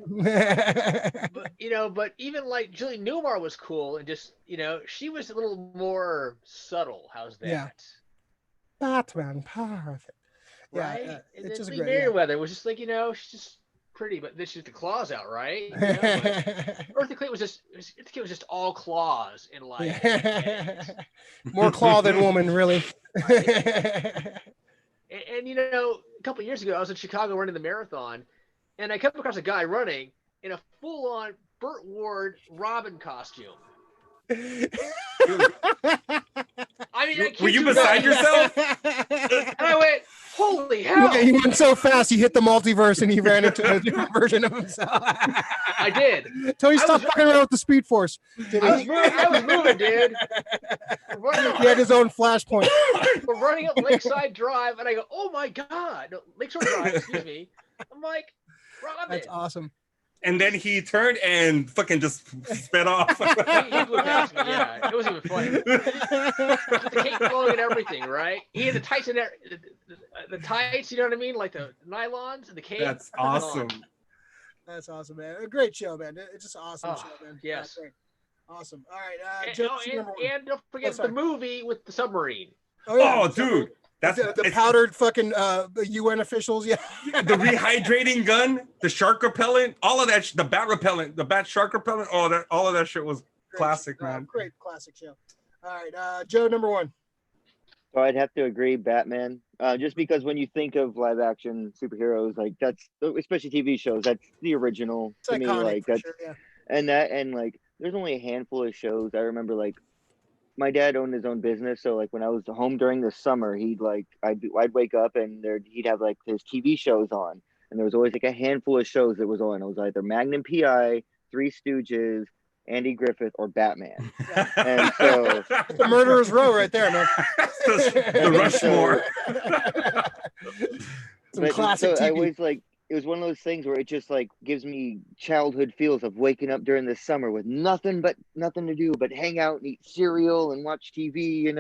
But even like Julie Newmar was cool, and just she was a little more subtle. How's that? Yeah. Batman, perfect. Right. Yeah, And it's then just Lee great. Merriweather was just like she's just pretty, but then she's the claws out, right? Eartha Kitt was just all claws and like More claw than woman, really. And a couple of years ago, I was in Chicago running the marathon, and I came across a guy running in a full-on Burt Ward Robin costume. I mean, were you beside yourself? And I went, "Holy hell!" He went so fast, he hit the multiverse, and he ran into a different version of himself. I did. Until he stopped fucking around with the Speed Force. I was moving, dude. He had his own flashpoint. We're running up Lakeside Drive, and I go, "Oh my God!" No, Lakeshore Drive, excuse me. I'm like, Robin. That's awesome. And then he turned and fucking just sped off. He blew past me, yeah. It wasn't even funny. With the cape flowing and everything, right? He had the tights in there, the tights, you know what I mean? Like the nylons and the cape. That's awesome. That's awesome, man. A great show, man. It's just an awesome show, man. Yes. Great. Awesome. All right. And don't forget the movie with the submarine. Oh, dude. That's the powdered fucking UN officials. Yeah. The rehydrating gun, the shark repellent, all of that, the bat repellent, the bat shark repellent, all of that shit was classic, man. Great classic show. All right, Joe, number one. So I'd have to agree, Batman. Just because when you think of live action superheroes, like that's especially TV shows, that's the original It's to me. iconic, Like for that's sure, yeah. and like there's only a handful of shows. I remember like my dad owned his own business, so like when I was home during the summer, I'd wake up and he'd have like his TV shows on, and there was always like a handful of shows that was on. It was either Magnum PI, Three Stooges, Andy Griffith, or Batman. And so the murderer's row right there, man. the Rushmore. Some classic so I TV. was like, it was one of those things where it just like gives me childhood feels of waking up during the summer with nothing to do but hang out and eat cereal and watch TV, and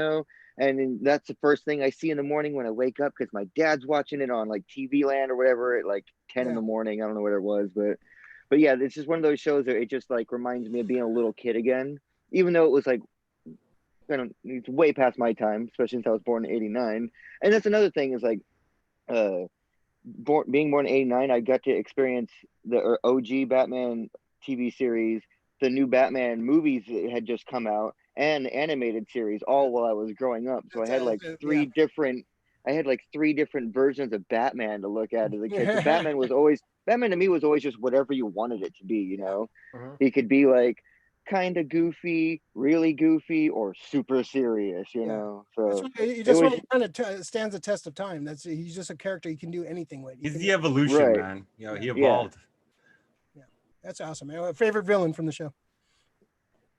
then that's the first thing I see in the morning when I wake up, because my dad's watching it on like TV Land or whatever at like 10 in the morning. I don't know what it was, but yeah, it's just one of those shows that it just like reminds me of being a little kid again, even though it was like, it's way past my time, especially since I was born in '89. And that's another thing is like, being born in '89, I got to experience the OG Batman TV series, the new Batman movies that had just come out, and the animated series, all while I was growing up. So I had like three different versions of Batman to look at as a kid. So Batman to me was always just whatever you wanted it to be, He could be like kind of goofy, really goofy, or super serious, So he just kind of stands the test of time. He's just a character you can do anything with. He's the evolution, man. He evolved. Yeah, that's awesome. Favorite villain from the show?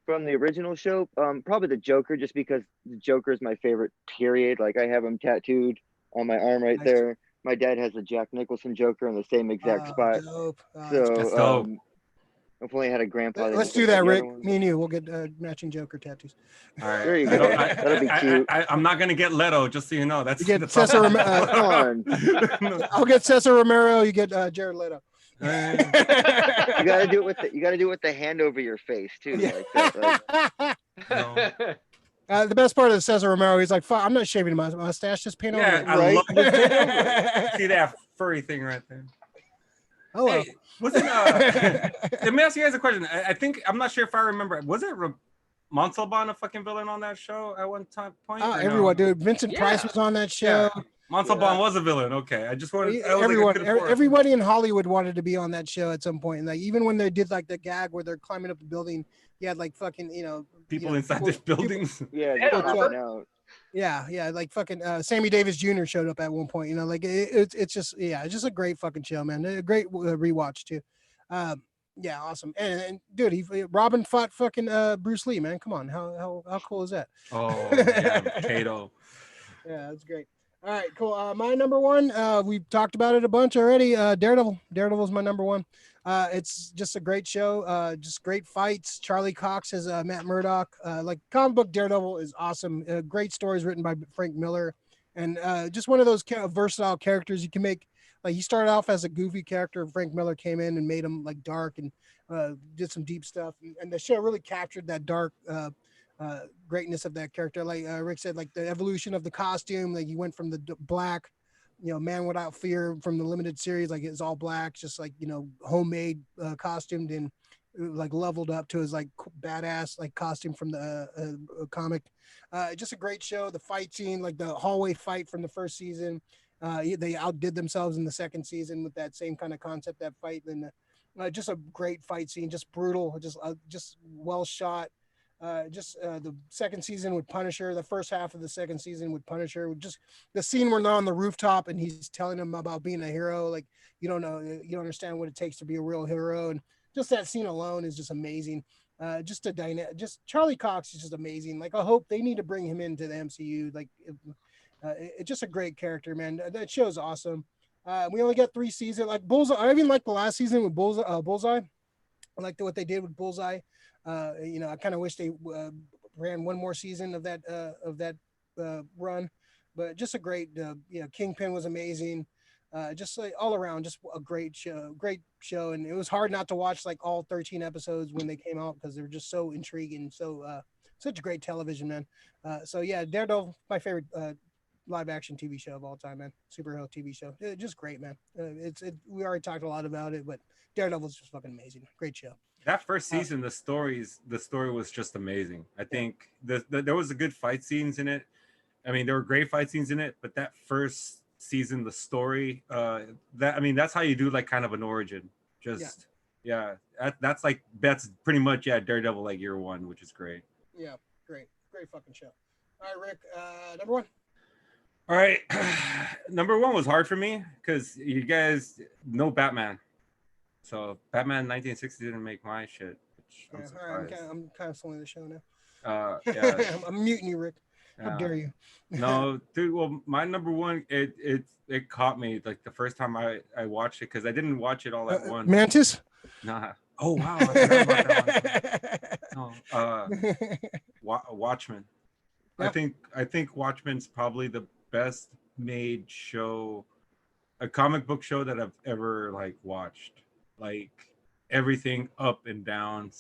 From the original show, probably the Joker, just because the Joker is my favorite, period. Like I have him tattooed on my arm right there. My dad has the Jack Nicholson Joker in the same exact spot. Dope. So if only I had a grandpa. Let's do that, Rick. Me and you, we'll get matching Joker tattoos. All right. There you go. That'll be cute. I'm not gonna get Leto, just so you know. That's you get Cesar Romero. I'll get Cesar Romero. You get Jared Leto. You gotta do it with the hand over your face too. Yeah. Like that, the best part of the Cesar Romero, he's like, I'm not shaving my mustache, just paint over it. I love it. See that furry thing right there. Oh, hey, wasn't let me ask you guys a question. I think, I'm not sure if I remember, was it Montalban a fucking villain on that show at one point? Everyone, dude. Vincent Price was on that show. Yeah. Montalban was a villain. Okay, I just wanted everybody in Hollywood wanted to be on that show at some point, and like even when they did like the gag where they're climbing up the building, you had like fucking people inside the buildings. Yeah, like fucking Sammy Davis Jr. showed up at one point. Like it's just it's just a great fucking show, man. A great rewatch too. Yeah, awesome. And dude, Robin fought fucking Bruce Lee, man. Come on, how cool is that? Oh yeah, Kato. Yeah, that's great. All right, cool. My number one, we've talked about it a bunch already. Daredevil. Daredevil's my number one. It's just a great show. Just great fights. Charlie Cox as Matt Murdock. Like comic book Daredevil is awesome. Great stories written by Frank Miller, and just one of those versatile characters you can make. Like he started off as a goofy character. Frank Miller came in and made him like dark and did some deep stuff. And the show really captured that dark greatness of that character. Like Rick said, like the evolution of the costume, like he went from the black, Man Without Fear from the limited series, like it's all black, just like, homemade costumed and like leveled up to his like badass like costume from the comic. Just a great show. The fight scene, like the hallway fight from the first season, they outdid themselves in the second season with that same kind of concept, that fight. And just a great fight scene, just brutal, just well shot. The second season with Punisher, the first half of the second season with Punisher, just the scene where they're on the rooftop and he's telling him about being a hero. Like, you don't understand what it takes to be a real hero. And just that scene alone is just amazing. Just Charlie Cox is just amazing. Like, I hope they need to bring him into the MCU. Like, it's just a great character, man. That show's awesome. We only got 3 seasons. Like Bullseye, I even like the last season with Bullseye. I liked what they did with Bullseye. I kind of wish they ran one more season of that run, but just a great, Kingpin was amazing. Just like all around, just a great show. And it was hard not to watch like all 13 episodes when they came out because they were just so intriguing. So such a great television, man. So yeah, Daredevil, my favorite live action TV show of all time, man. Superhero TV show. Just great, man. We already talked a lot about it, but Daredevil's just fucking amazing. Great show. That first season, the story was just amazing. I think there was a good fight scenes in it. I mean, there were great fight scenes in it, but that first season, the story, that's how you do like kind of an origin. Just that's pretty much Daredevil like year one, which is great. Yeah, great fucking show. All right, Rick, number one. All right, number one was hard for me because you guys know Batman. So Batman 1960 didn't make my shit. Which I'm surprised. I'm canceling the show now. Yeah. I'm muting you, Rick. How dare you? No, dude. Well, my number one, it caught me like the first time I watched it because I didn't watch it all at once. Mantis? Nah. Oh wow, I forgot about that one. No, Watchmen. Yeah. I think Watchmen's probably the best made show, a comic book show that I've ever like watched. Like everything up and down.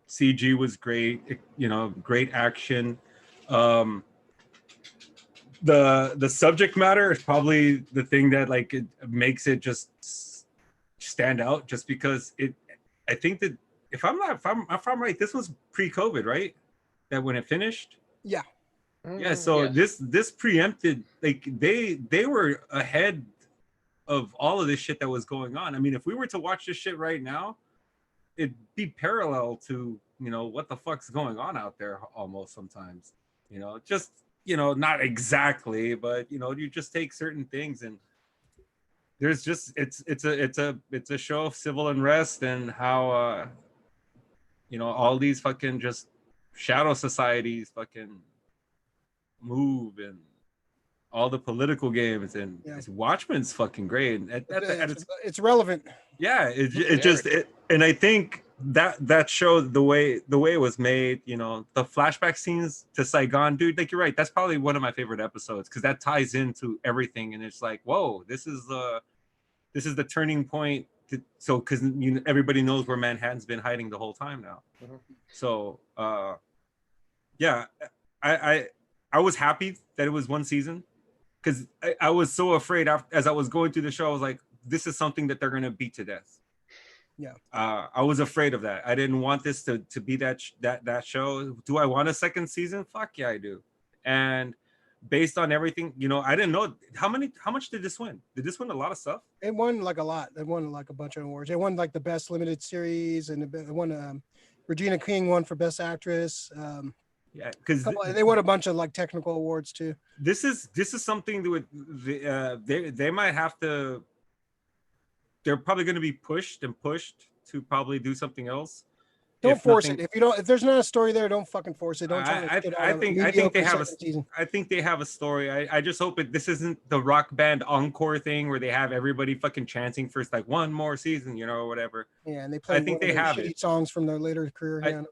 CG was great, great action. The subject matter is probably the thing that like it makes it just stand out, just because I think that if I'm right, this was pre-COVID, right? That when it finished. Yeah. Yeah. So this preempted, like they were ahead of all of this shit that was going on. I mean, if we were to watch this shit right now, it'd be parallel to, what the fuck's going on out there almost sometimes, just, not exactly, but, you just take certain things and there's just, it's a show of civil unrest and how, all these fucking just shadow societies fucking move and all the political games, and Watchmen's fucking great. It's relevant. Yeah, and I think that show, the way it was made, the flashback scenes to Saigon, dude, like you're right, that's probably one of my favorite episodes because that ties into everything, and it's like, whoa, this is the turning point. Because everybody knows where Manhattan's been hiding the whole time now. Mm-hmm. So I was happy that it was one season. Because I was so afraid as I was going through the show, I was like, this is something that they're going to beat to death. Yeah. I was afraid of that. I didn't want this to be that show. Do I want a second season? Fuck yeah, I do. And based on everything, I didn't know how much did this win? Did this win a lot of stuff? It won like a lot. It won like a bunch of awards. It won like the best limited series, and it won Regina King won for best actress. Yeah, because they won a bunch of like technical awards too. This is something that they might have to. They're probably going to be pushed to probably do something else. Don't If force nothing- it. If there's not a story there, don't fucking force it. Don't try to get out I of a think they mediocre have second season. I think they have a story. I just hope this isn't the Rock Band encore thing where they have everybody fucking chanting for like one more season, you know, or whatever. Yeah, and they play think one they of their have shitty it. songs from their later career. Yeah,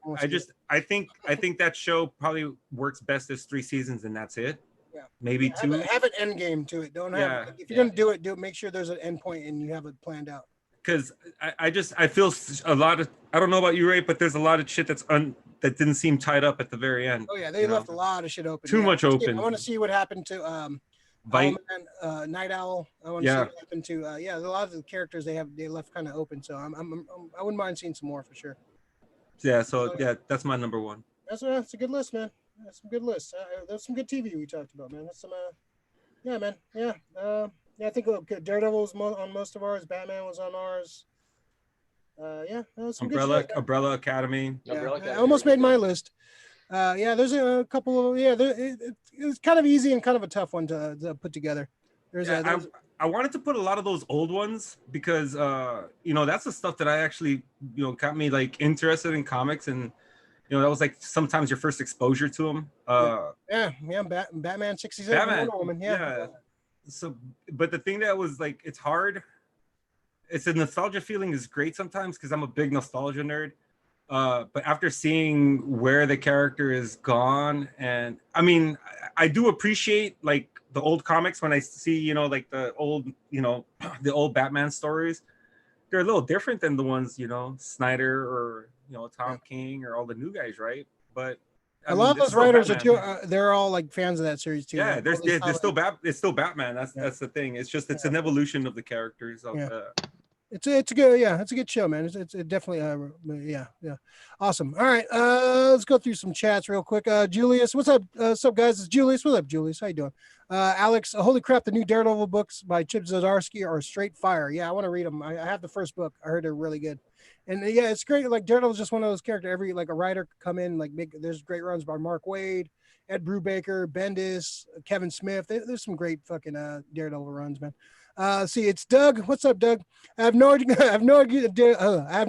I think that show probably works best as 3 seasons and that's it. Yeah. Maybe 2. Have an end game to it. Don't have Yeah. if you're gonna do it, make sure there's an end point and you have it planned out. Because I feel a lot of, I don't know about you, Ray, but there's a lot of shit that didn't seem tied up at the very end. Oh yeah, they left a lot of shit open. Too much open. I want to see what happened to Bite. Night Owl. I want to see what happened to a lot of the characters they left kind of open. So I wouldn't mind seeing some more for sure. Yeah, so that's my number 1. That's a good list, man. That's some good lists. There's some good TV we talked about, man. That's some yeah, man. Yeah. I think Daredevil was on most of ours. Batman was on ours. Yeah, that was some good shit. Umbrella Academy. Yeah, Umbrella Academy. I almost made my list. There's a couple of it's kind of easy and kind of a tough one to put together. I wanted to put a lot of those old ones because that's the stuff that I actually got me like interested in comics, and that was like sometimes your first exposure to them. Batman 67, Wonder Woman, yeah. So, but the thing that was like, it's hard. It's a nostalgia feeling is great sometimes because I'm a big nostalgia nerd. But after seeing where the character is gone, and I mean, I do appreciate like the old comics when I see, like the old, the old Batman stories. They're a little different than the ones, Snyder or, Tom King or all the new guys, right? But a lot of those writers are too. They're all like fans of that series too. Yeah, there's still it's still Batman. That's the thing. It's just an evolution of the characters. It's a good it's a good show, man. It's definitely awesome. All right, let's go through some chats real quick. Julius, what's up? What's up, guys? It's Julius. What's up, Julius? How you doing? Alex, holy crap! The new Daredevil books by Chip Zdarsky are straight fire. Yeah, I want to read them. I have the first book. I heard they're really good. And it's great. Like Daredevil's just one of those characters. Every like a writer could come in, there's great runs by Mark Waid, Ed Brubaker, Bendis, Kevin Smith. There's some great fucking Daredevil runs, man. See, it's Doug. What's up, Doug? I have no idea. I have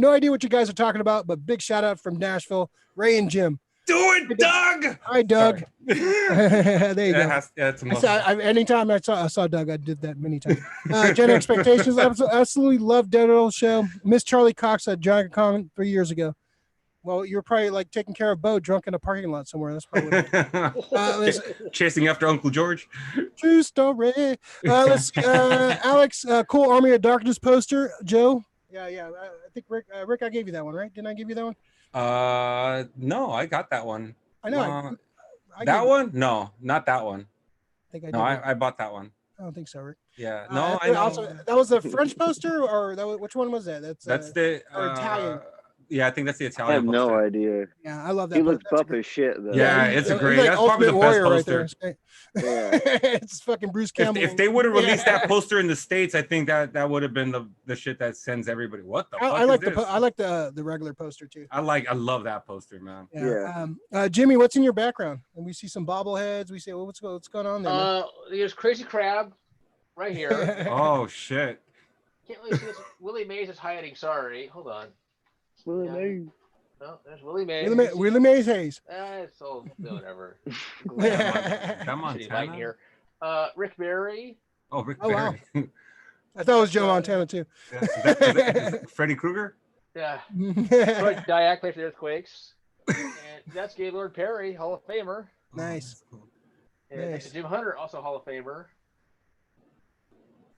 no idea what you guys are talking about. But big shout out from Nashville, Ray and Jim. Do it, Doug. Hi, Doug. There you go. Anytime I saw Doug, I did that many times. Gen Expectations. Absolutely love Daredevil show. Miss Charlie Cox at Giant Con 3 years ago. Well, you're probably like taking care of Bo drunk in a parking lot somewhere. That's probably chasing after Uncle George. True story. Let's Alex, cool Army of Darkness poster. Joe. Yeah. I think Rick, I gave you that one, right? Didn't I give you that one? No, I got that one. I know. That one? No, not that one. I think I did. No, I bought that one. I don't think so, Rick. Yeah. No, I know. Also, that was the French poster, or which one was that? That's the Italian. Yeah, I think that's the Italian. I have no idea. Yeah, I love that. He looks buff as shit, though. Yeah, it's a great. That's probably the best poster. Right it's fucking Bruce Campbell. If they would have released that poster in the States, I think that would have been the shit that sends everybody. What the fuck I like is this? I like the regular poster too. I love that poster, man. Yeah. Jimmy, what's in your background? And we see some bobbleheads. We say, well, what's going on there? There's Crazy Crab right here. Oh shit! Can't really see this. Willie Mays is hiding. Sorry, hold on. Willie Mays. No, there's Willie Mays. Willie Mays Hayes. It's all whatever. Come on, light here. Rick Barry. Oh, Rick Barry. Wow. I thought it was Joe Montana too. Is that Freddy Krueger? Yeah. Dyack played for the Earthquakes. And that's Gaylord Perry, Hall of Famer. Nice. And nice. Jim Hunter, also Hall of Famer.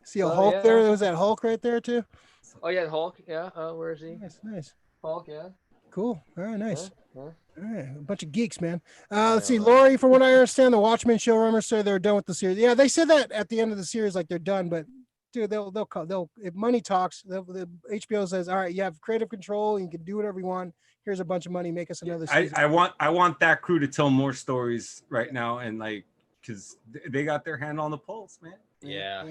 See a Hulk there? There was that Hulk right there too. Oh yeah, Hulk. Yeah. Where is he? Nice. Hulk. Yeah. Cool. All right. Nice. All right. A bunch of geeks, man. Let's see. Lori, from what I understand, the Watchmen showrunners say they're done with the series. Yeah, they said that at the end of the series, like they're done. But dude, they'll if money talks, the HBO says, all right, you have creative control. You can do whatever you want. Here's a bunch of money. Make us another season. I want that crew to tell more stories right now, and like, because they got their hand on the pulse, man. Yeah.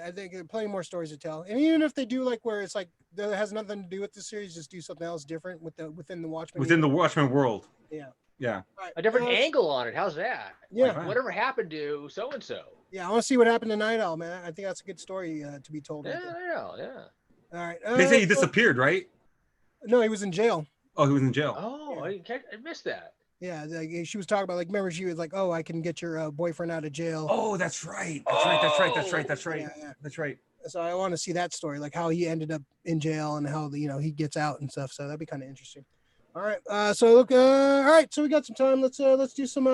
I think there are plenty more stories to tell. And even if they do like where it's like that has nothing to do with the series, just do something else different within the Watchmen. Within the Watchmen world. Yeah. Yeah. Right. A different angle on it. How's that? Yeah. Like, whatever happened to so and so? Yeah, I want to see what happened to Night Owl, man. I think that's a good story to be told. Yeah. All right. They say he disappeared, right? No, he was in jail. Oh, he was in jail. Oh, I missed that. Yeah, like, she was talking about, like, remember she was like, "Oh, I can get your boyfriend out of jail." Oh, that's right. That's right. That's right. That's right. That's right. Yeah. That's right. So I want to see that story, like how he ended up in jail and how he gets out and stuff. So that'd be kind of interesting. All right. So look. All right. So we got some time. Let's do some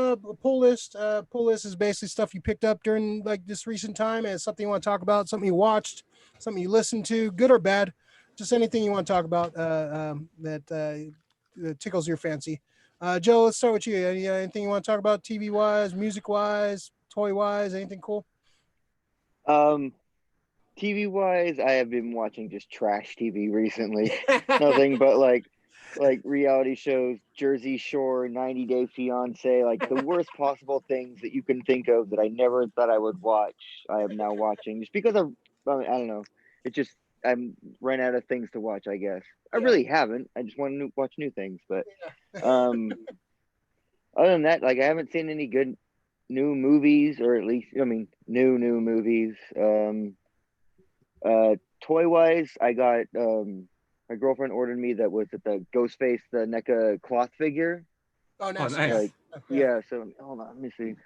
pull list. Pull list is basically stuff you picked up during like this recent time, and something you want to talk about, something you watched, something you listened to, good or bad, just anything you want to talk about that tickles your fancy. Joe, let's start with you. Anything you want to talk about, TV wise, music wise, toy wise, anything cool? TV wise, I have been watching just trash TV recently. Nothing but like reality shows, Jersey Shore, 90 Day Fiance, like the worst possible things that you can think of that I never thought I would watch. I am now watching just because I don't know. It just I'm run out of things to watch. I guess I really haven't. I just want to watch new things. But other than that, like I haven't seen any good new movies, or at least new movies. Toy wise, I got my girlfriend ordered me the Ghostface, the NECA cloth figure. Oh, nice. nice. Like, yeah. So hold on, let me see.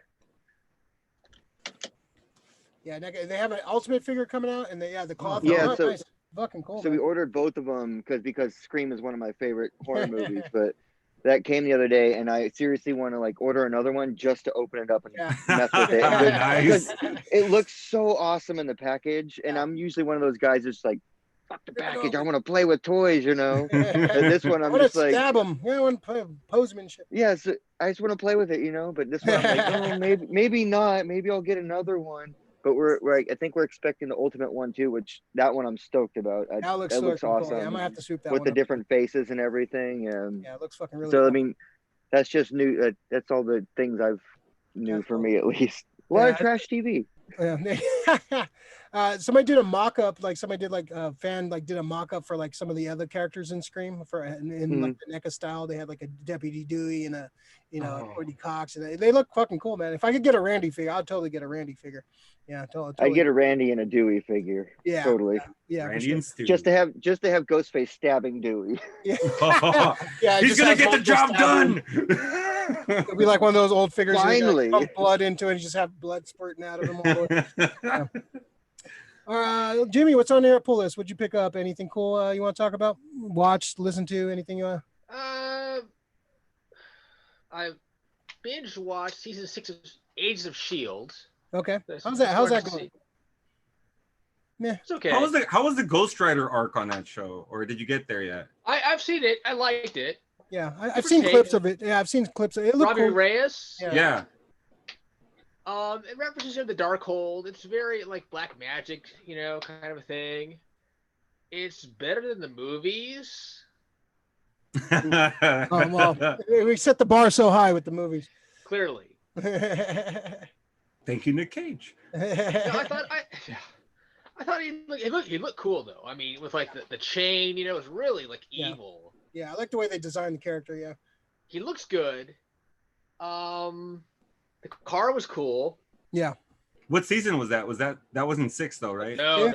Yeah, they have an Ultimate figure coming out, and the cloth. Yeah, so nice. Fucking cool. So man. we ordered both of them because Scream is one of my favorite horror movies, but that came the other day, and I seriously want to like order another one just to open it up and mess with it. Nice. It looks so awesome in the package, and I'm usually one of those guys that's like, fuck the package, I want to play with toys, And this one, I'm just like, stab them. Yeah, I want to play Poseman. Yeah, so I just want to play with it, But this one, I'm like, oh, maybe not. Maybe I'll get another one. But I think we're expecting the Ultimate one too, which that one I'm stoked about. That looks awesome. Cool. Yeah, I might have to swoop that with one the up. different faces and everything. Yeah, it looks fucking really. So cool. I mean, that's just new. That's all the things I've new for me at least. A lot of trash TV. Yeah. Somebody did a mock-up, like somebody did like a fan did a mock-up for like some of the other characters in Scream in like the NECA style. They had like a Deputy Dewey and a Courtney Cox, and they look fucking cool, man. If I could get a Randy figure, I'd totally get a Randy figure. Yeah, totally. I get a Randy and a Dewey figure. Yeah, totally. Yeah, Randy sure. and Stu. Just to have Ghostface stabbing Dewey. Yeah, yeah. He's gonna get the job done. It'll be like one of those old figures. Finally, pump blood into it, and you just have blood spurting out of him all the way. Jimmy, what's on your pull list? What'd you pick up? Anything cool you want to talk about? Watch, listen to, anything you want? I binge watched season 6 of Agents of S.H.I.E.L.D. Okay. How's that going? Yeah, it's okay. How was the Ghost Rider arc on that show, or did you get there yet? I've seen it. I liked it. Yeah, I've seen clips of it. Yeah, I've seen clips of it. It looked Robbie cool. Reyes. Yeah. It references the Darkhold. It's very like black magic, kind of a thing. It's better than the movies. Well, we set the bar so high with the movies. Clearly. Thank you, Nick Cage. I thought he looked cool though. I mean, with like the chain, it was really like evil. Yeah, I like the way they designed the character. Yeah, he looks good. The car was cool. Yeah. What season was that? That wasn't 6 though, right? No.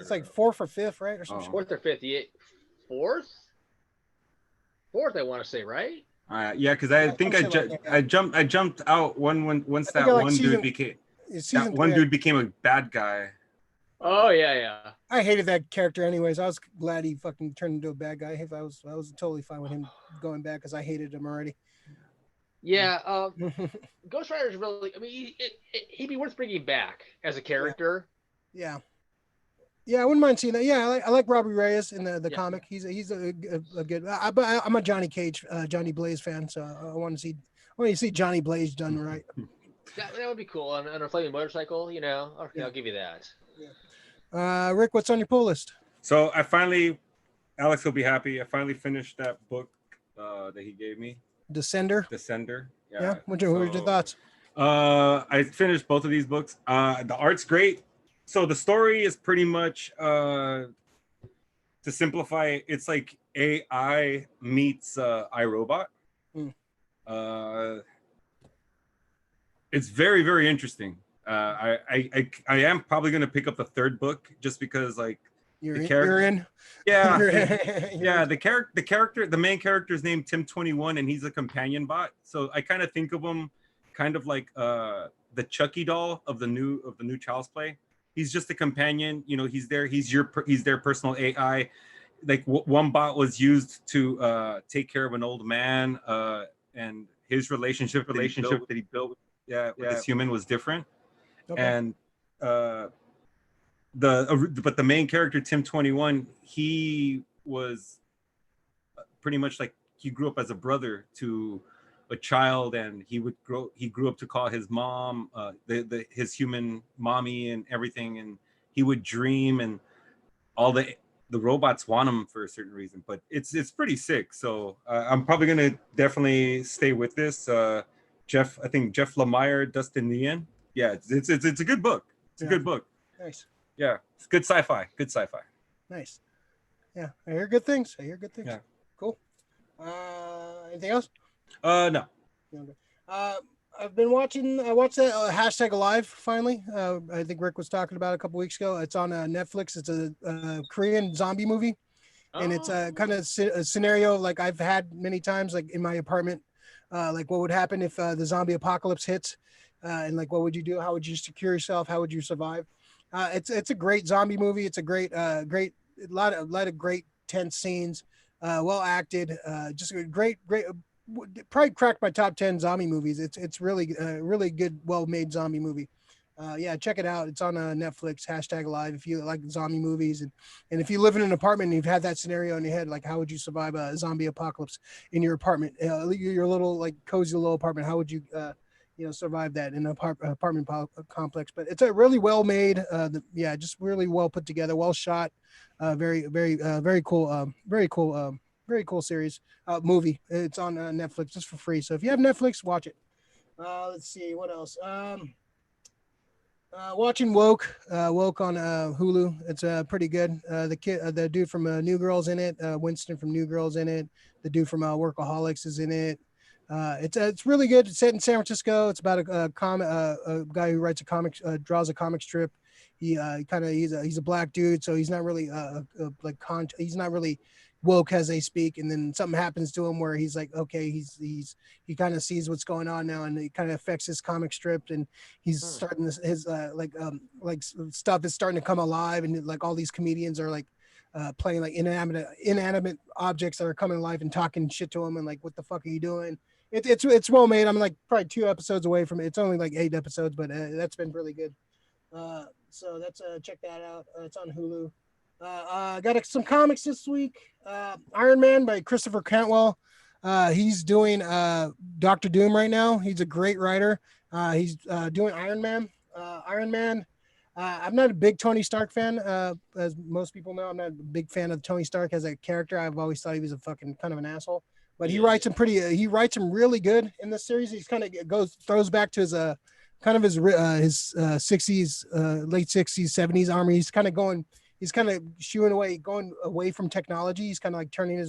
It's like 4th or 5th, right? Or something. 4th or 5th. Yeah. 4th, I want to say, right? Yeah, because I think I jumped out once that one dude became a bad guy. Oh yeah. I hated that character anyways. I was glad he fucking turned into a bad guy. I was totally fine with him going back because I hated him already. Yeah, Ghost Rider is really. I mean, he'd be worth bringing back as a character. Yeah, I wouldn't mind seeing that. Yeah, I like Robbie Reyes in the comic. He's a good. I'm a Johnny Cage, Johnny Blaze fan, so I want to see Johnny Blaze done right. That would be cool on a flaming motorcycle. Okay, I'll give you that. Yeah. Rick, what's on your pull list? So Alex will be happy. I finally finished that book that he gave me. Descender. Yeah. What were your thoughts? I finished both of these books. The art's great. So the story is pretty much to simplify, it's like AI meets iRobot. It's very, very interesting. I am probably going to pick up the 3rd book just because like You're The in. character- You're in. Yeah, You're yeah. in. The main character is named Tim 21, and he's a companion bot. So I kind of think of him kind of like the Chucky doll of the new Child's Play. He's just a companion. You know, he's there. He's their personal AI. Like one bot was used to take care of an old man, and his relationship that he built, with this human was different. Okay. And but the main character Tim 21, he was pretty much like he grew up as a brother to a child, and he grew up to call his mom his human mommy and everything, and he would dream, and all the robots want him for a certain reason. But it's pretty sick. So I'm probably gonna definitely stay with this. I think Jeff Lemire, Dustin Nguyen. Yeah, it's a good book. It's a good book. Nice. Yeah, it's good sci-fi. Good sci-fi. Nice. Yeah, I hear good things. Yeah. Cool. Anything else? No. I've been watching. I watched that hashtag Alive finally. I think Rick was talking about it a couple weeks ago. It's on Netflix. It's a Korean zombie movie, and it's a kind of a scenario like I've had many times, like in my apartment. Like what would happen if the zombie apocalypse hits, and like what would you do? How would you secure yourself? How would you survive? It's a great zombie movie. It's a great a lot of great tense scenes. Well acted. Just a great. Probably cracked my top 10 zombie movies. It's really really good, well made zombie movie. Yeah, check it out. It's on Netflix. Hashtag Alive if you like zombie movies, and if you live in an apartment and you've had that scenario in your head, like how would you survive a zombie apocalypse in your apartment? Your little like cozy little apartment. How would you survive that in an apartment complex? But it's a really well made. Just really well put together, well shot. Very cool. Very cool series, movie. It's on Netflix just for free. So if you have Netflix, watch it. Let's see what else. Watching Woke on Hulu. It's pretty good. The dude from New Girl's in it. Winston from New Girl's in it. The dude from Workaholics is in it. It's really good. It's set in San Francisco. It's about a guy who writes a comic, draws a comic strip. He's a black dude, so he's not really he's not really woke as they speak, and then something happens to him where he's like, okay, he kind of sees what's going on now, and it kind of affects his comic strip, and he's starting his stuff is starting to come alive, and like all these comedians are like playing like inanimate objects that are coming alive and talking shit to him, and like, what the fuck are you doing? It's well made. I'm like probably 2 episodes away from it. It's only like 8 episodes, but that's been really good. So that's check that out. It's on Hulu. Got some comics this week. Iron Man by Christopher Cantwell. He's doing Doctor Doom right now. He's a great writer. He's doing Iron Man. I'm not a big Tony Stark fan, as most people know. I'm not a big fan of Tony Stark as a character. I've always thought he was a fucking kind of an asshole. But he writes him he writes him really good in this series. He's kind of throws back to his kind of his 60s, late 60s, 70s army. He's kind of going away from technology. He's kind of like turning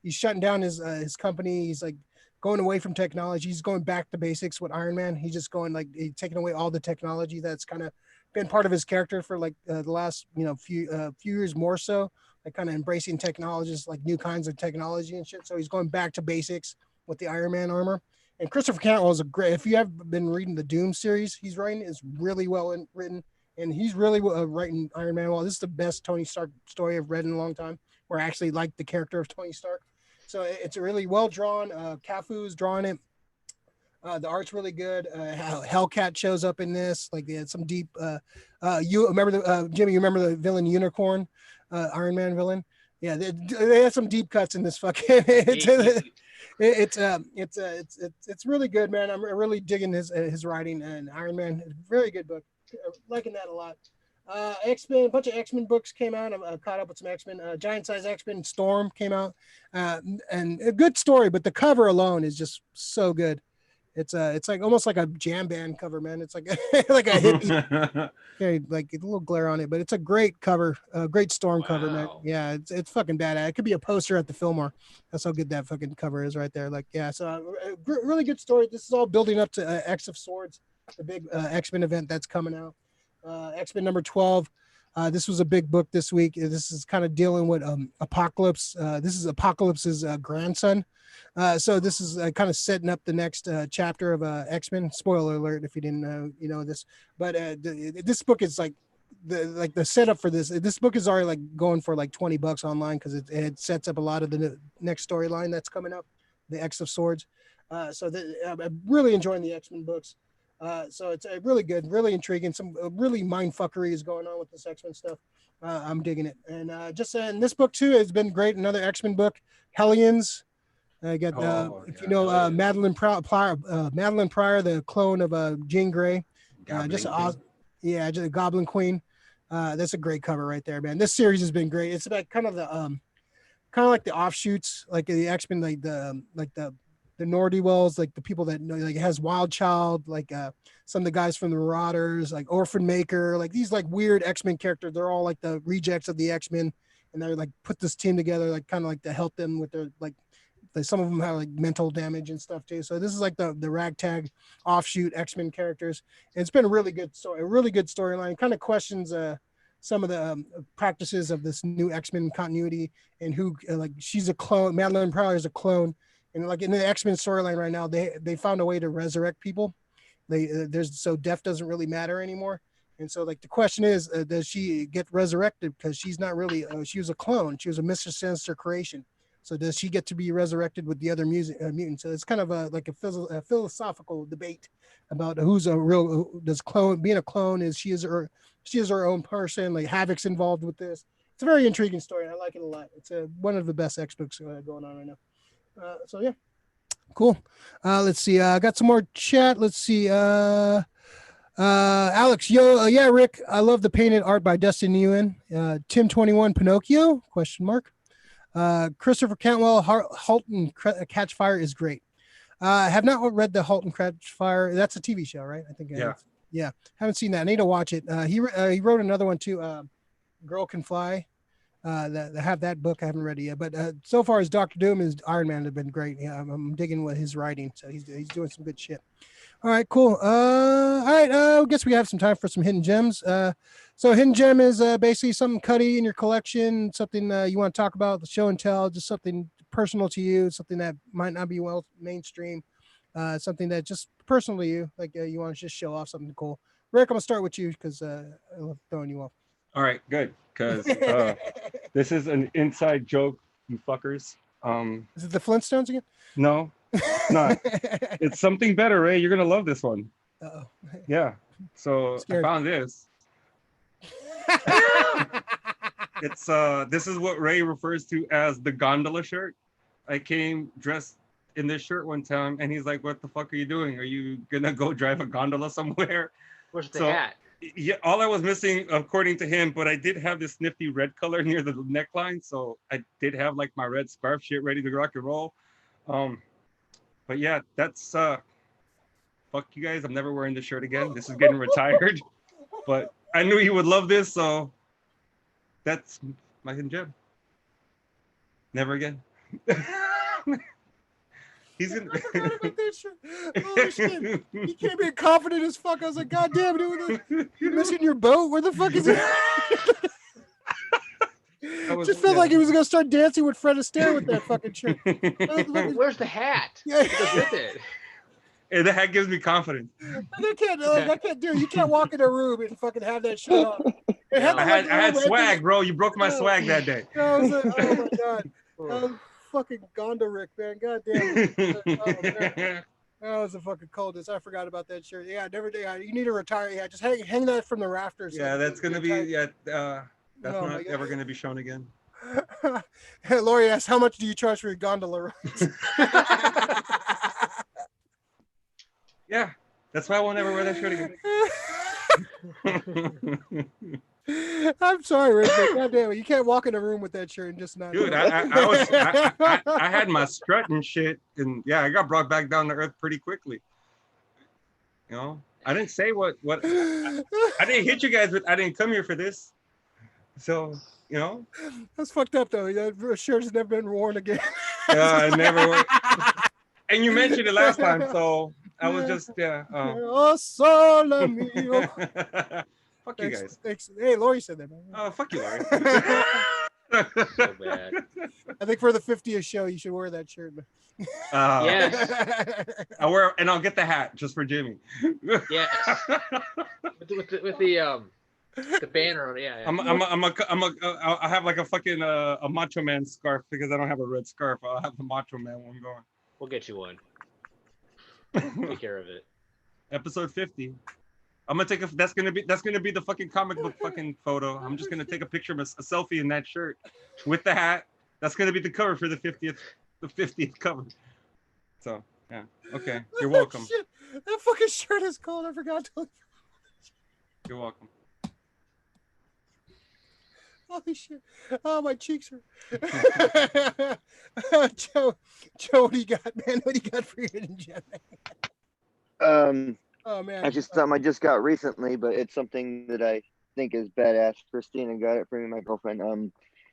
he's shutting down his company. He's like going away from technology. He's going back to basics with Iron Man. He's just going he's taking away all the technology that's kind of been part of his character for like the last few years more so, like kind of embracing technologies, like new kinds of technology and shit. So he's going back to basics with the Iron Man armor. And Christopher Cantwell is if you have been reading the Doom series he's writing, is really well written. And he's really writing Iron Man well. This is the best Tony Stark story I've read in a long time, where I actually like the character of Tony Stark. So it's really well drawn. Cafu's drawing it. The art's really good. Hellcat shows up in this. Like they had some deep. You remember Jimmy? You remember the villain Unicorn, Iron Man villain? Yeah, they had some deep cuts in this fucking. It's really good, man. I'm really digging his writing, and Iron Man, very good book. Liking that a lot. X-Men, a bunch of X-Men books came out. I'm caught up with some X-Men. Giant Size X-Men Storm came out, and a good story, but the cover alone is just so good. It's like almost like a jam band cover, man. It's like like a hippie, okay, like a little glare on it, but it's a great cover, great Storm cover, man. Yeah, it's fucking badass. It could be a poster at the Fillmore. That's how good that fucking cover is right there. Like, yeah, so really good story. This is all building up to X of Swords, the big X-Men event that's coming out. X-Men number 12. This was a big book this week. This is kind of dealing with Apocalypse. This is Apocalypse's grandson. So this is kind of setting up the next chapter of X-Men. Spoiler alert if you didn't know, this. But this book is like the setup for this. This book is already like going for like $20 online because it sets up a lot of the next storyline that's coming up, the X of Swords. I'm really enjoying the X-Men books. So it's really good, really intriguing. Some really mind fuckery is going on with this X-Men stuff. I'm digging it. And and this book too has been great. Another X-Men book, Hellions. I got Madeline Pryor, the clone of Jean Grey. Just a Goblin Queen. That's a great cover right there, man. This series has been great. It's about kind of like the offshoots, like the X-Men, like the Nordy-Wells, like the people that know, like it has Wild Child, like some of the guys from the Marauders, like Orphan Maker, like these like weird X-Men characters. They're all like the rejects of the X-Men, and they're like put this team together, like kind of like to help them with their like some of them have like mental damage and stuff too. So this is like the ragtag offshoot X-Men characters. And it's been a really good storyline. Kind of questions some of the practices of this new X-Men continuity and who like she's a clone. Madeline Pryor is a clone. And like in the X-Men storyline right now, they found a way to resurrect people. So death doesn't really matter anymore. And so like the question is, does she get resurrected? Because she's not really, she was a clone. She was a Mr. Sinister creation. So does she get to be resurrected with the other mutants? So it's kind of a philosophical debate about who's a real, being a clone is she is her own person. Like Havoc's involved with this. It's a very intriguing story. I like it a lot. It's one of the best X books going on right now. So yeah, cool. Let's see. I got some more chat. Let's see. Alex, yeah, Rick. I love the painted art by Dustin Nguyen. Tim 21 Pinocchio ? Christopher Cantwell, Halton Catch Fire is great. I have not read the Halton Catch Fire. That's a TV show, right? I think. Yeah. Haven't seen that. I need to watch it. He wrote another one too. Girl Can Fly. That have that book. I haven't read it yet, but so far as Doctor Doom and Iron Man have been great. Yeah, I'm digging with his writing, so he's doing some good shit. All right, cool. All right, I guess we have some time for some hidden gems. So hidden gem is basically something cutty in your collection, something you want to talk about, the show and tell, just something personal to you, something that might not be well mainstream, something that just personal to you, like you want to just show off something cool. Rick, I'm gonna start with you because I love throwing you off. All right, good, because this is an inside joke, you fuckers. Is it the Flintstones again? No, it's not. It's something better, Ray. You're gonna love this one. Uh-oh. Yeah. So I found this. It's this is what Ray refers to as the gondola shirt. I came dressed in this shirt one time, and he's like, "What the fuck are you doing? Are you gonna go drive a gondola somewhere?" Where's the hat? Yeah, all I was missing, according to him, but I did have this nifty red color near the neckline, so I did have like my red scarf shit ready to rock and roll. But yeah, that's fuck you guys. I'm never wearing this shirt again. This is getting retired. But I knew you would love this, so that's my hidden gem. Never again. He's gonna. Holy shit! He came in confident as fuck. I was like, God damn, dude, you missing your boat? Where the fuck is it? Just felt like he was gonna start dancing with Fred Astaire with that fucking shirt. Where's the hat? Yeah. With it. And the hat gives me confidence. I can't do it. You can't walk in a room and fucking have that shirt on. I had swag, bro. You broke my swag that day. I was like, oh my god. Fucking Gonda Rick, man. God damn it. Oh, man. That was the fucking coldest. I forgot about that shirt. Yeah, never did. You need to retire. Yeah, just hang that from the rafters. Yeah, that's gonna be that's not ever gonna be shown again. Lori asked, how much do you charge for your gondola rides? Yeah, that's why I won't ever wear that shirt again. I'm sorry, Rick, but God damn it, you can't walk in a room with that shirt and just not. Dude, I had my strut and shit, and yeah, I got brought back down to earth pretty quickly. You know, I didn't say what I didn't hit you guys with. I didn't come here for this. So, you know, that's fucked up though. That shirt's never been worn again. Yeah, I never. And you mentioned it last time, so I was just Fuck Fuck you guys. Thanks. Hey, Lori said that, man. Oh, fuck you, Larry. So bad. I think for the 50th show, you should wear that shirt. Yes. I'll get the hat just for Jimmy. Yes. With the banner on it. Yeah. I'll have like a fucking a Macho Man scarf because I don't have a red scarf. I'll have the Macho Man one going. We'll get you one. Take care of it. Episode 50. I'm gonna take that's gonna be the fucking comic book fucking photo. I'm just gonna take a picture of a selfie in that shirt with the hat. That's gonna be the cover for the 50th cover. So yeah, okay, you're welcome. Shit. That fucking shirt is cold. I forgot to. You're welcome. Holy shit! Oh, my cheeks are. Joe, what do you got, man? What do you got for your hidden gem? Oh man! I just something I just got recently, but it's something that I think is badass. Christina got it for me, my girlfriend.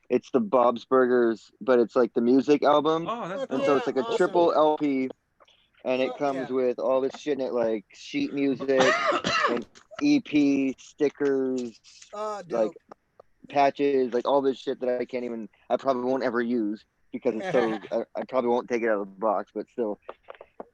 It's the Bob's Burgers, but it's like the music album, Oh, that's and dope. so it's like a awesome. triple LP, and it Fuck comes yeah. with all this shit in it, like sheet music and EP stickers, Oh, dope. like patches, like all this shit that I probably won't ever use because it's so. I probably won't take it out of the box, but still,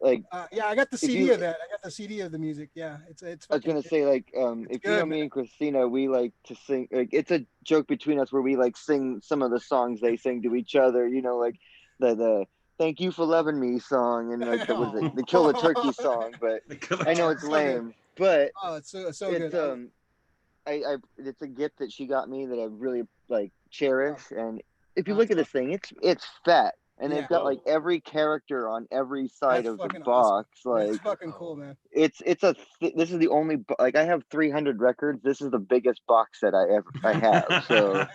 like. Yeah, I got the CD you- of that. I got the CD of the music. Yeah, it's. I was fucking gonna good. say, like, It's if you know good, me man. and Christina, we like to sing. Like, it's a joke between us where we like sing some of the songs they sing to each other. You know, like the "Thank You for Loving Me" song, and like the "Kill the Turkey" song. But I know it's So lame, but Oh, it's so it's good. it's a gift that she got me that I really like cherish. And if you Oh, look at that's this thing, it's fat, and Yeah. they've got like every character on every side That's of the fucking box. That's Like fucking cool, man. this is the only like I have 300 records. This is the biggest box set I have. So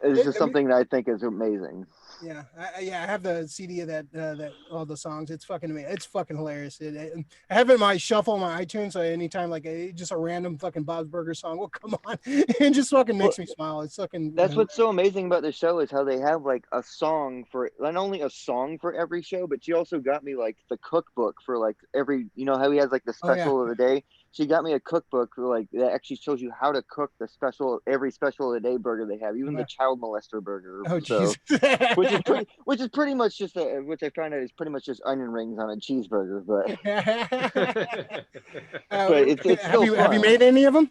it's just something that I think is amazing. Yeah, I have the CD of that all the songs. It's fucking amazing. It's fucking hilarious. I have it in my shuffle on my iTunes. So anytime like just a random fucking Bob's Burger song will come on, and just fucking makes me smile. It's fucking. That's what's so amazing about the show is how they have like a song for not only a song for every show, but she also got me like the cookbook for like every. You know how he has like the Oh, yeah. special of the day. She got me a cookbook for like that actually shows you how to cook every special of the day burger they have, even the child molester burger. Oh So, jeez. which is pretty much just which I found out is pretty much just onion rings on a cheeseburger, but but it's still have you fun. made any of them?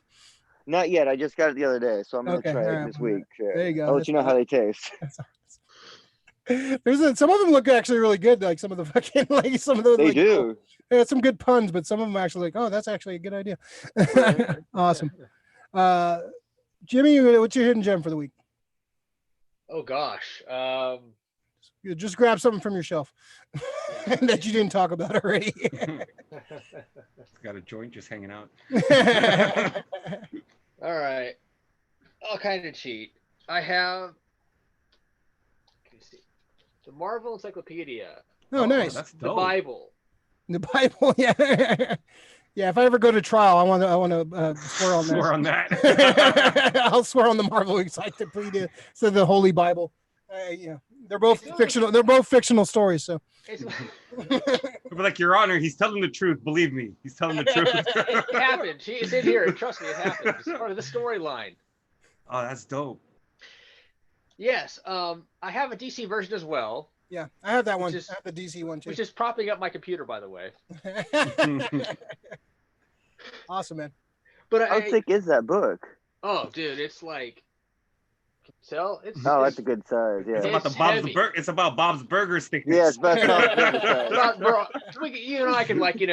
Not yet. I just got it the other day, so I'm gonna try it this week. There you go. I'll let you know how they taste. Some of them look actually really good. Like some of the fucking like some of those. They like, do. They had some good puns, but some of them actually like, oh, that's actually a good idea. Awesome. Jimmy, what's your hidden gem for the week? Oh gosh. You just grab something from your shelf that you didn't talk about already. Got a joint just hanging out. All right. I'll kind of cheat. I have. Let me see. The Marvel Encyclopedia. Oh, nice. That's The dope. Bible. The Bible, yeah. Yeah, if I ever go to trial, I want to swear on that. Swear on that. I'll swear on the Marvel Encyclopedia, so the Holy Bible. Yeah, they're both fictional. They're both fictional stories. So, But like, Your Honor, he's telling the truth. Believe me, he's telling the truth. It happened. It's in here. Trust me, it happened. It's part of the storyline. Oh, that's dope. Yes. I have a DC version as well, yeah, I have that one. Which is- I have the DC one too. which is propping up my computer, by the way. Awesome, man. But How thick is that book? Oh, dude, it's like. Can you tell? Oh, that's a good size. Yeah. It's about It's the Bob's heavy. It's about Bob's Burger thickness. Yes, but that's not a good size. Bro, you and I can like it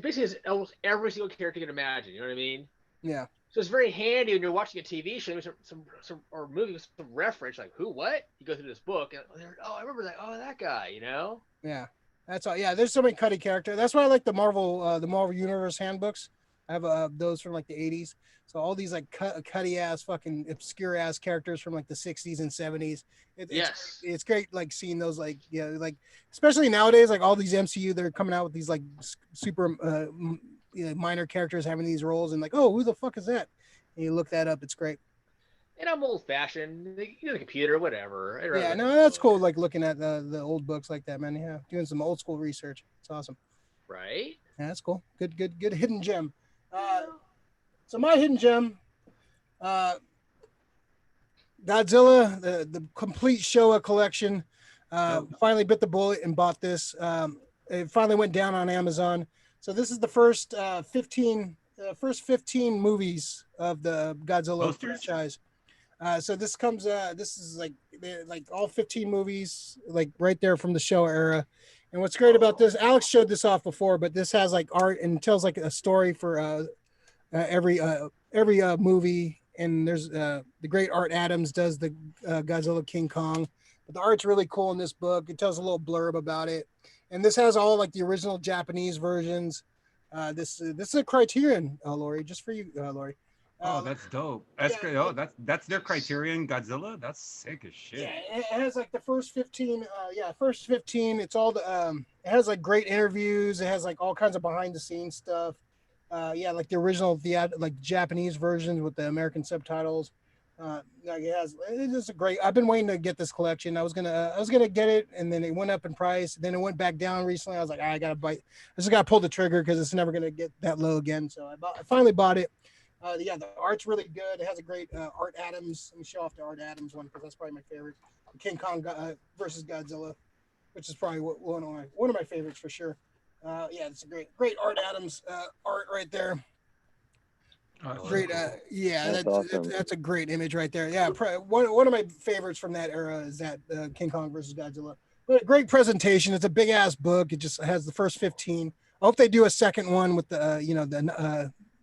basically has almost every single character you can imagine. You know what I mean? Yeah. So it's very handy when you're watching a TV show some or movie with some reference, like who, what? You go through this book, and oh, I remember that. Oh, that guy. You know? Yeah, that's all. Yeah, there's so many cutty characters. That's why I like the Marvel Universe handbooks. I have those from like the 80s. So all these like cutty ass fucking obscure ass characters from like the 60s and 70s. It's great like seeing those like like especially nowadays like all these MCU they're coming out with these like super minor characters having these roles and like oh who the fuck is that? And you look that up. It's great. And I'm old fashioned. The computer, whatever. I'd rather Yeah, look no, at that's the cool. book. Like looking at the old books like that, man. Yeah, doing some old school research. It's awesome. Right? Yeah, that's cool. Good hidden gem. So my hidden gem, uh, Godzilla, the complete Showa collection. Finally bit the bullet and bought this. It finally went down on Amazon. So this is the first 15 movies of the Godzilla Posters? franchise. So this comes. This is like all 15 movies, like right there from the Showa era. And what's great about this, Alex showed this off before, but this has like art and tells like a story for every movie. And there's the great Art Adams does the Godzilla King Kong, but the art's really cool in this book. It tells a little blurb about it, and this has all like the original Japanese versions. This is a Criterion, Lori, just for you, Lori. Oh, that's dope. That's yeah, great. Oh, that's their Criterion Godzilla. That's sick as shit. Yeah, it has like the first 15. First 15. It's all the. It has like great interviews. It has like all kinds of behind the scenes stuff. Like the original like Japanese versions with the American subtitles. Like it is a great. I've been waiting to get this collection. I was gonna get it, and then it went up in price. Then it went back down recently. I was like, I gotta bite. I just gotta pull the trigger because it's never gonna get that low again. So I finally bought it. The art's really good. It has a great Art Adams. Let me show off the Art Adams one because that's probably my favorite. King Kong versus Godzilla, which is probably one of my favorites for sure. It's a great Art Adams art right there. Great. That's awesome. That's a great image right there. Yeah, one of my favorites from that era is that King Kong versus Godzilla. But a great presentation. It's a big ass book. It just has the first 15. I hope they do a second one with the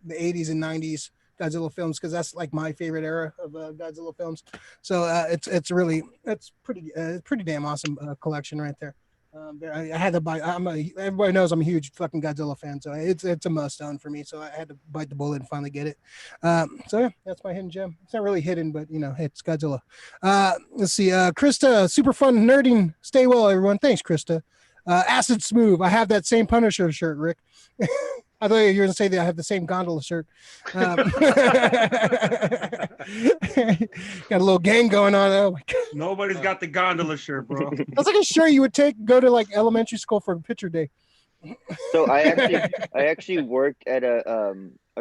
80s and 90s Godzilla films because that's like my favorite era of Godzilla films. So it's pretty damn awesome collection right there. I had to buy. Everybody knows I'm a huge fucking Godzilla fan, so it's a must own for me. So I had to bite the bullet and finally get it. That's my hidden gem. It's not really hidden, but it's Godzilla. Let's see. Krista, super fun nerding. Stay well, everyone. Thanks, Krista. Acid Smooth. I have that same Punisher shirt, Rick. I thought you were going to say that I have the same gondola shirt. Got a little gang going on. Oh my God. Nobody's got the gondola shirt, bro. That's like a shirt you would go to like elementary school for a picture day. So I actually worked at a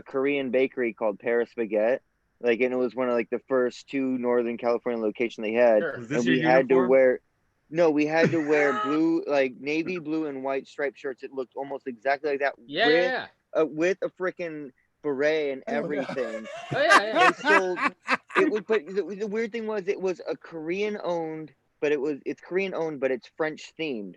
Korean bakery called Paris Baguette. And it was one of like the first two Northern California locations they had. Sure. And we had to wear blue, like navy blue and white striped shirts. It looked almost exactly like that. With a freaking beret and everything. Yeah. So but the weird thing was it was a Korean owned, but it's Korean owned, but it's French themed.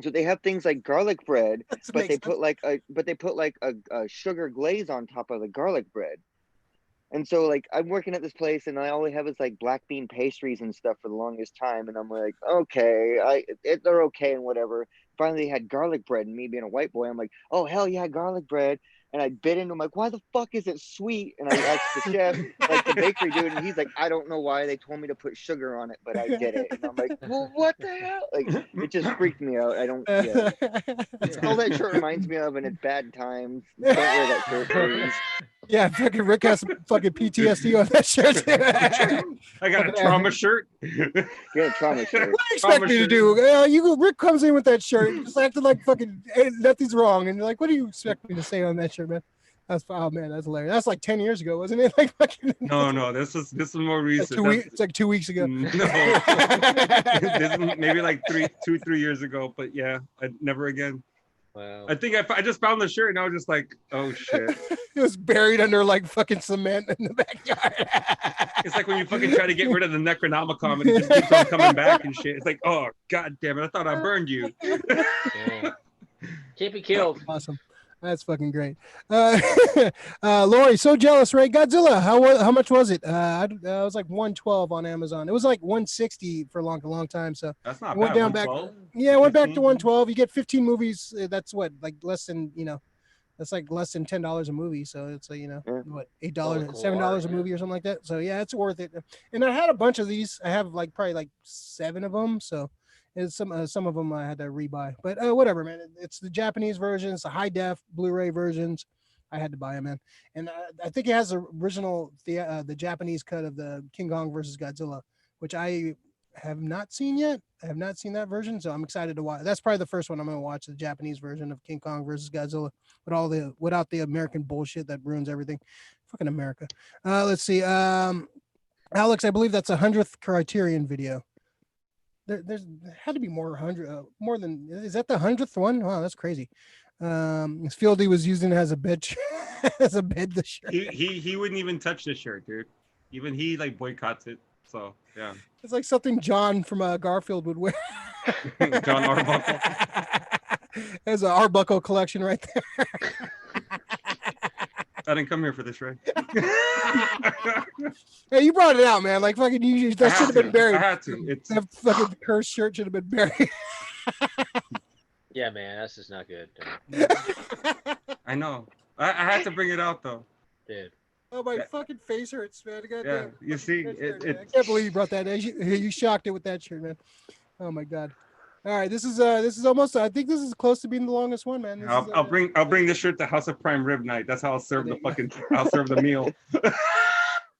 So they have things like garlic bread, but they put like a sugar glaze on top of the garlic bread. And so like I'm working at this place and all they have is like black bean pastries and stuff for the longest time. And I'm like, okay, they're okay and whatever. Finally they had garlic bread, and me being a white boy, I'm like, oh hell yeah, garlic bread. And I bit into, I'm like, why the fuck is it sweet? And I asked the chef, like the bakery dude, and he's like, I don't know why they told me to put sugar on it, but I did it. And I'm like, well, what the hell? Like, it just freaked me out. I don't, yeah. It's all that shirt reminds me of, and it's bad times. Don't wear that shirt, please. Yeah, fucking Rick has some fucking PTSD on that shirt. I got a trauma shirt. Yeah, trauma shirt. What do you expect me to do? Rick comes in with that shirt, just acting like fucking nothing's wrong, and you're like, what do you expect me to say on that shirt, man? That's hilarious. That's like 10 years ago, wasn't it? Like fucking. No, this was more recent. It's like 2 weeks ago. No, this is maybe like 3 years ago, but yeah, never again. Wow. I think I just found the shirt and I was just like, oh shit. It was buried under like fucking cement in the backyard. It's like when you fucking try to get rid of the Necronomicon and it just keeps on coming back and shit. It's like, oh god damn it, I thought I burned you. Yeah. Can't be killed. Awesome. That's fucking great. Lori, so jealous, right? Godzilla, how much was it? I was like 112 on Amazon. It was like 160 for a long time. So that's not went bad. Down back. Yeah, went back to 112. You get 15 movies. That's what, like less than that's like less than $10 a movie. So it's what, $8, $7 a movie or something like that. So yeah, it's worth it. And I had a bunch of these. I have like probably like 7 of them. So. And some of them I had to rebuy, but whatever, man. It's the Japanese versions, the high def Blu-ray versions. I had to buy them, man. And I think it has the original, the Japanese cut of the King Kong versus Godzilla, which I have not seen yet. I have not seen that version, so I'm excited to watch. That's probably the first one I'm going to watch, the Japanese version of King Kong versus Godzilla, without the American bullshit that ruins everything. Fucking America. Let's see. Alex, I believe that's 100th Criterion video. There's had to be more more than. Is that the 100th one? Wow, that's crazy. Fieldy was using it as a bed as a bed. The shirt. He wouldn't even touch the shirt, dude. Even he like boycotts it. So yeah. It's like something John from Garfield would wear. John Arbuckle. There's an Arbuckle collection right there. I didn't come here for this, right? Hey, you brought it out, man. Like fucking, that should have been buried. I had to. That fucking cursed shirt should have been buried. Yeah, man, that's just not good. I know. I had to bring it out though. Dude. Oh, my fucking face hurts, man. Yeah, you see, I can't believe you brought that. You shocked it with that shirt, man. Oh my god. All right, this is almost. I think this is close to being the longest one, man. I'll bring this shirt to House of Prime Rib Night. That's how I'll serve I'll serve the meal.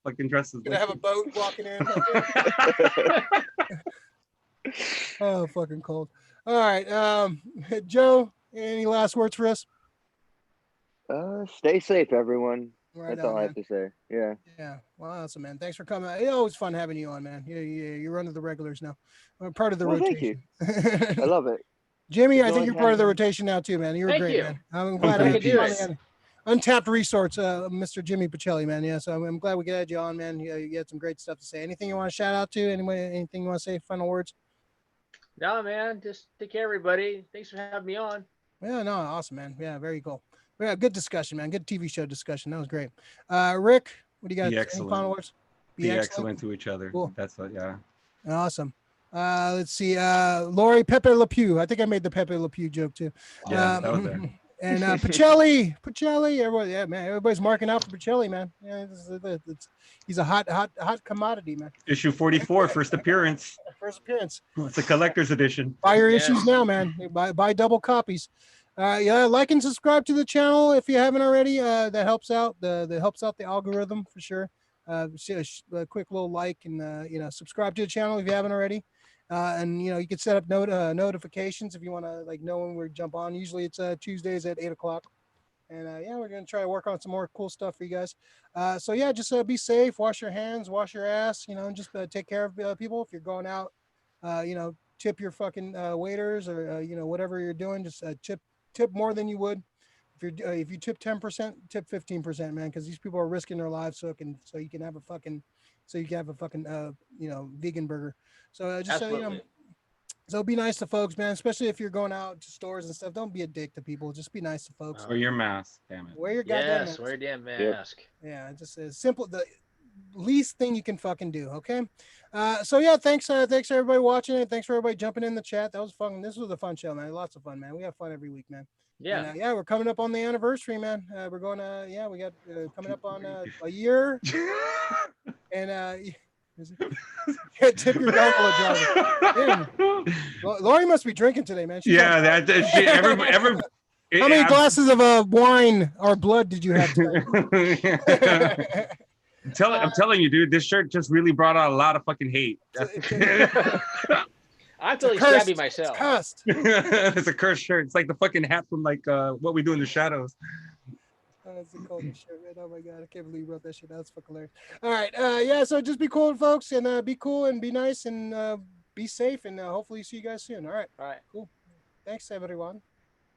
Fucking dresses. Gonna have a boat walking in. Oh, fucking cold. All right, Joe. Any last words for us? Stay safe, everyone. Right That's all I have to say. Yeah. Yeah. Well, awesome, man. Thanks for coming. It's always fun having you on, man. You're one of the regulars now. Part of the rotation. Thank you. I love it. Jimmy, I think you're part of the rotation now too, man. You were great, man. I'm glad I had you on the Untapped Resorts, Mr. Jimmy Pacelli, man. Yeah, so I'm glad we got you on, man. You had some great stuff to say. Anything you want to shout out to? Anything you want to say? Final words? No, man. Just take care, everybody. Thanks for having me on. Yeah, no, awesome, man. Yeah, very cool. Yeah, good discussion, man. Good TV show discussion. That was great. Rick, what do you got? Be excellent. Any final words? Be excellent to each other. Cool. That's what. Yeah. Awesome. Let's see. Lori Pepe Le Pew. I think I made the Pepe Le Pew joke too. Yeah, that was there. And Pacelli, everybody, yeah, man. Everybody's marking out for Pacelli, man. Yeah, he's a hot commodity, man. Issue 44, first appearance. First appearance. It's a collector's edition. Buy your issues now, man. Buy double copies. Yeah, like and subscribe to the channel if you haven't already. That helps out. That helps out the algorithm for sure. A quick little like and subscribe to the channel if you haven't already. And you can set up notifications if you want to know when we jump on. Usually it's Tuesdays at 8:00. And yeah, we're gonna try to work on some more cool stuff for you guys. So yeah, just be safe, wash your hands, wash your ass, and just take care of people. If you're going out, tip your fucking waiters or whatever you're doing. Just tip more than you would if you tip 10%, tip 15%, man, because these people are risking their lives so you can have a fucking vegan burger. So so be nice to folks, man, especially if you're going out to stores and stuff. Don't be a dick to people. Just be nice to folks. Wear your mask, damn it. Wear your goddamn mask. Wear your damn mask. Yeah, just as simple, the least thing you can fucking do. Okay. So yeah, thanks everybody watching it. Thanks for everybody jumping in the chat. That was fun. This was a fun show, man. Lots of fun, man. We have fun every week, man. Yeah. And, we're coming up on the anniversary, man. We're going we got coming up on a year. And tip your gondola driver. Lori must be drinking today, man. How many glasses of wine or blood did you have today? I'm telling you, dude, this shirt just really brought out a lot of fucking hate. I'm feeling shabby myself. It's cursed. It's a cursed shirt. It's like the fucking hat from What We Do in the Shadows. Oh, that's the coldest shirt, man. Oh my god, I can't believe you wrote that shit. That's fucking hilarious. All right, so just be cool, folks, and be cool and be nice and be safe, and hopefully see you guys soon. All right, cool. Thanks, everyone.